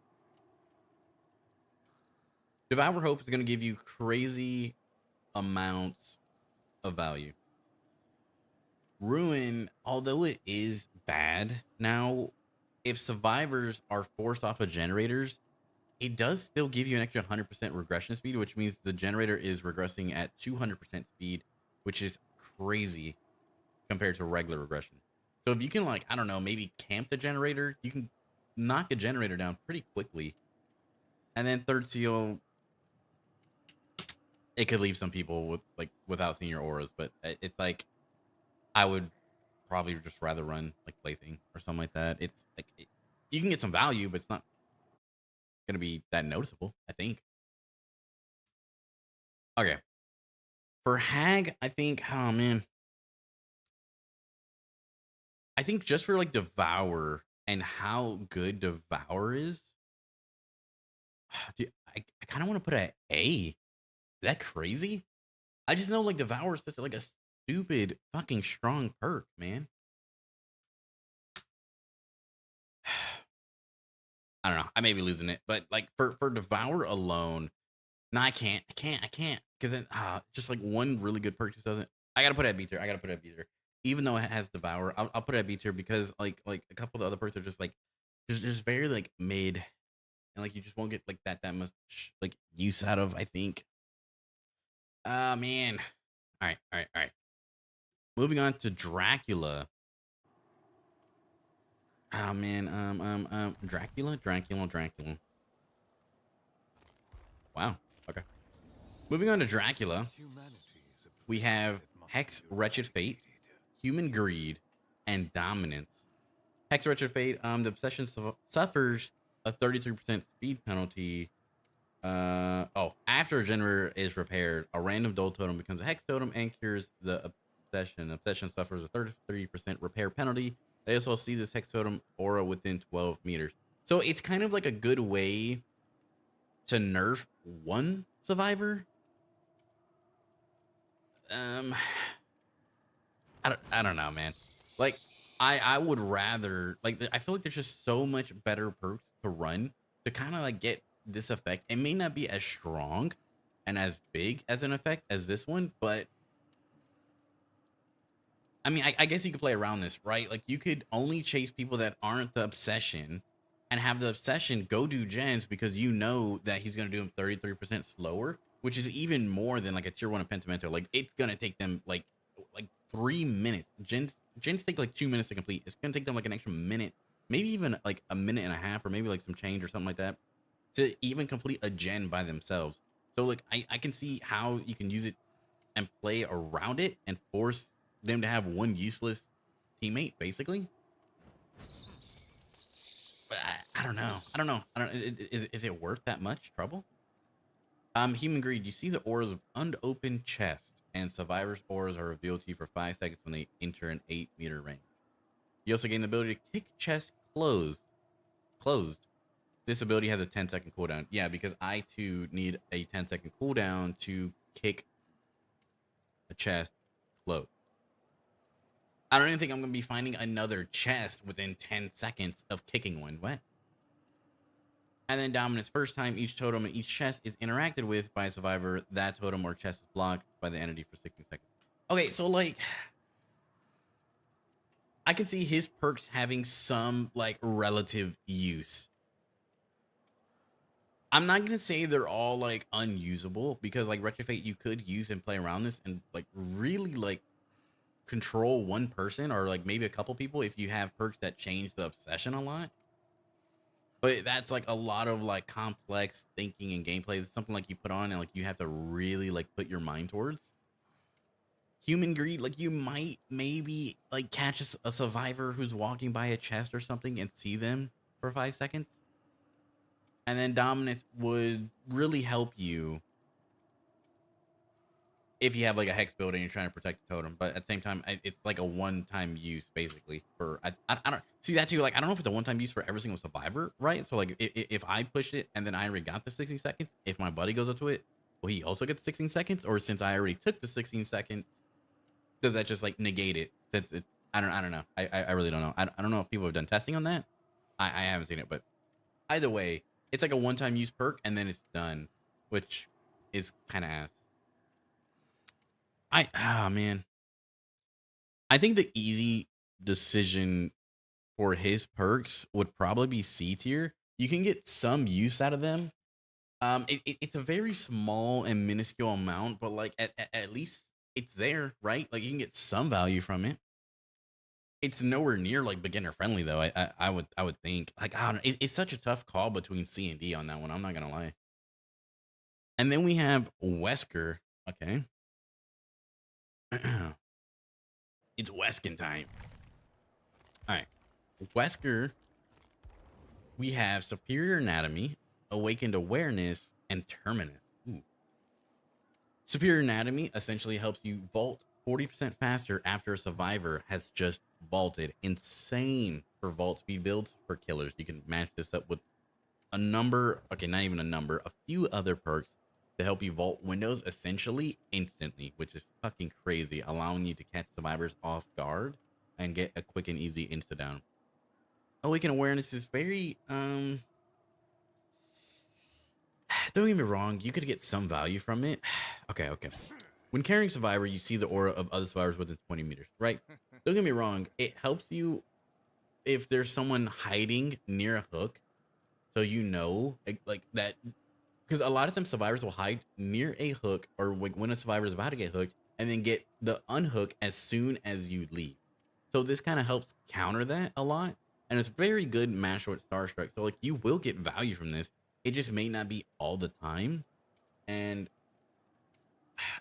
Devour Hope is going to give you crazy amounts of value. Ruin, although it is bad now, if survivors are forced off of generators, it does still give you an extra 100% regression speed, which means the generator is regressing at 200% speed, which is crazy compared to regular regression. So if you can, like, I don't know, maybe camp the generator, you can knock a generator down pretty quickly. And then Third Seal, it could leave some people with like without seeing your auras, but it's like I would probably just rather run like Plaything or something like that. It's like you can get some value, but it's not gonna be that noticeable, I think. Okay. For Hag, I think, oh man. I think just for like Devour and how good Devour is, dude, I kind of want to put a A. Is that crazy? I just know like Devour is such like a stupid fucking strong perk, man. I don't know. I may be losing it, but like for Devour alone, no, I can't, because then just like one really good perk just doesn't. I gotta put it at B tier. I gotta put it at B tier, even though it has Devour. I'll put it at B tier because like a couple of the other perks are just like just very like mid, and like you just won't get like that much like use out of. I think. Man. All right. Moving on to Dracula. Oh man, Dracula. Wow. Okay. Moving on to Dracula, we have Hex, Wretched Fate, Human Greed, and Dominance. Hex, Wretched Fate. The obsession suffers a 33% speed penalty. After a generator is repaired, a random dull totem becomes a hex totem and cures the obsession. Obsession suffers a 33% repair penalty. They also see this hex totem aura within 12 meters. So it's kind of like a good way to nerf one survivor. I don't know, man. Like I would rather like I feel like there's just so much better perks to run to kind of like get this effect. It may not be as strong and as big as an effect as this one, but I mean, I guess you could play around this, right? Like you could only chase people that aren't the obsession and have the obsession go do gens because you know that he's going to do them 33% slower, which is even more than like a tier 1 Pentimento. Like it's going to take them like 3 minutes. Gens take like 2 minutes to complete. It's going to take them like an extra minute, maybe even like a minute and a half, or maybe like some change or something like that to even complete a gen by themselves. So like I can see how you can use it and play around it and force them to have one useless teammate, basically. But I don't know. Is it worth that much trouble? Human Greed. You see the auras of unopened chest, and survivors' auras are revealed to you for 5 seconds when they enter an 8-meter range. You also gain the ability to kick chest closed. This ability has a 10-second cooldown. Yeah, because I too need a 10-second cooldown to kick a chest closed. I don't even think I'm going to be finding another chest within 10 seconds of kicking one. What? And then Dominance. First time each totem in each chest is interacted with by a survivor, that totem or chest is blocked by the entity for 60 seconds. Okay, so like I can see his perks having some like relative use. I'm not gonna say they're all like unusable, because like Wretched Fate you could use and play around this and like really like control one person or like maybe a couple people if you have perks that change the obsession a lot. But that's like a lot of like complex thinking and gameplay. It's something like you put on and like you have to really like put your mind towards. Human Greed, like you might maybe like catch a survivor who's walking by a chest or something and see them for 5 seconds. And then Dominance would really help you if you have like a hex build and you're trying to protect the totem. But at the same time, it's like a one-time use basically for I don't see that too. Like I don't know if it's a one-time use for every single survivor, right? So like if I push it and then I already got the 60 seconds, if my buddy goes up to it, will he also get the 16 seconds? Or since I already took the 16 seconds, does that just like negate it? Since it, I don't know. I really don't know. I don't know if people have done testing on that. I haven't seen it, but either way, it's like a one-time use perk and then it's done, which is kind of ass. Man, I think the easy decision for his perks would probably be C tier. You can get some use out of them. It's a very small and minuscule amount, but like at least it's there, right? Like you can get some value from it. It's nowhere near like beginner friendly though. I would think like I don't know, it's such a tough call between C and D on that one. I'm not gonna lie. And then we have Wesker. Okay. It's Weskin time. All right. Wesker, we have Superior Anatomy, Awakened Awareness, and Terminus. Ooh. Superior Anatomy essentially helps you vault 40% faster after a survivor has just vaulted. Insane for vault speed builds for killers. You can match this up with a number, okay, not even a number, a few other perks to help you vault windows essentially instantly, which is fucking crazy, allowing you to catch survivors off guard and get a quick and easy insta down. Awaken awareness is very don't get me wrong, you could get some value from it. Okay. When carrying survivor, you see the aura of other survivors within 20 meters, right? Don't get me wrong, it helps you if there's someone hiding near a hook, so you know like that, because a lot of times survivors will hide near a hook or when a survivor is about to get hooked and then get the unhook as soon as you leave. So this kind of helps counter that a lot, and it's very good mash with Starstruck. So like you will get value from this. It just may not be all the time, and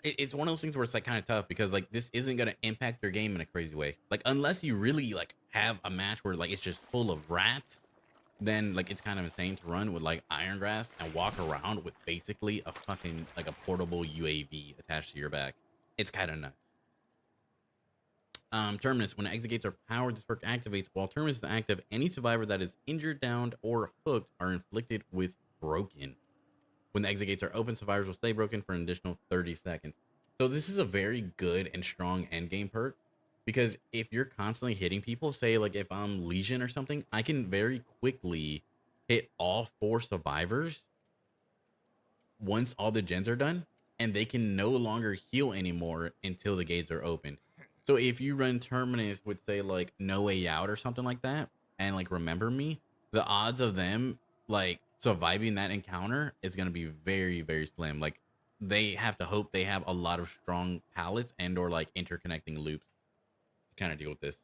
it's one of those things where it's like kind of tough because like this isn't gonna impact your game in a crazy way. Like unless you really like have a match where like it's just full of rats, then like it's kind of insane to run with like Iron Grass and walk around with basically a fucking like a portable UAV attached to your back. It's kind of nuts. Terminus. When exit gates are powered, this perk activates. While Terminus is active, any survivor that is injured, downed, or hooked are inflicted with broken. When the exit gates are open, survivors will stay broken for an additional 30 seconds. So this is a very good and strong endgame perk, because if you're constantly hitting people, say like if I'm Legion or something, I can very quickly hit all 4 survivors once all the gens are done, and they can no longer heal anymore until the gates are open. So if you run Terminus with say like No Way Out or something like that, and like Remember Me, the odds of them like surviving that encounter is going to be very, very slim. Like they have to hope they have a lot of strong pallets and or like interconnecting loops to kind of deal with this.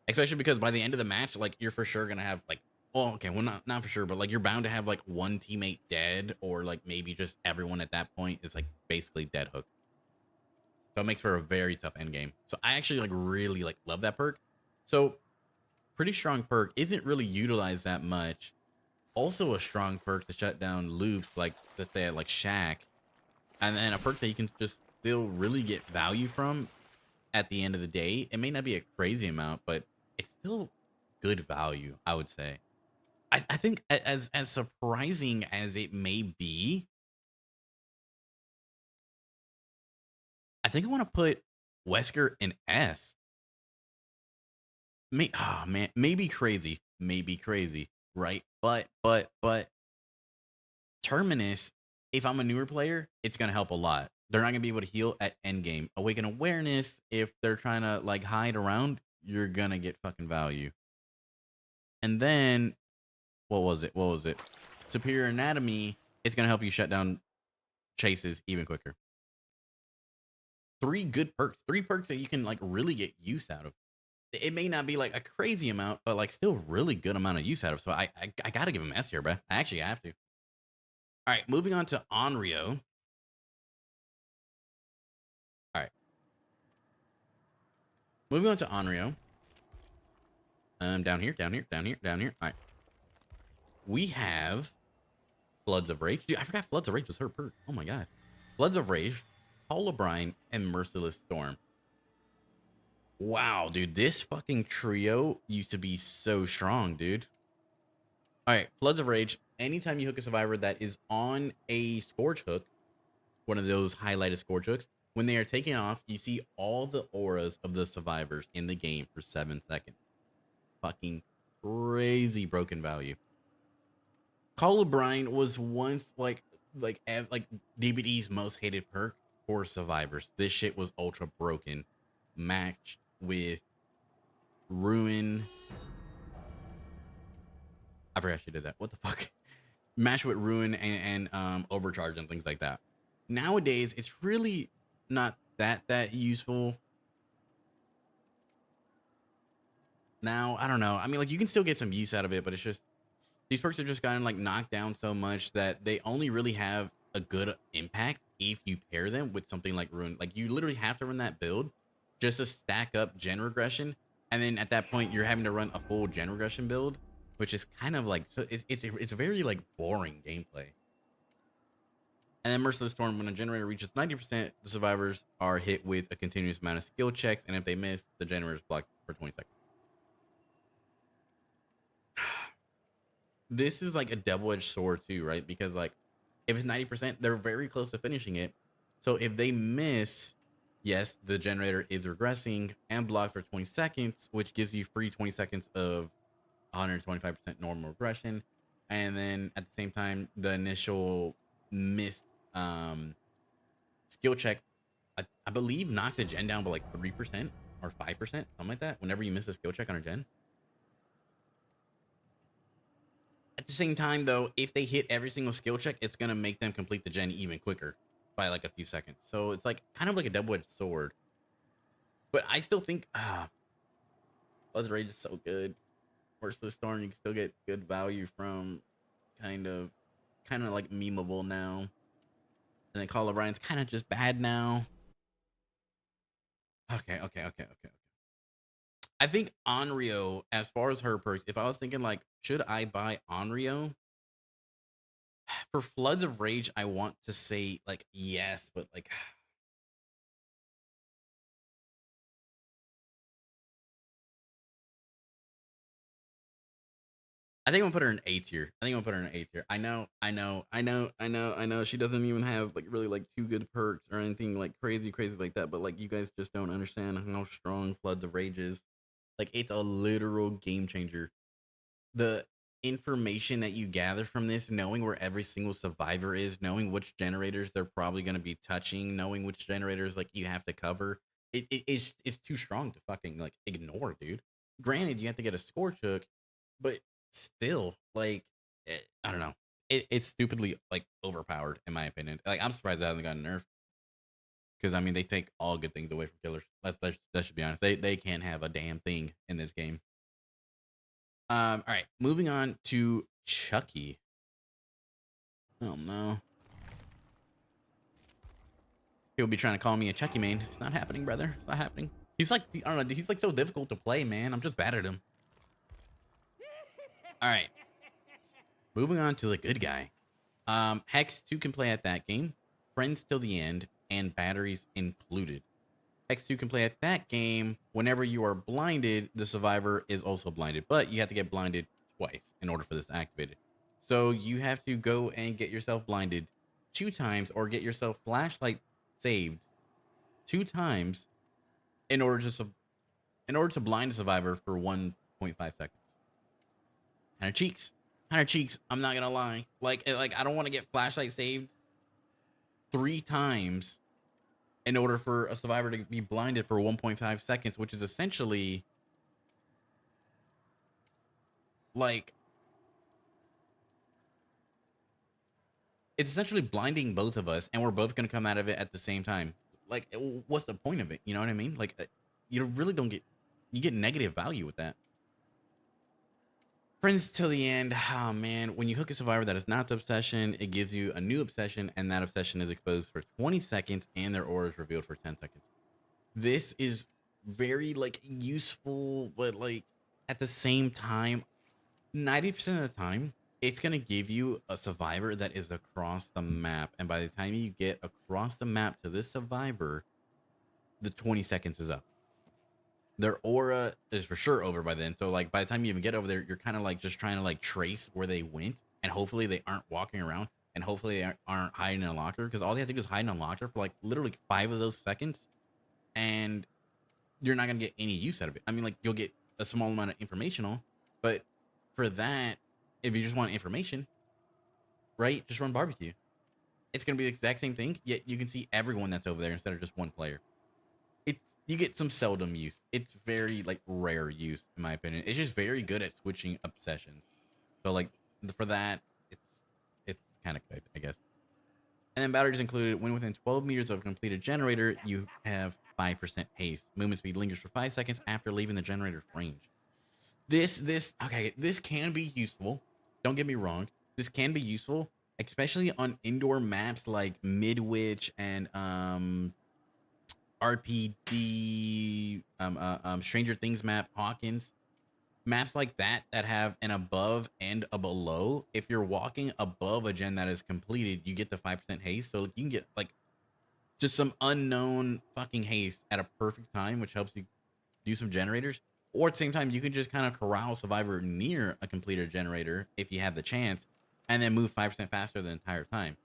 Especially because by the end of the match, like you're for sure going to have like, well, okay, well not for sure, but like you're bound to have like one teammate dead, or like maybe just everyone at that point is like basically dead hook. So it makes for a very tough end game. So I actually like really like love that perk. So pretty strong perk, isn't really utilized that much. Also a strong perk to shut down loops like that they like Shack, and then a perk that you can just still really get value from at the end of the day. It may not be a crazy amount, but it's still good value, I would say. I think as surprising as it may be, I think I want to put Wesker in S. Oh man, maybe crazy, right? But Terminus, if I'm a newer player, it's gonna help a lot. They're not gonna be able to heal at endgame. Awaken awareness, if they're trying to like hide around, you're gonna get fucking value. And then what was it? Superior anatomy is gonna help you shut down chases even quicker. 3 good perks, 3 perks that you can like really get use out of. It may not be like a crazy amount, but like still really good amount of use out of. So I gotta give him S here, bro. I actually have to. All right, moving on to Onryo. All right, moving on to Onryo. Down here. All right, we have Floods of Rage. Dude, I forgot Floods of Rage was her perk. Oh my god, Floods of Rage, Holobrine, and Merciless Storm. Wow, dude, this fucking trio used to be so strong, dude. All right, Floods of Rage. Anytime you hook a survivor that is on a Scourge hook, one of those highlighted Scourge hooks, when they are taken off, you see all the auras of the survivors in the game for 7 seconds. Fucking crazy broken value. Colubrine was once like DBD's most hated perk for survivors. This shit was ultra broken, matched with Ruin. I forgot she did that. What the fuck? Matched with Ruin and Overcharge and things like that. Nowadays, it's really not that useful. Now, I don't know. I mean, like you can still get some use out of it, but it's just these perks have just gotten like knocked down so much that they only really have a good impact if you pair them with something like Ruin. Like you literally have to run that build just to stack up gen regression, and then at that point you're having to run a full gen regression build, which is kind of like, so it's very like boring gameplay. And then Merciless Storm, when a generator reaches 90%, the survivors are hit with a continuous amount of skill checks, and if they miss, the generator is blocked for 20 seconds. this is like a double-edged sword too, right? Because like if it's 90%, they're very close to finishing it. So if they miss, yes, the generator is regressing and blocked for 20 seconds, which gives you free 20 seconds of 125% normal regression. And then at the same time, the initial missed skill check, I believe, knocks the gen down by like 3% or 5%, something like that, whenever you miss a skill check on a gen. At the same time, though, if they hit every single skill check, it's going to make them complete the gen even quicker by like a few seconds. So it's like kind of like a double-edged sword. But I still think, Buzz Rage is so good. Worst of the Storm, you can still get good value from kind of like memeable now. And then Call of Ryan's kind of just bad now. Okay. I think Onryo, as far as her perks, if I was thinking like, should I buy Onryo? For Floods of Rage, I want to say like yes, but like I think I'm gonna put her in A tier. I know. She doesn't even have like really like too good perks or anything like crazy like that. But like you guys just don't understand how strong Floods of Rage is. Like it's a literal game changer. The information that you gather from this, knowing where every single survivor is, knowing which generators they're probably gonna be touching, knowing which generators like you have to cover, it's too strong to fucking like ignore, dude. Granted, you have to get a score chook, but still, like, I don't know. It's stupidly like overpowered in my opinion. Like, I'm surprised it hasn't gotten nerfed because I mean they take all good things away from killers. That should be honest. They can't have a damn thing in this game. All right, moving on to Chucky. Oh no. He'll be trying to call me a Chucky main. It's not happening, brother. It's not happening. He's like, I don't know. He's like so difficult to play, man. I'm just bad at him. All right. Moving on to the good guy. Hex 2 can play at that game. Friends till the end and batteries included. Hex 2 can play at that game. Whenever you are blinded, the survivor is also blinded, but you have to get blinded twice in order for this to activate it. So you have to go and get yourself blinded 2 times or get yourself flashlight saved 2 times in order to blind a survivor for 1.5 seconds. Kind of cheeks. I'm not gonna lie. Like I don't want to get flashlight saved 3 times in order for a survivor to be blinded for 1.5 seconds, which is essentially like it's essentially blinding both of us, and we're both gonna come out of it at the same time. Like, what's the point of it? You know what I mean? Like, you really don't get negative value with that. Friends till the end. Oh man, when you hook a survivor that is not the obsession, it gives you a new obsession, and that obsession is exposed for 20 seconds, and their aura is revealed for 10 seconds. This is very like useful, but like at the same time, 90% of the time, it's gonna give you a survivor that is across the map, and by the time you get across the map to this survivor, the 20 seconds is up. Their aura is for sure over by then. So like by the time you even get over there, you're kind of like just trying to like trace where they went, and hopefully they aren't walking around, and hopefully they aren't hiding in a locker, because all they have to do is hide in a locker for like literally 5 of those seconds, and you're not gonna get any use out of it. I mean, like, you'll get a small amount of informational, but for that, if you just want information, right, just run barbecue. It's gonna be the exact same thing, yet you can see everyone that's over there instead of just one player. You get some seldom use. It's very like rare use in my opinion. It's just very good at switching obsessions. So like for that, it's kind of good, I guess. And then batteries included. When within 12 meters of a completed generator, you have 5% haste. Movement speed lingers for 5 seconds after leaving the generator's range. This can be useful. Don't get me wrong. This can be useful, especially on indoor maps like Midwich and RPD, Stranger Things map, Hawkins, maps like that have an above and a below. If you're walking above a gen that is completed, you get the 5% haste, so you can get like just some unknown fucking haste at a perfect time, which helps you do some generators. Or at the same time, you can just kind of corral Survivor near a completed generator if you have the chance, and then move 5% faster the entire time.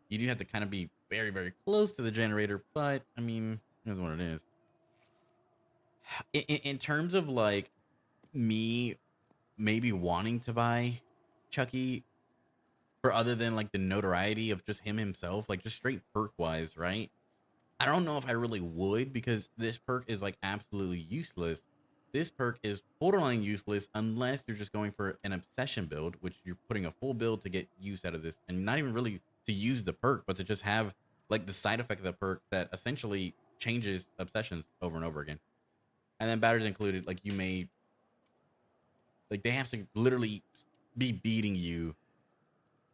You do have to kind of be very, very close to the generator, but I mean, that's what it is. In terms of like me maybe wanting to buy Chucky for other than like the notoriety of just him himself, like just straight perk wise, right? I don't know if I really would because this perk is like absolutely useless. This perk is borderline useless unless you're just going for an obsession build, which you're putting a full build to get use out of this, and not even really to use the perk, but to just have like the side effect of the perk that essentially changes obsessions over and over again. And then batteries included, like you may like they have to literally be beating you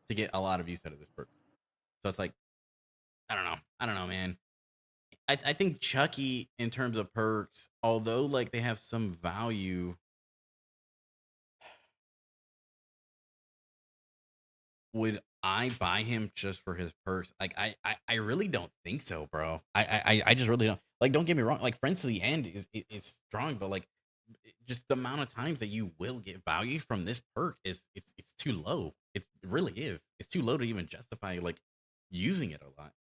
to get a lot of use out of this perk. So it's like, I don't know, man. I think Chucky, in terms of perks, although like they have some value, would I buy him just for his perks? Like I really don't think so, bro. I just really don't. Like, don't get me wrong. Like, Friends to the End is strong, but like just the amount of times that you will get value from this perk is it's too low. It really is. It's too low to even justify like using it a lot.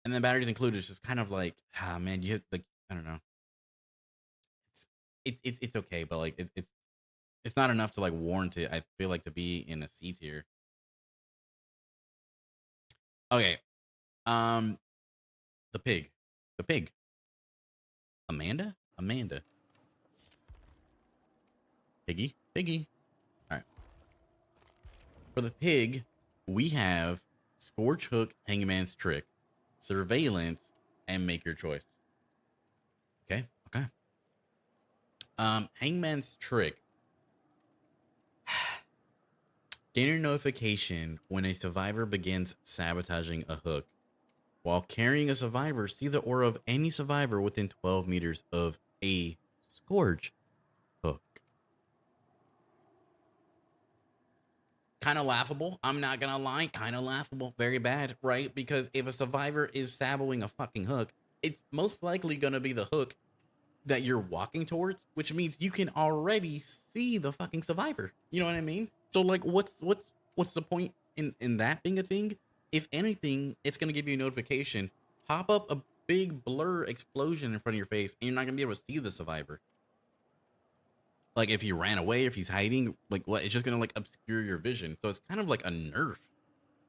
And then batteries included is just kind of like, ah, man, you have like, I don't know. It's okay, but like it's not enough to like warrant it. I feel like to be in a C tier. Okay, um, the pig, Amanda, Piggy. All right, for the pig, we have Scorch Hook, Hangman's Trick, Surveillance, and Make Your Choice. Okay. Hangman's Trick. Gain a notification when a survivor begins sabotaging a hook. While carrying a survivor, see the aura of any survivor within 12 meters of a Scourge hook. Kind of laughable. I'm not gonna lie. Kind of laughable. Very bad, right? Because if a survivor is saboing a fucking hook, it's most likely gonna be the hook that you're walking towards, which means you can already see the fucking survivor. You know what I mean? So like, what's the point in that being a thing? If anything, it's gonna give you a notification, pop up a big blur explosion in front of your face, and you're not gonna be able to see the survivor. Like if he ran away, if he's hiding, like what? It's just gonna like obscure your vision. So it's kind of like a nerf,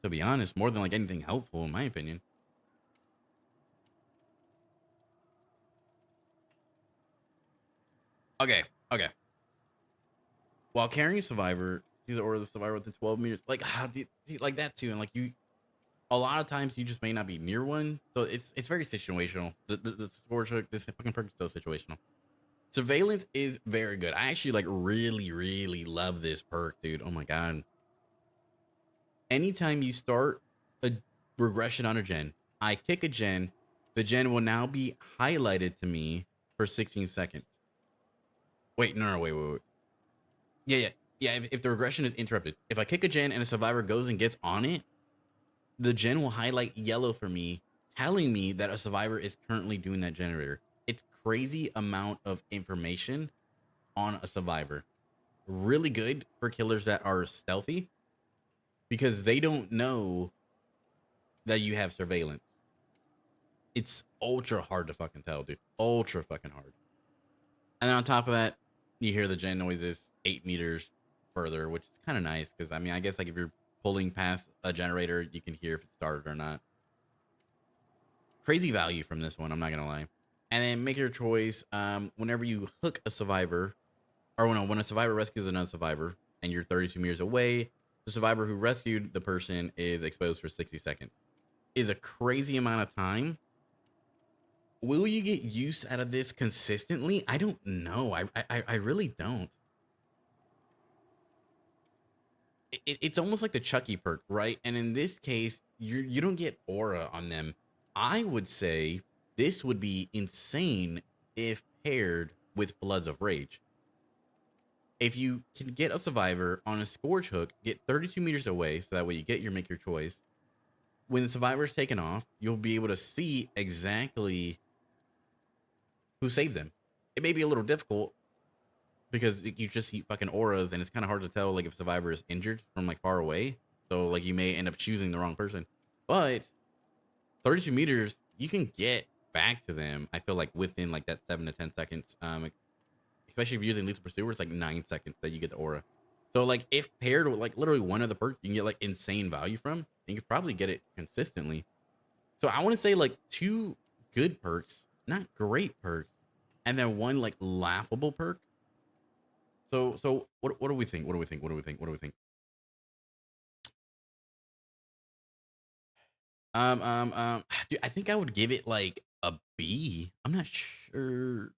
to be honest, more than like anything helpful, in my opinion. Okay. While carrying a survivor, either or the survivor within 12 meters, like how do you, like that too, and like you, a lot of times you just may not be near one, so it's very situational. The score trick, this fucking perk is so situational. Surveillance is very good. I actually like really love this perk, dude. Oh my god. Anytime you start a regression on a gen, I kick a gen, the gen will now be highlighted to me for 16 seconds. Wait, no, wait. Yeah. If the regression is interrupted, if I kick a gen and a survivor goes and gets on it, the gen will highlight yellow for me, telling me that a survivor is currently doing that generator. It's crazy amount of information on a survivor. Really good for killers that are stealthy because they don't know that you have surveillance. It's ultra hard to fucking tell, dude. Ultra fucking hard. And then on top of that, you hear the gen noises 8 meters further, which is kind of nice because I mean, I guess like if you're pulling past a generator, you can hear if it started or not. Crazy value from this one, I'm not gonna lie. And then make your choice. Whenever you hook a survivor, or when a survivor rescues another survivor, and you're 32 meters away, the survivor who rescued the person is exposed for 60 seconds. Is a crazy amount of time. Will you get use out of this consistently? I don't know. I really don't. It's almost like the Chucky perk, right? And in this case, you don't get aura on them. I would say this would be insane if paired with Floods of Rage. If you can get a survivor on a Scourge hook, get 32 meters away, so that way you get your make your choice. When the survivor's taken off, you'll be able to see exactly who saved them. it may be a little difficult because you just see fucking auras, and it's kind of hard to tell like if survivor is injured from like far away. So like you may end up choosing the wrong person. But 32 meters, you can get back to them. I feel like within like that 7 to 10 seconds. Especially if you're using Lethal Pursuer, it's like 9 seconds that you get the aura. So like if paired with like literally one other perk, you can get like insane value from. And you could probably get it consistently. So I want to say like 2 good perks, not great perks, and then 1 like laughable perk. So what do we think? What do we think? What do we think? What do we think? Dude, I think I would give it like a B. I'm not sure.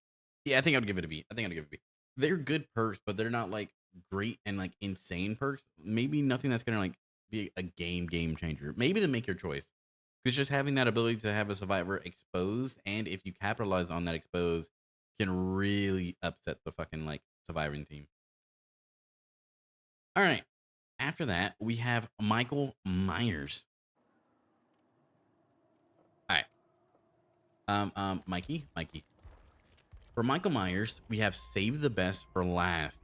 Yeah, I think I would give it a B. I think I'd give it a B. They're good perks, but they're not like great and like insane perks. Maybe nothing that's gonna like be a game changer. Maybe to make your choice. Because just having that ability to have a survivor exposed, and if you capitalize on that expose, can really upset the fucking like surviving team. All right. After that, we have Michael Myers. All right. Mikey. For Michael Myers, we have Save the Best for Last.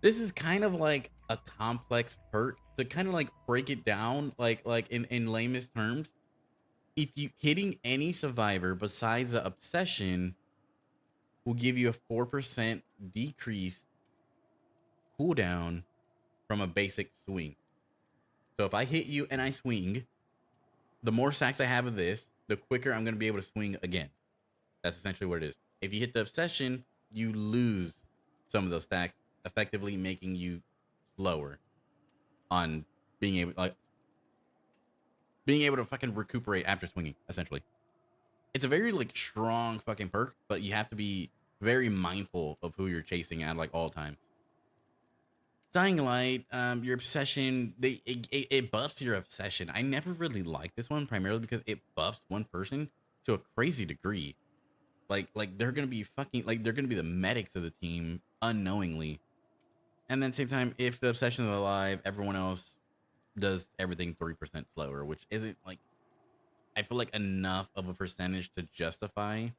This is kind of like a complex perk to kind of like break it down, like in lamest terms. If you hitting any survivor besides the obsession will give you a 4% decrease cooldown from a basic swing. So if I hit you and I swing, the more stacks I have of this, the quicker I'm going to be able to swing again. That's essentially what it is. If you hit the obsession, you lose some of those stacks, effectively making you slower on being able to fucking recuperate after swinging, essentially. It's a very like strong fucking perk, but you have to be very mindful of who you're chasing at like all times. Dying Light, your obsession, it buffs your obsession. I never really liked this one, primarily because it buffs one person to a crazy degree. Like they're gonna be fucking like they're gonna be the medics of the team unknowingly. And then same time, if the obsession is alive, everyone else does everything 3% slower, which isn't like I feel like enough of a percentage to justify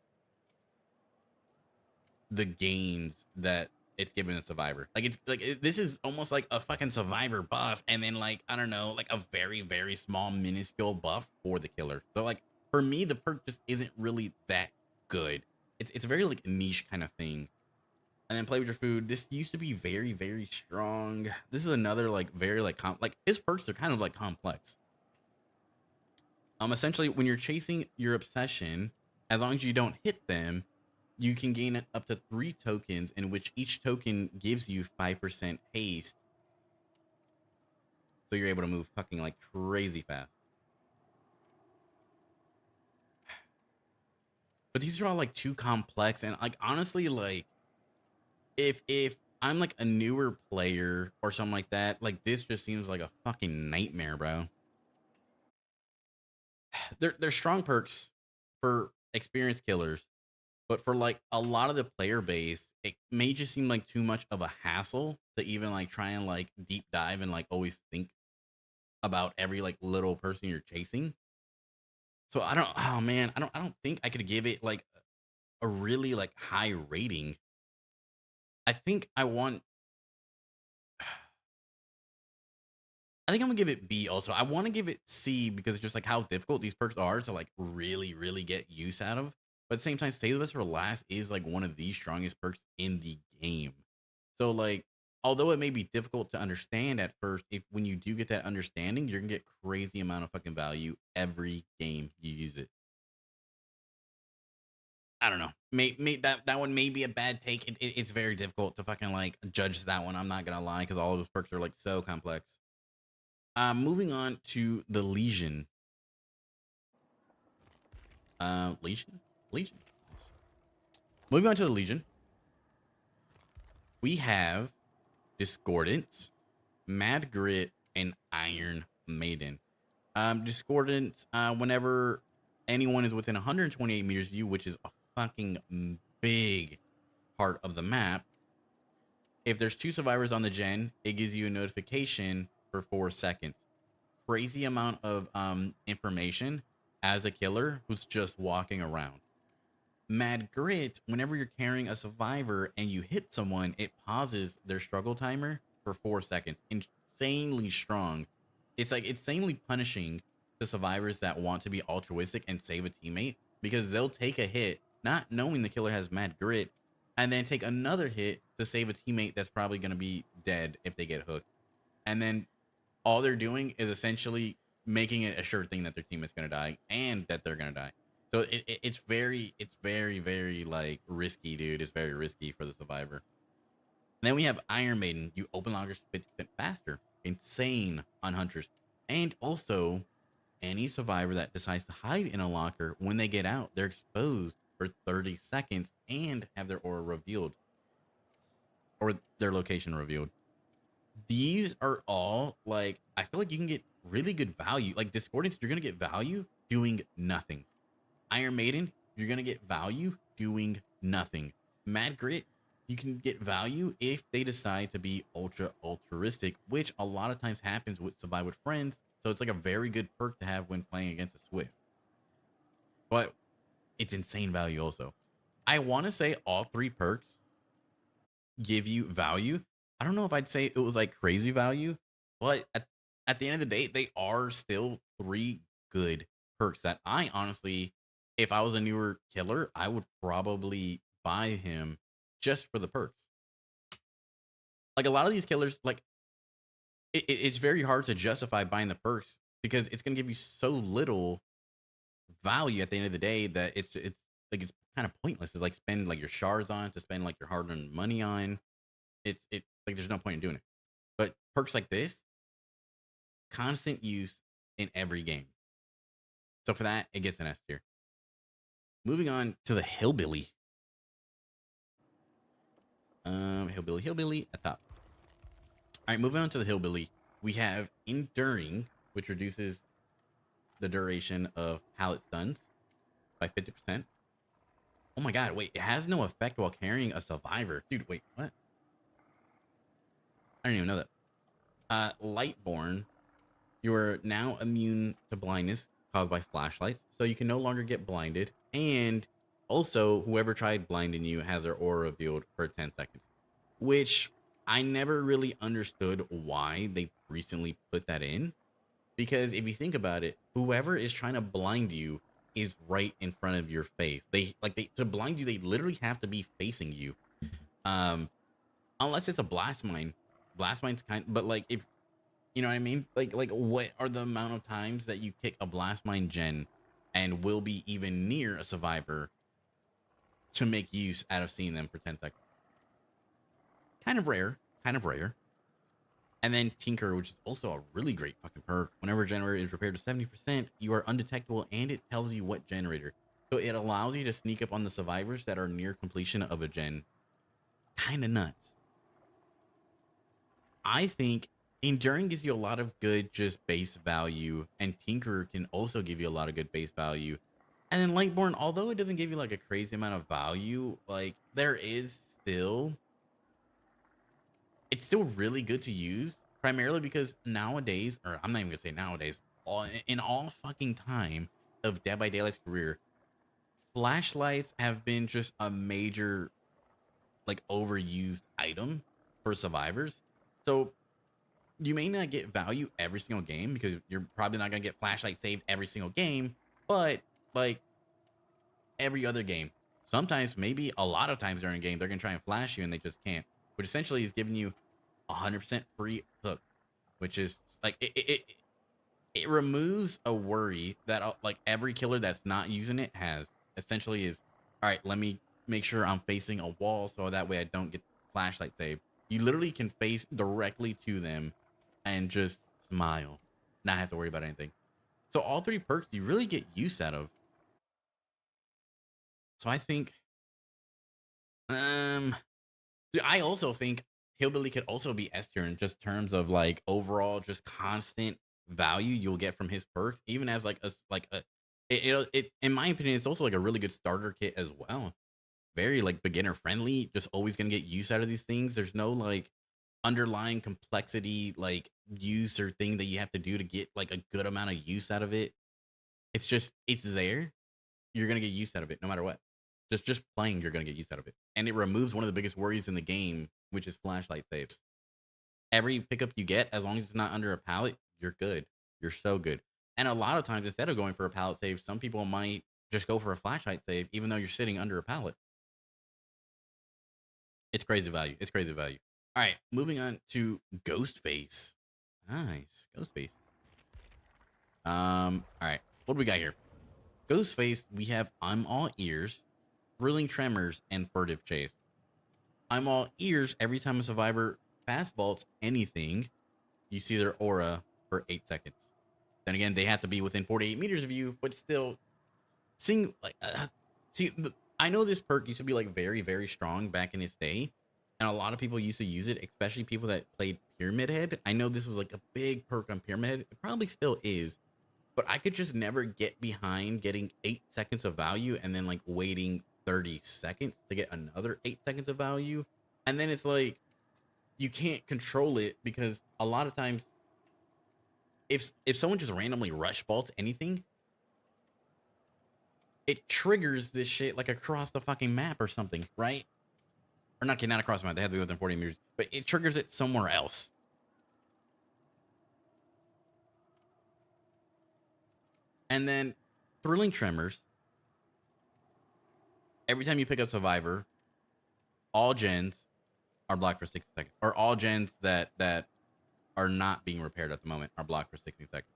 the gains that it's given a survivor. Like it's like this is almost like a fucking survivor buff, and then like I don't know, like a very very small minuscule buff for the killer. So like for me, the perk just isn't really that good. It's a very like niche kind of thing. And then Play With Your Food. This used to be very very strong. This is another like very like his perks are kind of like complex. Essentially when you're chasing your obsession, as long as you don't hit them, you can gain up to 3 tokens, in which each token gives you 5% haste. So you're able to move fucking like crazy fast. But these are all like too complex, and like honestly, like if I'm like a newer player or something like that, like this just seems like a fucking nightmare, bro. They're strong perks for experienced killers, but for like a lot of the player base, it may just seem like too much of a hassle to even like try and like deep dive and like always think about every like little person you're chasing. So oh man, I don't think I could give it like a really like high rating. I think I'm gonna give it B also. I want to give it C because it's just like how difficult these perks are to like really, really get use out of. But at the same time, Save the Best for Last is like one of the strongest perks in the game. So like, although it may be difficult to understand at first, if when you do get that understanding, you're gonna get crazy amount of fucking value every game you use it. I don't know. That one may be a bad take. It's very difficult to fucking like judge that one. I'm not gonna lie, because all of those perks are like so complex. Moving on to the Legion. Legion. Moving on to the Legion. We have Discordance, Mad Grit, and Iron Maiden. Discordance, whenever anyone is within 128 meters of you, which is a fucking big part of the map. If there's 2 survivors on the gen, it gives you a notification for 4 seconds. Crazy amount of information as a killer who's just walking around. Mad Grit, whenever you're carrying a survivor and you hit someone, it pauses their struggle timer for 4 seconds. Insanely strong. It's like insanely punishing the survivors that want to be altruistic and save a teammate, because they'll take a hit not knowing the killer has Mad Grit and then take another hit to save a teammate that's probably going to be dead if they get hooked. And then all they're doing is essentially making it a sure thing that their team is going to die and that they're going to die. So it's very like risky, dude. It's very risky for the survivor. And then we have Iron Maiden. You open lockers 50% faster. Insane on hunters. And also, any survivor that decides to hide in a locker, when they get out, they're exposed for 30 seconds and have their aura revealed. Or their location revealed. These are all, like, I feel like you can get really good value. Like, Discordance, you're going to get value doing nothing. Iron Maiden, you're going to get value doing nothing. Mad Grit, you can get value if they decide to be ultra altruistic, which a lot of times happens with Survive with Friends. So it's like a very good perk to have when playing against a Swift. But it's insane value also. I want to say all three perks give you value. I don't know if I'd say it was like crazy value, but at the end of the day, they are still three good perks that I honestly, if I was a newer killer, I would probably buy him just for the perks. Like a lot of these killers, like it's very hard to justify buying the perks because it's going to give you so little value at the end of the day that it's like it's kind of pointless. It's like spend like your shards on to spend like your hard-earned money on. It like there's no point in doing it. But perks like this, constant use in every game. So for that, it gets an S tier. Moving on to the Hillbilly. Hillbilly at top. All right, moving on to the Hillbilly. We have Enduring, which reduces the duration of pallet stuns by 50%. Oh my god, wait, it has no effect while carrying a survivor. Dude, wait, what? I didn't even know that. Lightborn, you are now immune to blindness caused by flashlights, so you can no longer get blinded. And also, whoever tried blinding you has their aura revealed for 10 seconds, which I never really understood why they recently put that in. Because if you think about it, whoever is trying to blind you is right in front of your face. They to blind you, they literally have to be facing you. Unless it's a blast mine. Blast mine's but like if you know what I mean? Like what are the amount of times that you kick a blast mine gen and will be even near a survivor to make use out of seeing them for 10 seconds? Kind of rare. And then Tinker, which is also a really great fucking perk. Whenever a generator is repaired to 70%, you are undetectable and it tells you what generator. So it allows you to sneak up on the survivors that are near completion of a gen. Kind of nuts. I think Enduring gives you a lot of good just base value, and Tinker can also give you a lot of good base value. And then Lightborn, although it doesn't give you like a crazy amount of value, like there is still... It's still really good to use, primarily because nowadays, or I'm not even gonna say nowadays, in all fucking time of Dead by Daylight's career, flashlights have been just a major, like, overused item for survivors. So you may not get value every single game because you're probably not gonna get flashlight saved every single game, but like every other game, sometimes, maybe a lot of times during a game, they're gonna try and flash you and they just can't. Which essentially is giving you 100% free hook, which is like it removes a worry that like every killer that's not using it has. Essentially is, all right, let me make sure I'm facing a wall so that way I don't get flashlight saved. You literally can face directly to them and just smile, not have to worry about anything. So all three perks you really get use out of. So I think I also think Hillbilly could also be S tier in just terms of like overall just constant value you'll get from his perks, even as like it in my opinion, it's also like a really good starter kit as well. Very like beginner friendly, just always gonna get use out of these things. There's no like underlying complexity like use or thing that you have to do to get like a good amount of use out of it. It's just, it's there. You're gonna get use out of it no matter what. Just playing, you're gonna get used out of it. And it removes one of the biggest worries in the game, which is flashlight saves. Every pickup you get, as long as it's not under a pallet, you're good. You're so good. And a lot of times, instead of going for a pallet save, some people might just go for a flashlight save, even though you're sitting under a pallet. It's crazy value. It's crazy value. All right, moving on to Ghostface. Nice, Ghostface. All right, what do we got here? Ghostface, we have I'm All Ears, Thrilling Tremors, and Furtive Chase. I'm All Ears. Every time a survivor fast vaults anything, you see their aura for 8 seconds. Then again, they have to be within 48 meters of you, but still, seeing like, I know this perk used to be like very, very strong back in its day, and a lot of people used to use it, especially people that played Pyramid Head. I know this was like a big perk on Pyramid Head. It probably still is, but I could just never get behind getting 8 seconds of value and then like waiting 30 seconds to get another 8 seconds of value. And then it's like, you can't control it because a lot of times if someone just randomly rush vaults anything, it triggers this shit like across the fucking map or something, right? Or not across the map, they have to be within 40 meters, but it triggers it somewhere else. And then Thrilling Tremors, every time you pick up Survivor, all gens are blocked for 60 seconds. Or all gens that are not being repaired at the moment are blocked for 60 seconds.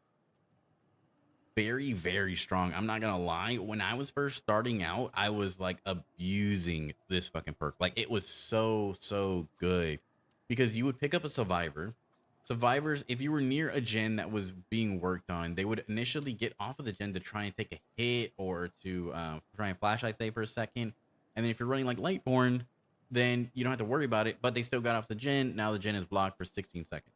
Very, very strong. I'm not gonna lie. When I was first starting out, I was like abusing this fucking perk. Like it was so good. Because you would pick up a Survivor. Survivors, if you were near a gen that was being worked on, they would initially get off of the gen to try and take a hit or to try and flashlight save for a second. And then if you're running like Lightborn, then you don't have to worry about it, but they still got off the gen. Now the gen is blocked for 16 seconds.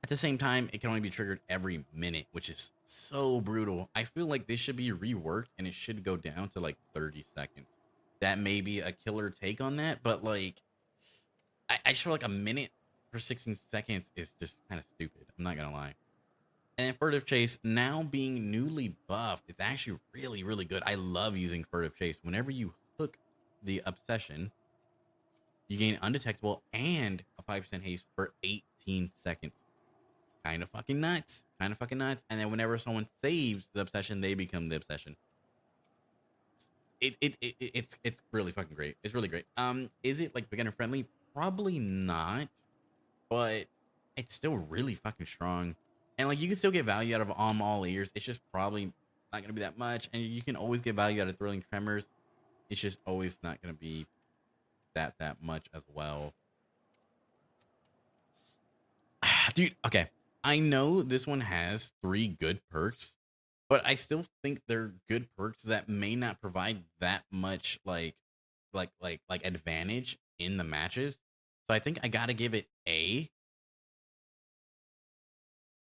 At the same time, it can only be triggered every minute, which is so brutal. I feel like this should be reworked and it should go down to like 30 seconds. That may be a killer take on that, but like, I just feel like a minute for 16 seconds is just kind of stupid. I'm not gonna lie. And then Furtive Chase, now being newly buffed, it's actually really, really good. I love using Furtive Chase. Whenever you hook the Obsession, you gain Undetectable and a 5% haste for 18 seconds. Kind of fucking nuts. Kind of fucking nuts. And then whenever someone saves the Obsession, they become the Obsession. It's really fucking great. It's really great. Is it like beginner friendly? Probably not, but it's still really fucking strong. And like you can still get value out of all ears. It's just probably not gonna be that much. And you can always get value out of Thrilling Tremors. It's just always not gonna be that much as well. Dude, okay. I know this one has 3 good perks, but I still think they're good perks that may not provide that much like advantage in the matches. So I think I gotta give it A.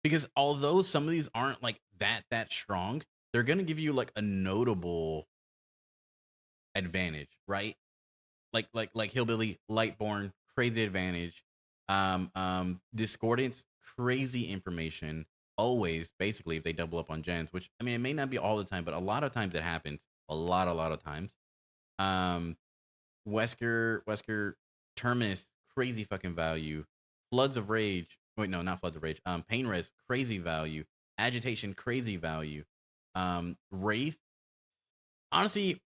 Because although some of these aren't like that strong, they're gonna give you like a notable advantage, right? Like Hillbilly, Lightborn, crazy advantage. Discordance, crazy information. Always, basically, if they double up on gens, which I mean, it may not be all the time, but a lot of times it happens. A lot of times. Wesker, Terminus, crazy fucking value. Floods of Rage. Wait, no, not Floods of Rage. Pain Res, crazy value. Agitation, crazy value. Wraith. Honestly,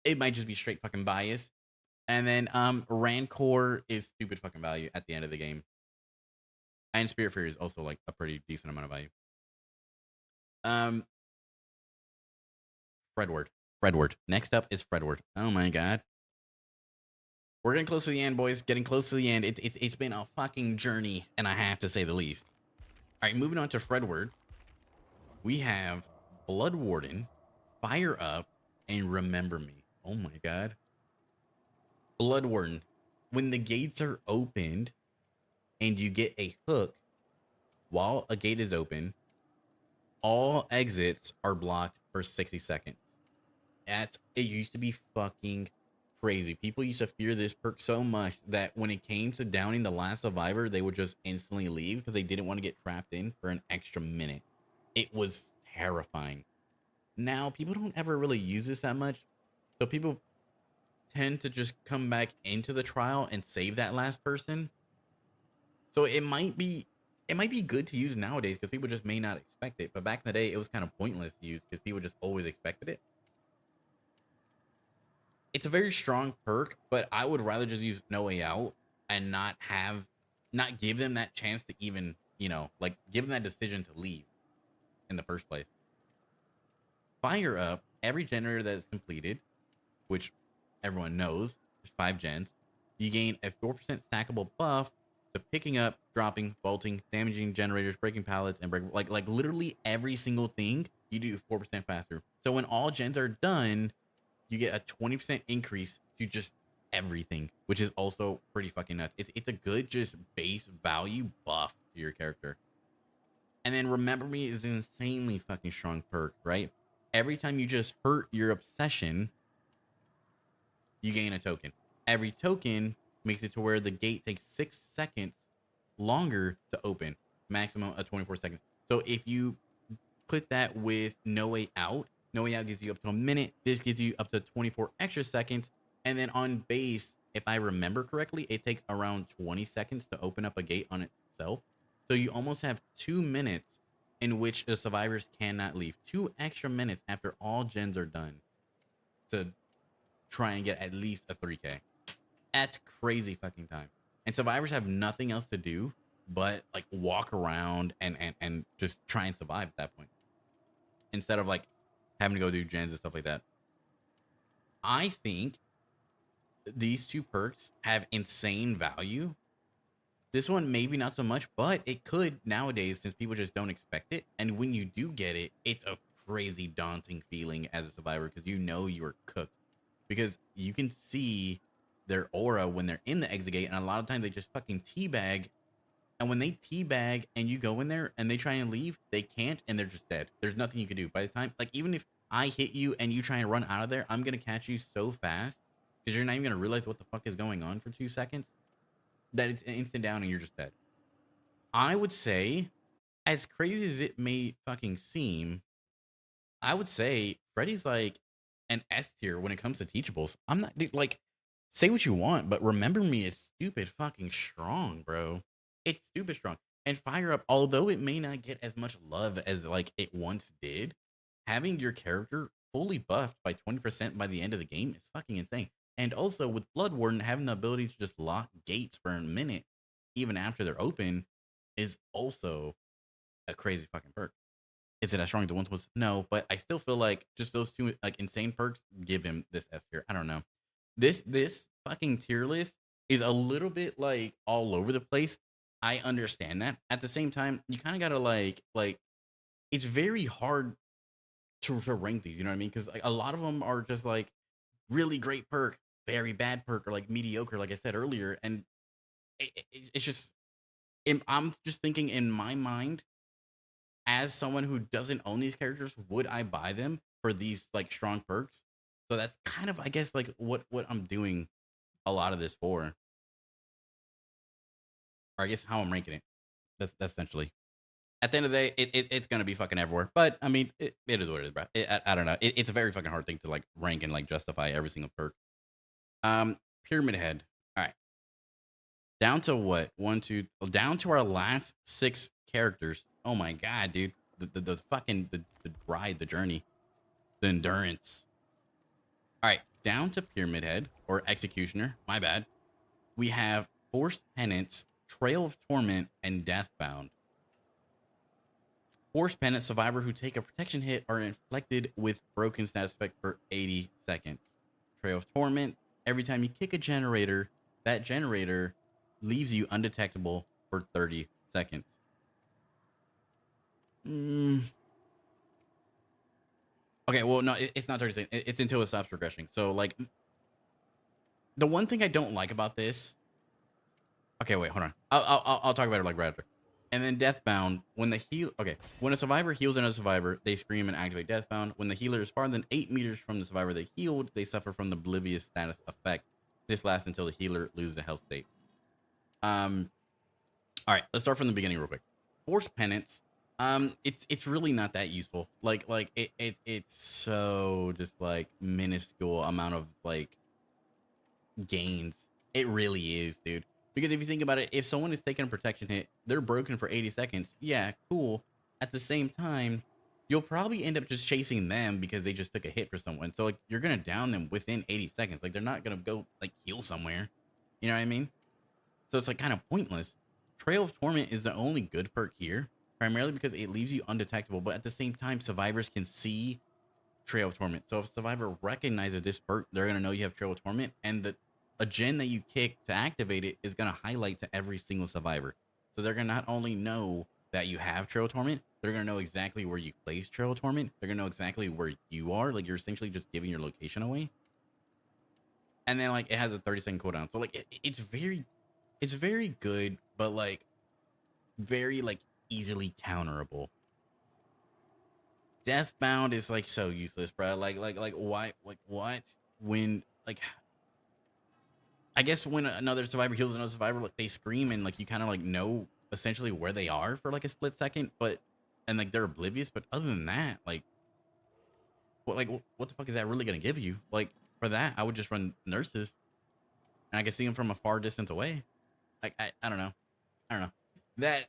it might just be straight fucking bias. And then Rancor is stupid fucking value at the end of the game. And Spirit Fury is also like a pretty decent amount of value. Fredward. Next up is Fredward. Oh my god. We're getting close to the end, boys. Getting close to the end. It's been a fucking journey, and I have to say the least. All right, moving on to Fredward. We have Blood Warden, Fire Up, and Remember Me. Oh my god. Blood Warden. When the gates are opened and you get a hook while a gate is open, all exits are blocked for 60 seconds. It used to be fucking crazy. People used to fear this perk so much that when it came to downing the last survivor, they would just instantly leave because they didn't want to get trapped in for an extra minute. It was terrifying. Now, people don't ever really use this that much. So people tend to just come back into the trial and save that last person. So it might be good to use nowadays because people just may not expect it. But back in the day, it was kind of pointless to use because people just always expected it. It's a very strong perk, but I would rather just use No Way Out and not give them that chance to even, like give them that decision to leave in the first place. Fire up every generator that is completed, which everyone knows there's 5 gens. You gain a 4% stackable buff to picking up, dropping, bolting, damaging generators, breaking pallets, and like literally every single thing you do 4% faster. So when all gens are done, you get a 20% increase to just everything, which is also pretty fucking nuts. It's a good just base value buff to your character. And then Remember Me is an insanely fucking strong perk, right? Every time you just hurt your obsession, you gain a token. Every token makes it to where the gate takes 6 seconds longer to open, maximum of 24 seconds. So if you put that with No Way Out, No Way Out gives you up to a minute. This gives you up to 24 extra seconds. And then on base, if I remember correctly, it takes around 20 seconds to open up a gate on itself. So you almost have 2 minutes in which the survivors cannot leave. 2 extra minutes after all gens are done to try and get at least a 3K. That's crazy fucking time. And survivors have nothing else to do but like walk around and just try and survive at that point. Instead of like having to go do gens and stuff like that. I think these two perks have insane value. This one maybe not so much, but it could nowadays since people just don't expect it. And when you do get it, it's a crazy daunting feeling as a survivor because you know you're cooked. Because you can see their aura when they're in the exit gate, and a lot of times they just fucking teabag. And when they teabag and you go in there and they try and leave, they can't and they're just dead. There's nothing you can do. By the time, like even if I hit you and you try and run out of there, I'm gonna catch you so fast because you're not even gonna realize what the fuck is going on for 2 seconds that it's an instant down and you're just dead. I would say, as crazy as it may fucking seem, I would say Freddy's like an S tier when it comes to teachables. I'm not dude, like, say what you want, but Remember Me is stupid fucking strong, bro. It's stupid strong. And Fire Up, although it may not get as much love as like it once did, having your character fully buffed by 20% by the end of the game is fucking insane. And also with Blood Warden, having the ability to just lock gates for a minute, even after they're open, is also a crazy fucking perk. Is it as strong as the once was? No, but I still feel like just those two like insane perks give him this S tier. I don't know. This fucking tier list is a little bit like all over the place. I understand that. At the same time, you kind of gotta like it's very hard to rank these. You know what I mean? Because like a lot of them are just like really great perk, very bad perk, or like mediocre, like I said earlier. And it's just I'm just thinking in my mind as someone who doesn't own these characters, would I buy them for these like strong perks? So that's kind of I guess like what I'm doing a lot of this for, or I guess how I'm ranking it. That's essentially. At the end of the day, it's gonna be fucking everywhere. But I mean, it is what it is, bro. I don't know. It's a very fucking hard thing to like rank and like justify every single perk. Pyramid Head. All right, down to what? Down to our last 6 characters. Oh my god, dude. The fucking the ride, the journey, the endurance. All right, down to Pyramid Head or Executioner. My bad. We have Forced Penance, Trail of Torment, and Deathbound. Forced Penance, survivor who take a protection hit are inflicted with broken status effect for 80 seconds. Trail of Torment, every time you kick a generator, that generator leaves you undetectable for 30 seconds. Okay, well, no, it's not 30 seconds. It's until it stops progressing. So, like, the one thing I don't like about this. Okay, wait, hold on. I'll talk about it like right after. And then Deathbound, when a survivor heals another survivor, they scream and activate Deathbound. When the healer is farther than 8 meters from the survivor they healed, they suffer from the oblivious status effect. This lasts until the healer loses the health state. All right, let's start from the beginning real quick. Forced Penance It's really not that useful. It's so just like minuscule amount of like gains. It really is, dude. Because if you think about it, if someone is taking a protection hit, they're broken for 80 seconds. Yeah, cool. At the same time, you'll probably end up just chasing them because they just took a hit for someone. So like you're gonna down them within 80 seconds. Like they're not gonna go like heal somewhere. You know what I mean? So it's like kind of pointless. Trail of Torment is the only good perk here, primarily because it leaves you undetectable. But at the same time, survivors can see Trail of Torment. So if a survivor recognizes this perk, they're gonna know you have Trail of Torment, and a gen that you kick to activate it is gonna highlight to every single survivor. So they're gonna not only know that you have Trail of Torment, they're gonna know exactly where you place Trail of Torment. They're gonna know exactly where you are. Like you're essentially just giving your location away. And then like it has a 30-second cooldown. So like it's very good, but like very like easily counterable. Deathbound is like so useless, bro. Like why? Like what? When like I guess when another survivor heals another survivor, like they scream and like you kind of like know essentially where they are for like a split second, but and like they're oblivious. But other than that, what the fuck is that really gonna give you? Like for that, I would just run nurses, and I can see them from a far distance away. Like I don't know, I don't know. That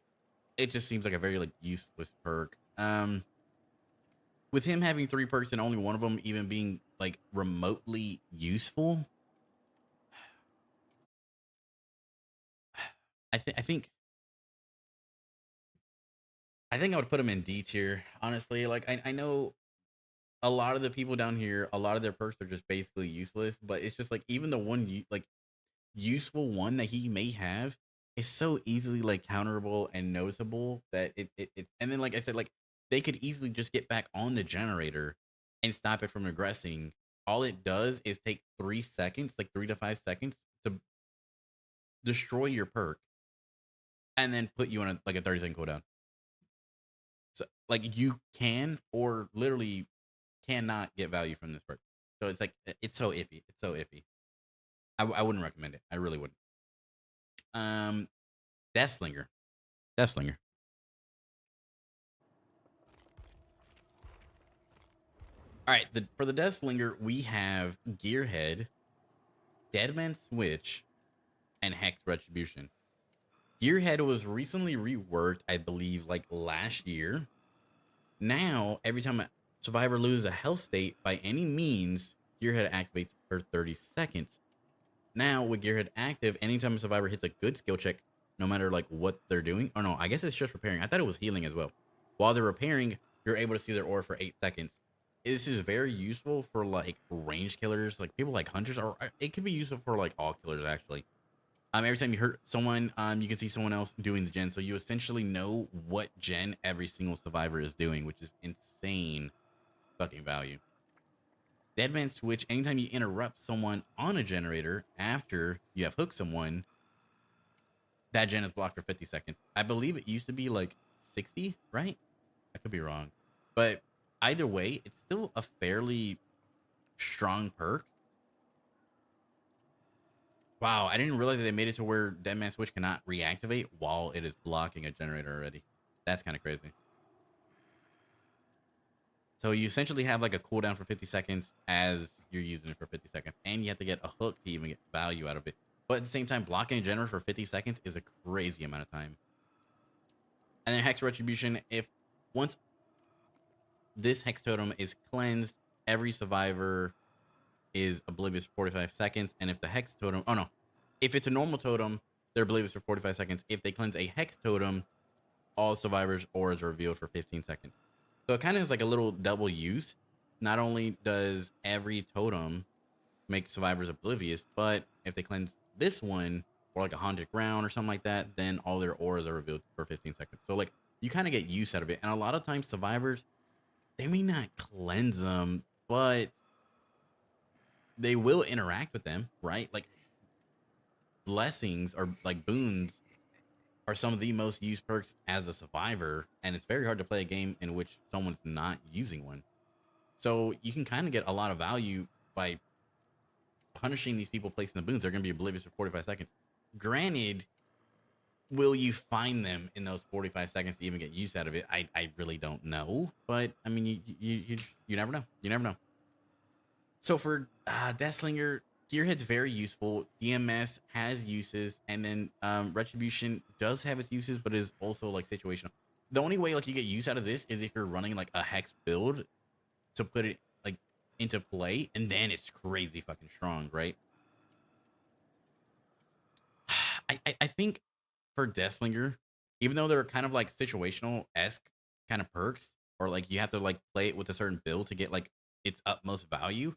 it just seems like a very like useless perk. With him having 3 perks and only one of them even being like remotely useful, I think I would put him in D tier. Honestly, like I know a lot of the people down here, a lot of their perks are just basically useless. But it's just like even the one like useful one that he may have is so easily like counterable and noticeable that it. And then like I said, like they could easily just get back on the generator and stop it from regressing. All it does is take 3 seconds, like 3 to 5 seconds, to destroy your perk and then put you on a 30-second cooldown. So like you can or literally cannot get value from this perk. So it's like it's so iffy. It's so iffy. I wouldn't recommend it. I really wouldn't. Um, Deathslinger. Deathslinger. All right. For the Deathslinger, we have Gearhead, Deadman Switch, and Hex Retribution. Gearhead was recently reworked, I believe, like last year. Now, every time a survivor loses a health state by any means, Gearhead activates for 30 seconds. Now, with Gearhead active, anytime a survivor hits a good skill check, no matter like what they're doing, or no, I guess it's just repairing. I thought it was healing as well. While they're repairing, you're able to see their aura for 8 seconds. This is very useful for like range killers, like people like hunters, or it could be useful for like all killers actually. Every time you hurt someone, you can see someone else doing the gen, so you essentially know what gen every single survivor is doing, which is insane fucking value. Deadman Switch, anytime you interrupt someone on a generator after you have hooked someone, that gen is blocked for 50 seconds. I believe it used to be like 60, right? I could be wrong. But either way, it's still a fairly strong perk. Wow, I didn't realize that they made it to where Deadman Switch cannot reactivate while it is blocking a generator already. That's kind of crazy. So you essentially have like a cooldown for 50 seconds as you're using it for 50 seconds. And you have to get a hook to even get value out of it. But at the same time, blocking a generator for 50 seconds is a crazy amount of time. And then Hex Retribution, if once this Hex Totem is cleansed, every survivor is oblivious for 45 seconds. And if the Hex Totem, oh no, if it's a normal totem, they're oblivious for 45 seconds. If they cleanse a Hex Totem, all survivors' auras are revealed for 15 seconds. So it kind of is like a little double use. Not only does every totem make survivors oblivious, but if they cleanse this one or like a haunted ground or something like that, then all their auras are revealed for 15 seconds. So like you kind of get use out of it. And a lot of times survivors, they may not cleanse them, but they will interact with them, right? Like blessings or like boons are some of the most used perks as a survivor, and it's very hard to play a game in which someone's not using one. So you can kind of get a lot of value by punishing these people placing the boons. They're going to be oblivious for 45 seconds. Granted, will you find them in those 45 seconds to even get use out of it? I really don't know, but I mean, you never know. You never know. So for Deathslinger, Gearhead's very useful. DMS has uses, and then Retribution does have its uses, but is also like situational. The only way like you get use out of this is if you're running like a hex build to put it like into play, and then it's crazy fucking strong, right? I think for Deathslinger, even though they're kind of like situational esque kind of perks, or like you have to like play it with a certain build to get like its utmost value,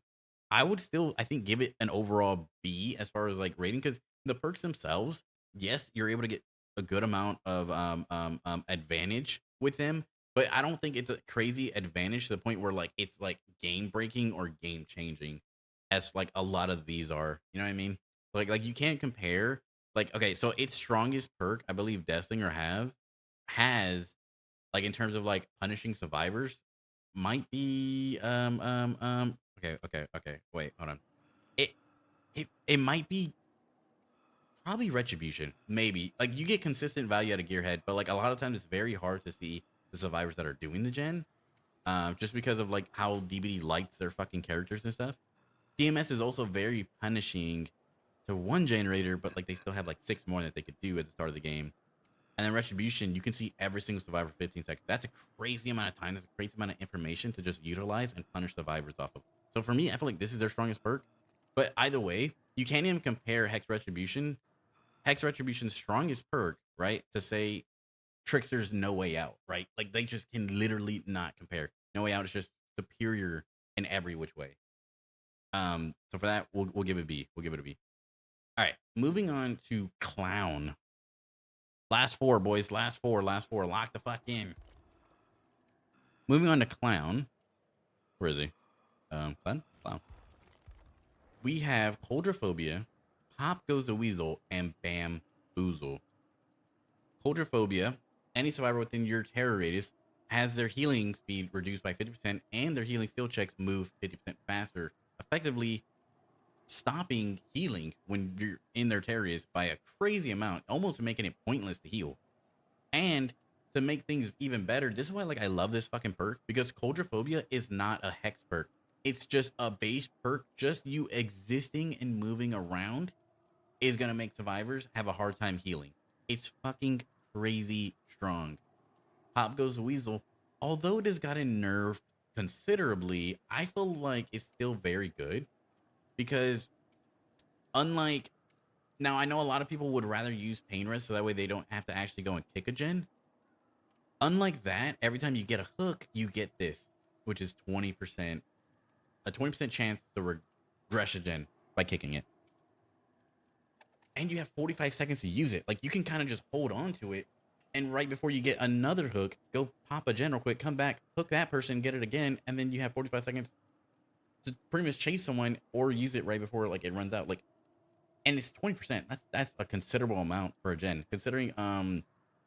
I would still I think give it an overall B as far as like rating, because the perks themselves, yes, you're able to get a good amount of advantage with them, but I don't think it's a crazy advantage to the point where like it's like game breaking or game changing, as like a lot of these are. You know what I mean? Like you can't compare. Like okay, so its strongest perk, I believe Deathlinger has like in terms of like punishing survivors, might be okay. Wait, hold on. It it might be probably Retribution. Maybe. Like you get consistent value out of Gearhead, but like a lot of times it's very hard to see the survivors that are doing the gen. Just because of like how DBD lights their fucking characters and stuff. DMS is also very punishing to one generator, but like they still have like 6 more that they could do at the start of the game. And then Retribution, you can see every single survivor for 15 seconds. That's a crazy amount of time. That's a crazy amount of information to just utilize and punish survivors off of. So for me, I feel like this is their strongest perk. But either way, you can't even compare Hex Retribution. Hex Retribution's strongest perk, right? To say Trickster's No Way Out, right? Like they just can literally not compare. No Way Out is just superior in every which way. So for that, we'll give it a B. We'll give it a B. All right, moving on to Clown. Last 4, boys. Last four. Lock the fuck in. Moving on to Clown. Where is he? Clown. We have Coldrophobia, Pop Goes the Weasel, and Bamboozle. Coldrophobia, any survivor within your terror radius has their healing speed reduced by 50% and their healing skill checks move 50% faster, effectively stopping healing when you're in their terror radius by a crazy amount, almost making it pointless to heal. And to make things even better, this is why like I love this fucking perk, because Coldrophobia is not a hex perk. It's just a base perk. Just you existing and moving around is gonna make survivors have a hard time healing. It's fucking crazy strong. Pop Goes the Weasel, although it has gotten nerfed considerably, I feel like it's still very good, because unlike now, I know a lot of people would rather use pain res so that way they don't have to actually go and kick a gen. Unlike that, every time you get a hook, you get this, which is 20%, a 20% chance to regress a gen by kicking it. And you have 45 seconds to use it. Like you can kind of just hold on to it, and right before you get another hook, go pop a gen real quick, come back, hook that person, get it again, and then you have 45 seconds to pretty much chase someone or use it right before like it runs out. Like, and it's 20%. That's a considerable amount for a gen. Considering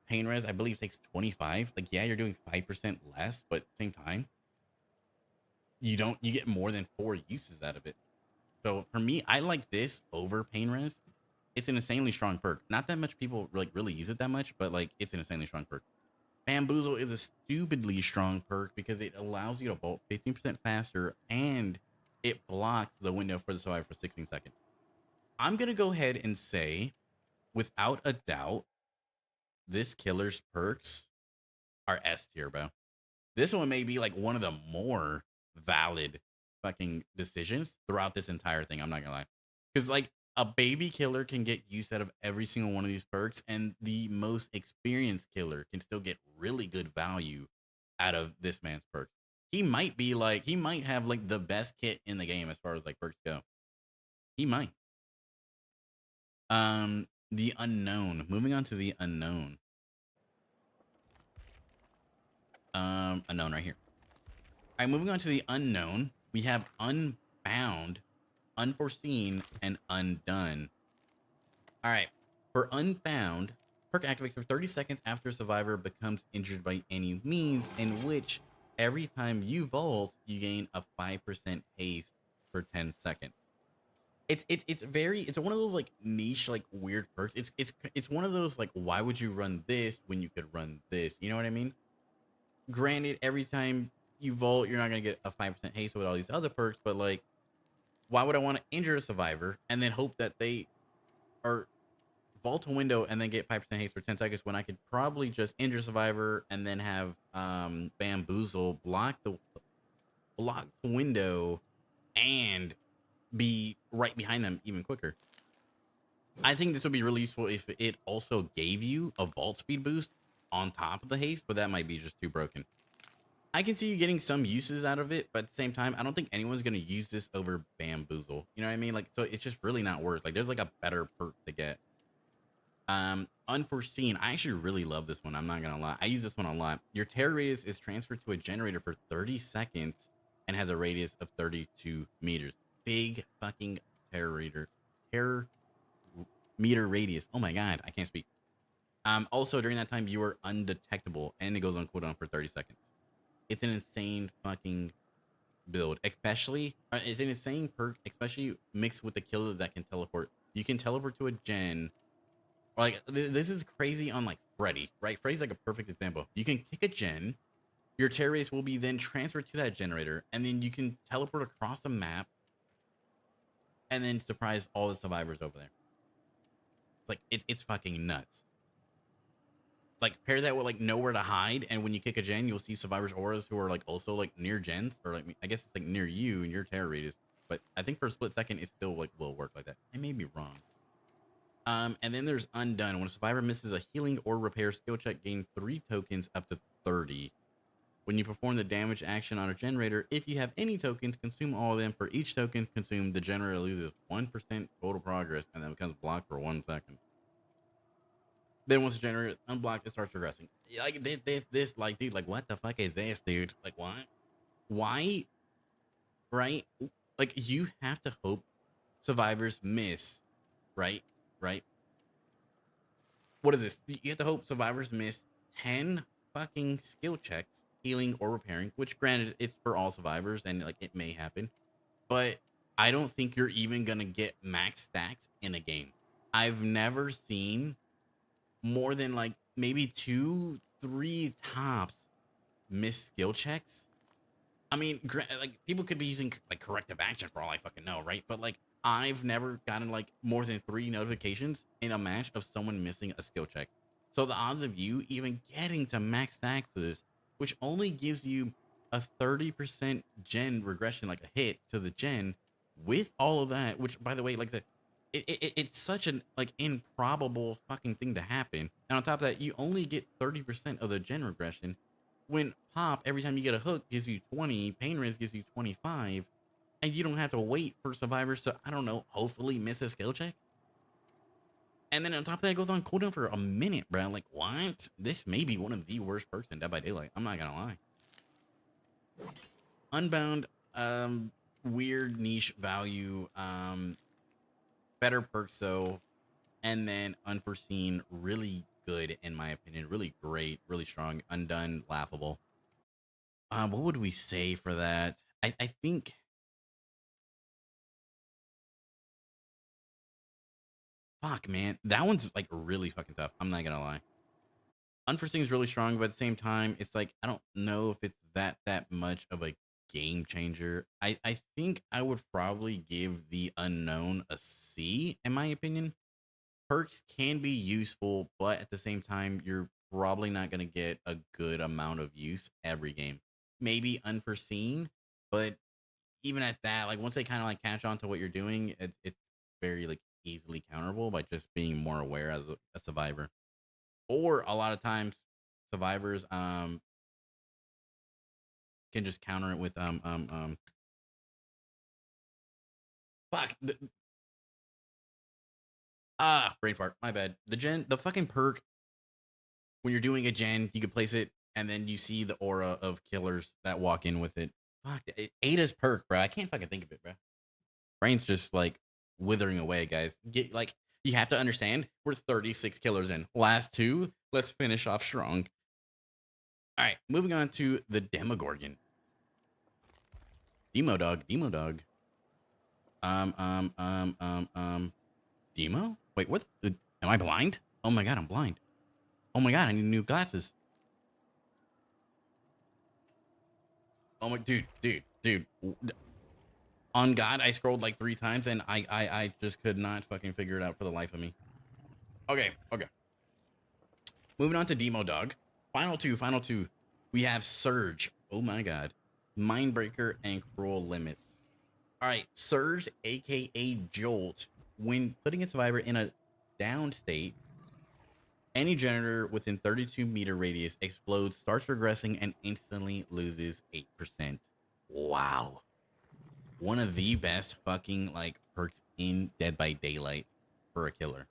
pain res, I believe takes 25. Like, yeah, you're doing 5% less, but at the same time, you get more than 4 uses out of it. So for me, I like this over pain res. It's an insanely strong perk. Not that much people like really use it that much, but like it's an insanely strong perk. Bamboozle is a stupidly strong perk because it allows you to bolt 15% faster and it blocks the window for the survivor for 16 seconds. I'm going to go ahead and say, without a doubt, this killer's perks are S tier, bro. This one may be like one of the more valid fucking decisions throughout this entire thing. I'm not going to lie. Because like a baby killer can get use out of every single one of these perks, and the most experienced killer can still get really good value out of this man's perks. He might have like the best kit in the game as far as like perks go. He might. The unknown. Moving on to the unknown. Unknown right here. All right, moving on to the unknown. We have Unbound, Unforeseen, and Undone. All right, for Unbound, perk activates for 30 seconds after a survivor becomes injured by any means, in which every time you vault, you gain a 5% haste for 10 seconds. It's one of those like niche like weird perks. It's one of those like, why would you run this when you could run this? You know what I mean? Granted, every time you vault, you're not gonna get a 5% haste with all these other perks, but like, why would I want to injure a survivor and then hope that they are vault a window and then get 5% haste for 10 seconds when I could probably just injure survivor and then have bamboozle block the window and be right behind them even quicker. I think this would be really useful if it also gave you a vault speed boost on top of the haste, but that might be just too broken. I can see you getting some uses out of it, but at the same time, I don't think anyone's going to use this over bamboozle. You know what I mean? Like, so it's just really not worth. Like, there's like a better perk to get. Unforeseen. I actually really love this one. I'm not gonna lie. I use this one a lot. Your terror radius is transferred to a generator for 30 seconds and has a radius of 32 meters. Big fucking terror meter radius. Oh my god, I can't speak. Also during that time you are undetectable and it goes on cooldown for 30 seconds. It's an insane fucking build, especially it's an insane perk, especially mixed with the killer that can teleport. You can teleport to a gen. Like, this is crazy on like Freddy, right? Freddy's like a perfect example. You can kick a gen, your terror race will be then transferred to that generator, and then you can teleport across the map and then surprise all the survivors over there. Like, it's fucking nuts. Like, pair that with like nowhere to hide, and when you kick a gen, you'll see survivors' auras who are like also like near gens, or like, I guess it's like near you and your terror radius. But I think for a split second, it still like will work like that. I may be wrong. And then there's Undone. When a survivor misses a healing or repair skill check, gain 3 tokens up to 30. When you perform the damage action on a generator, if you have any tokens, consume all of them. For each token consumed, the generator loses 1% total progress and then becomes blocked for 1 second. Then once the generator is unblocked, it starts regressing. Like this, like, dude, like, what the fuck is this, dude? Like, what? Why? Right? Like, you have to hope survivors miss, right? Right? What is this? You have to hope survivors miss 10 fucking skill checks, healing or repairing, which granted, it's for all survivors and like it may happen, but I don't think you're even gonna get max stacks in a game. I've never seen more than like maybe 2-3 tops miss skill checks. I mean, like, people could be using like corrective action for all I fucking know, right? But like, I've never gotten like more than 3 notifications in a match of someone missing a skill check. So the odds of you even getting to max taxes, which only gives you a 30% gen regression, like a hit to the gen, with all of that, which by the way, like it's such an like improbable fucking thing to happen. And on top of that, you only get 30% of the gen regression. When pop, every time you get a hook, gives you 20, pain risk gives you 25, and you don't have to wait for survivors to, I don't know, hopefully miss a skill check. And then on top of that, it goes on cooldown for a minute, bro. Like, what? This may be one of the worst perks in Dead by Daylight. I'm not gonna lie. Unbound, weird niche value, better perks though, and then Unforeseen, really good in my opinion, really great, really strong. Undone, laughable. What would we say for that? I think fuck, man, that one's like really fucking tough. I'm not gonna lie. Unforeseen is really strong, but at the same time, it's like I don't know if it's that much of a game changer. I think I would probably give the Unknown a C in my opinion. Perks can be useful, but at the same time, you're probably not going to get a good amount of use every game. Maybe Unforeseen, but even at that, like once they kind of like catch on to what you're doing, it's very like easily counterable by just being more aware as a survivor. Or a lot of times, survivors can just counter it with fuck brain fart. My bad. The fucking perk when you're doing a gen, you can place it and then you see the aura of killers that walk in with it. Fuck, Ada's perk, bro. I can't fucking think of it, bro. Brain's just like withering away, guys. Get like, you have to understand, we're 36 killers in. Last 2, let's finish off strong. All right, moving on to the Demogorgon. Demo dog. Demo? Wait, what? Am I blind? Oh my god, I'm blind. Oh my god, I need new glasses. Oh my, dude. On God, I scrolled like 3 times and I just could not fucking figure it out for the life of me. Okay. Moving on to Demo Dog. Final two. We have Surge. Oh my god. Mindbreaker and Cruel Limits. All right, Surge, aka Jolt. When putting a survivor in a down state, any generator within 32-meter radius explodes, starts regressing, and instantly loses 8%. Wow. One of the best fucking like perks in Dead by Daylight for a killer.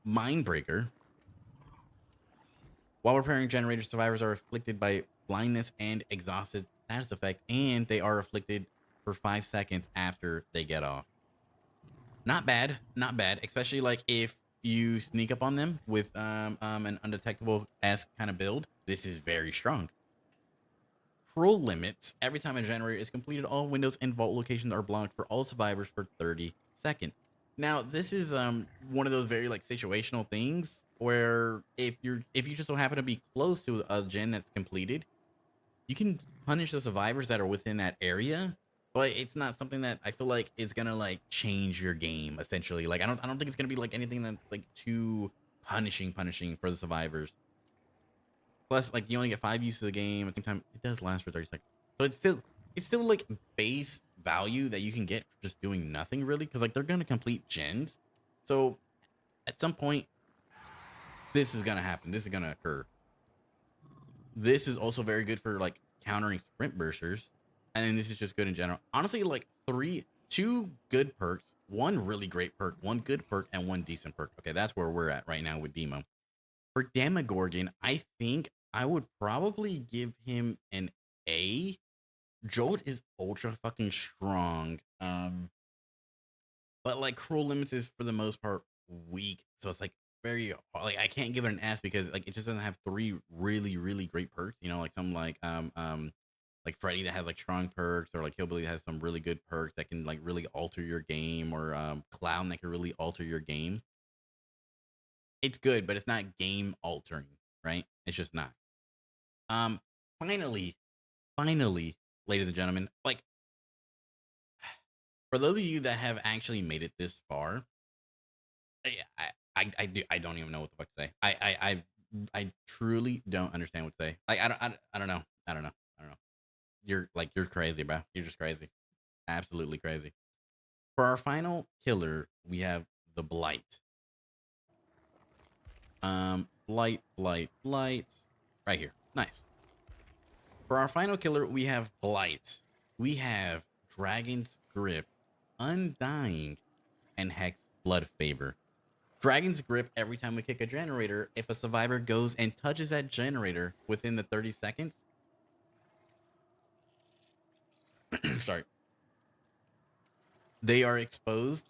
Mindbreaker. While repairing generators, survivors are afflicted by blindness and exhausted status effect, and they are afflicted for 5 seconds after they get off. Not bad, especially like if you sneak up on them with an undetectable-esque kind of build. This is very strong. Cruel Limits. Every time a generator is completed, all windows and vault locations are blocked for all survivors for 30 seconds. Now, this is one of those very like situational things where if you just so happen to be close to a gen that's completed, you can punish the survivors that are within that area, but it's not something that I feel like is gonna like change your game essentially. Like I don't think it's gonna be like anything that's like too punishing for the survivors. Plus, like you only get 5 uses of the game. At the same time, it does last for 30 seconds. So it's still like base value that you can get for just doing nothing really, because like they're gonna complete gens. So at some point, this is gonna happen. This is gonna occur. This is also very good for like countering sprint bursters, and then this is just good in general. Honestly, like two good perks, one really great perk, one good perk, and one decent perk. Okay, that's where we're at right now with Demo. For Demogorgon, I think I would probably give him an A. Jolt is ultra fucking strong. But like Cruel Limits is for the most part weak. So it's like very like I can't give it an S because like it just doesn't have 3 really great perks. You know, like some like Freddy that has like strong perks, or like Hillbilly that has some really good perks that can like really alter your game, or Clown that can really alter your game. It's good, but it's not game altering, right? It's just not. Um, finally, ladies and gentlemen, like for those of you that have actually made it this far, I don't even know what the fuck to say. I truly don't understand what to say. Like I don't know. You're crazy, bro. You're just crazy. Absolutely crazy. For our final killer, we have the Blight. Blight. Right here. Nice. For our final killer, we have Blight. We have Dragon's Grip, Undying, and Hex Blood Favor. Dragon's Grip, every time we kick a generator, if a survivor goes and touches that generator within the 30 seconds, sorry, they are exposed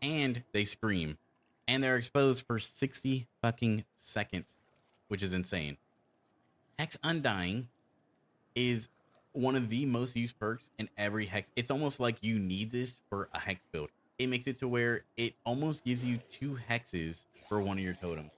and they scream. And they're exposed for 60 fucking seconds, which is insane. Hex Undying is one of the most used perks in every Hex. It's almost like you need this for a Hex build. It makes it to where it almost gives you 2 hexes for one of your totems.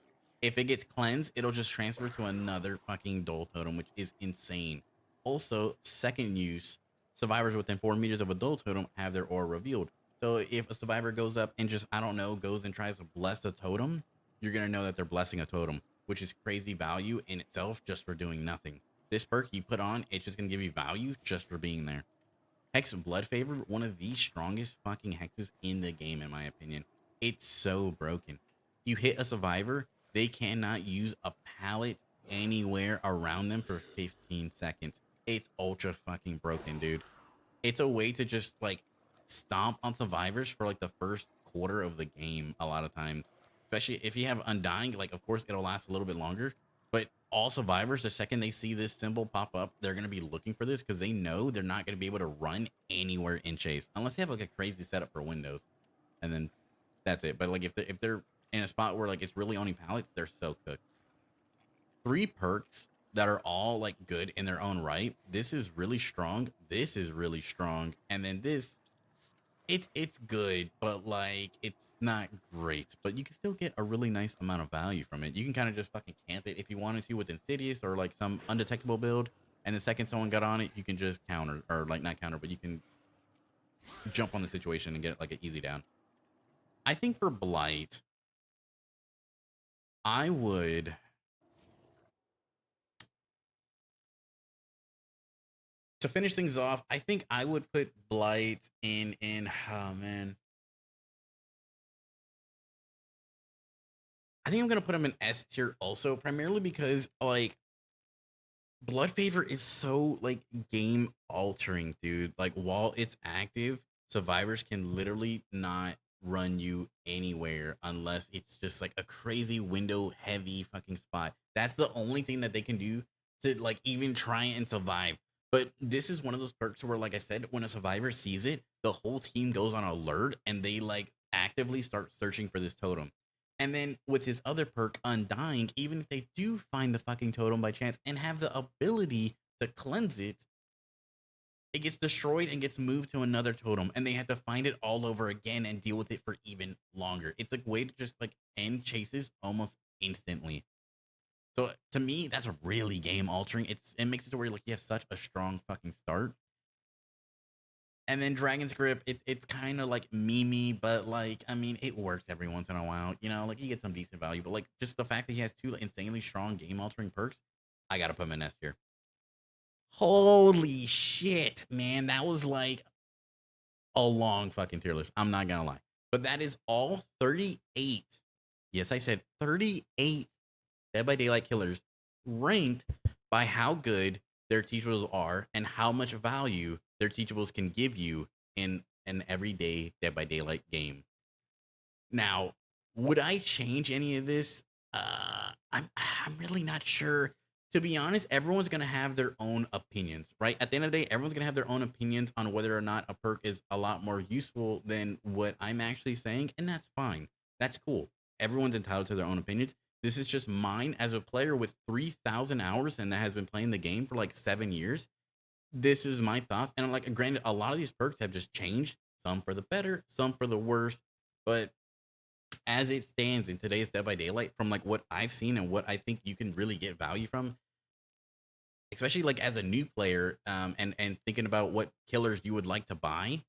If it gets cleansed, it'll just transfer to another fucking Dole totem, which is insane. Also, second use, survivors within 4 meters of a Dole totem have their aura revealed. So if a survivor goes up and just, I don't know, goes and tries to bless a totem, you're going to know that they're blessing a totem, which is crazy value in itself just for doing nothing. This perk you put on, it's just going to give you value just for being there. Hex Blood Favor, one of the strongest fucking hexes in the game, in my opinion. It's so broken. You hit a survivor, they cannot use a pallet anywhere around them for 15 seconds. It's ultra fucking broken, dude. It's a way to just like stomp on survivors for like the first quarter of the game a lot of times. Especially if you have Undying, like of course it'll last a little bit longer. But all survivors, the second they see this symbol pop up, they're going to be looking for this because they know they're not going to be able to run anywhere in chase unless they have like a crazy setup for windows, and then that's it. But like if they're in a spot where like it's really only pallets, they're so cooked. 3 perks that are all like good in their own right. This is really strong. This is really strong, and then this It's good, but like it's not great. But you can still get a really nice amount of value from it. You can kind of just fucking camp it if you wanted to with Insidious or like some undetectable build. And the second someone got on it, you can just counter or like not counter, but you can jump on the situation and get like an easy down. I think for Blight, I would to finish things off. I think I would put Blight in. Oh man, I think I'm gonna put him in S tier also, primarily because like Blood Favor is so like game altering, dude. Like while it's active, survivors can literally not run you anywhere unless it's just like a crazy window heavy fucking spot. That's the only thing that they can do to like even try and survive. But this is one of those perks where, like I said, when a survivor sees it, the whole team goes on alert and they like actively start searching for this totem. And then with his other perk, Undying, even if they do find the fucking totem by chance and have the ability to cleanse it, it gets destroyed and gets moved to another totem. And they have to find it all over again and deal with it for even longer. It's a way to just like end chases almost instantly. So to me, that's really game altering. It makes it to where like you have such a strong fucking start. And then Dragon's Grip, it's kind of like memey, but like I mean, it works every once in a while. You know, like you get some decent value, but like just the fact that he has two insanely strong game altering perks, I gotta put him in S tier. Holy shit, man, that was like a long fucking tier list. I'm not gonna lie, but that is all 38. Yes, I said 38 Dead by Daylight killers ranked by how good their teachables are and how much value their teachables can give you in an everyday Dead by Daylight game. Now, would I change any of this? I'm really not sure. To be honest, everyone's gonna have their own opinions, right? At the end of the day, everyone's gonna have their own opinions on whether or not a perk is a lot more useful than what I'm actually saying, and that's fine. That's cool. Everyone's entitled to their own opinions. This is just mine as a player with 3,000 hours and that has been playing the game for like 7 years. This is my thoughts. And I'm like, granted, a lot of these perks have just changed, some for the better, some for the worse. But as it stands in today's Dead by Daylight, from like what I've seen and what I think you can really get value from, especially like as a new player, and thinking about what killers you would like to buy,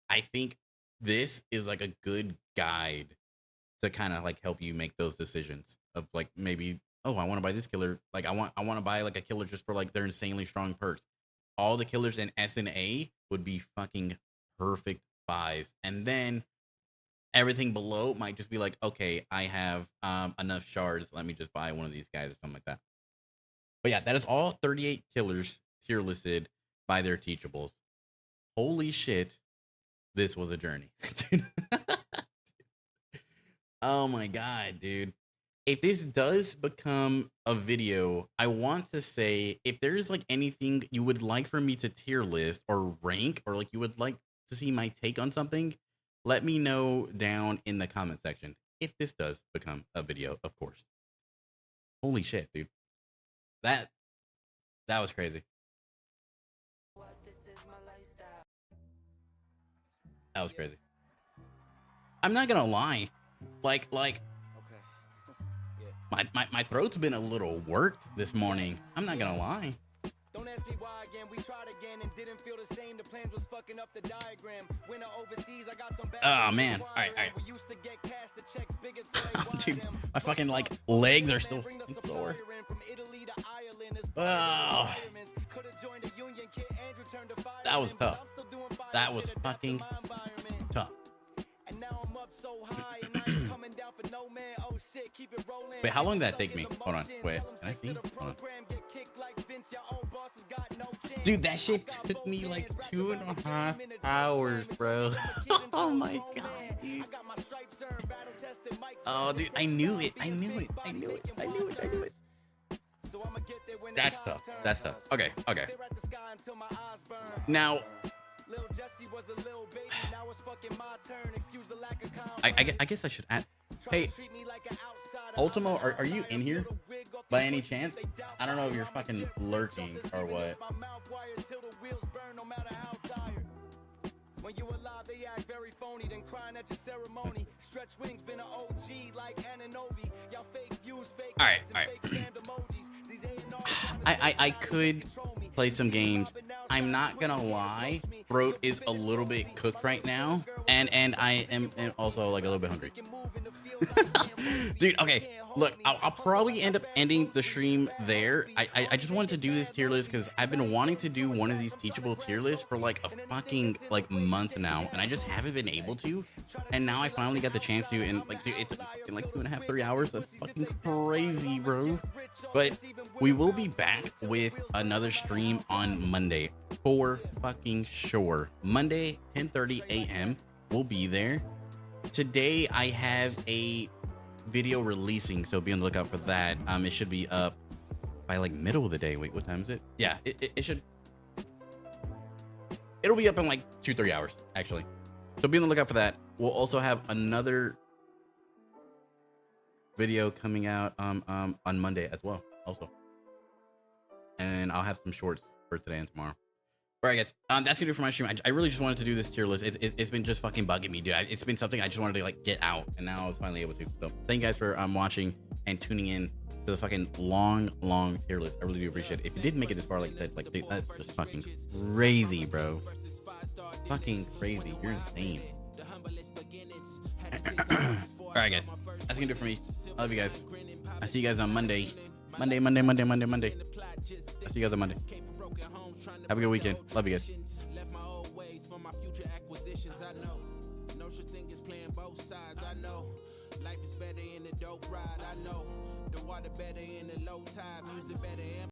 I think this is like a good guide to kind of like help you make those decisions of like maybe, oh, I want to buy this killer. Like I want to buy like a killer just for like their insanely strong perks. All the killers in S and A would be fucking perfect buys. And then everything below might just be like, okay, I have enough shards. Let me just buy one of these guys or something like that. But yeah, that is all 38 killers tier listed by their teachables. Holy shit, this was a journey. Oh my god, dude. If this does become a video, I want to say if there's like anything you would like for me to tier list or rank, or like you would like to see my take on something, let me know down in the comment section. If this does become a video, of course. Holy shit, dude. That was crazy. That was crazy. I'm not gonna lie. Like my throat's been a little worked this morning. I'm not gonna lie. Don't ask me why again. We tried again and didn't feel the same. The plans was fucking up the diagram. When I overseas, I got some bad. Oh man. All right. We used to get cash, the checks bigger, so dude, my fucking like legs are still sore. Oh. That was tough. That was fucking tough. Wait, how long did that take me? Hold on. Wait, can I see? Hold on. Dude, that shit took me like 2.5 hours, bro. Oh my god, dude. Oh, dude, I knew it. That's tough. Okay. Now, I guess I should add. Hey, Ultimo, are you in here by any chance? I don't know if you're fucking lurking or what. When you alive, they act very phony, then crying at your ceremony. Stretch wings, been an OG like Ananobi. Y'all fake views, fake All right, likes, all right. and fake spammed emojis. These A&Rs I could play some games. I'm not gonna lie, throat is a little bit cooked right now, and I am also like a little bit hungry. Dude, okay, look, I'll probably end up ending the stream there. I just wanted to do this tier list because I've been wanting to do one of these teachable tier lists for like a fucking like month now, and I just haven't been able to. And now I finally got the chance to, and like, dude, it took in like 2.5, 3 hours. That's fucking crazy, bro. But we will be back with another stream on Monday for fucking sure. Monday, 10:30 a.m. We'll be there. Today I have a video releasing, so be on the lookout for that. It should be up by like middle of the day. Wait, what time is it? Yeah, it should. It'll be up in like 2-3 hours actually. So be on the lookout for that. We'll also have another video coming out on Monday as well, also. And I'll have some shorts for today and tomorrow. All right, guys, that's gonna do it for my stream. I really just wanted to do this tier list. It's been just fucking bugging me, dude. It's been something I just wanted to like get out, and now I was finally able to. So thank you guys for watching and tuning in to the fucking long tier list. I really do appreciate it. If you didn't make it this far, like that, like dude, that's just fucking crazy, bro. Fucking crazy. You're insane. All right, guys, that's gonna do it for me. I love you guys. I see you guys on Monday. Monday. I see you guys on Monday. Have a good weekend. Love you guys. left my old ways for my future acquisitions. I know no such thing as playing both sides. I know life is better in the dope ride. I know the water better in the low tide. Music better in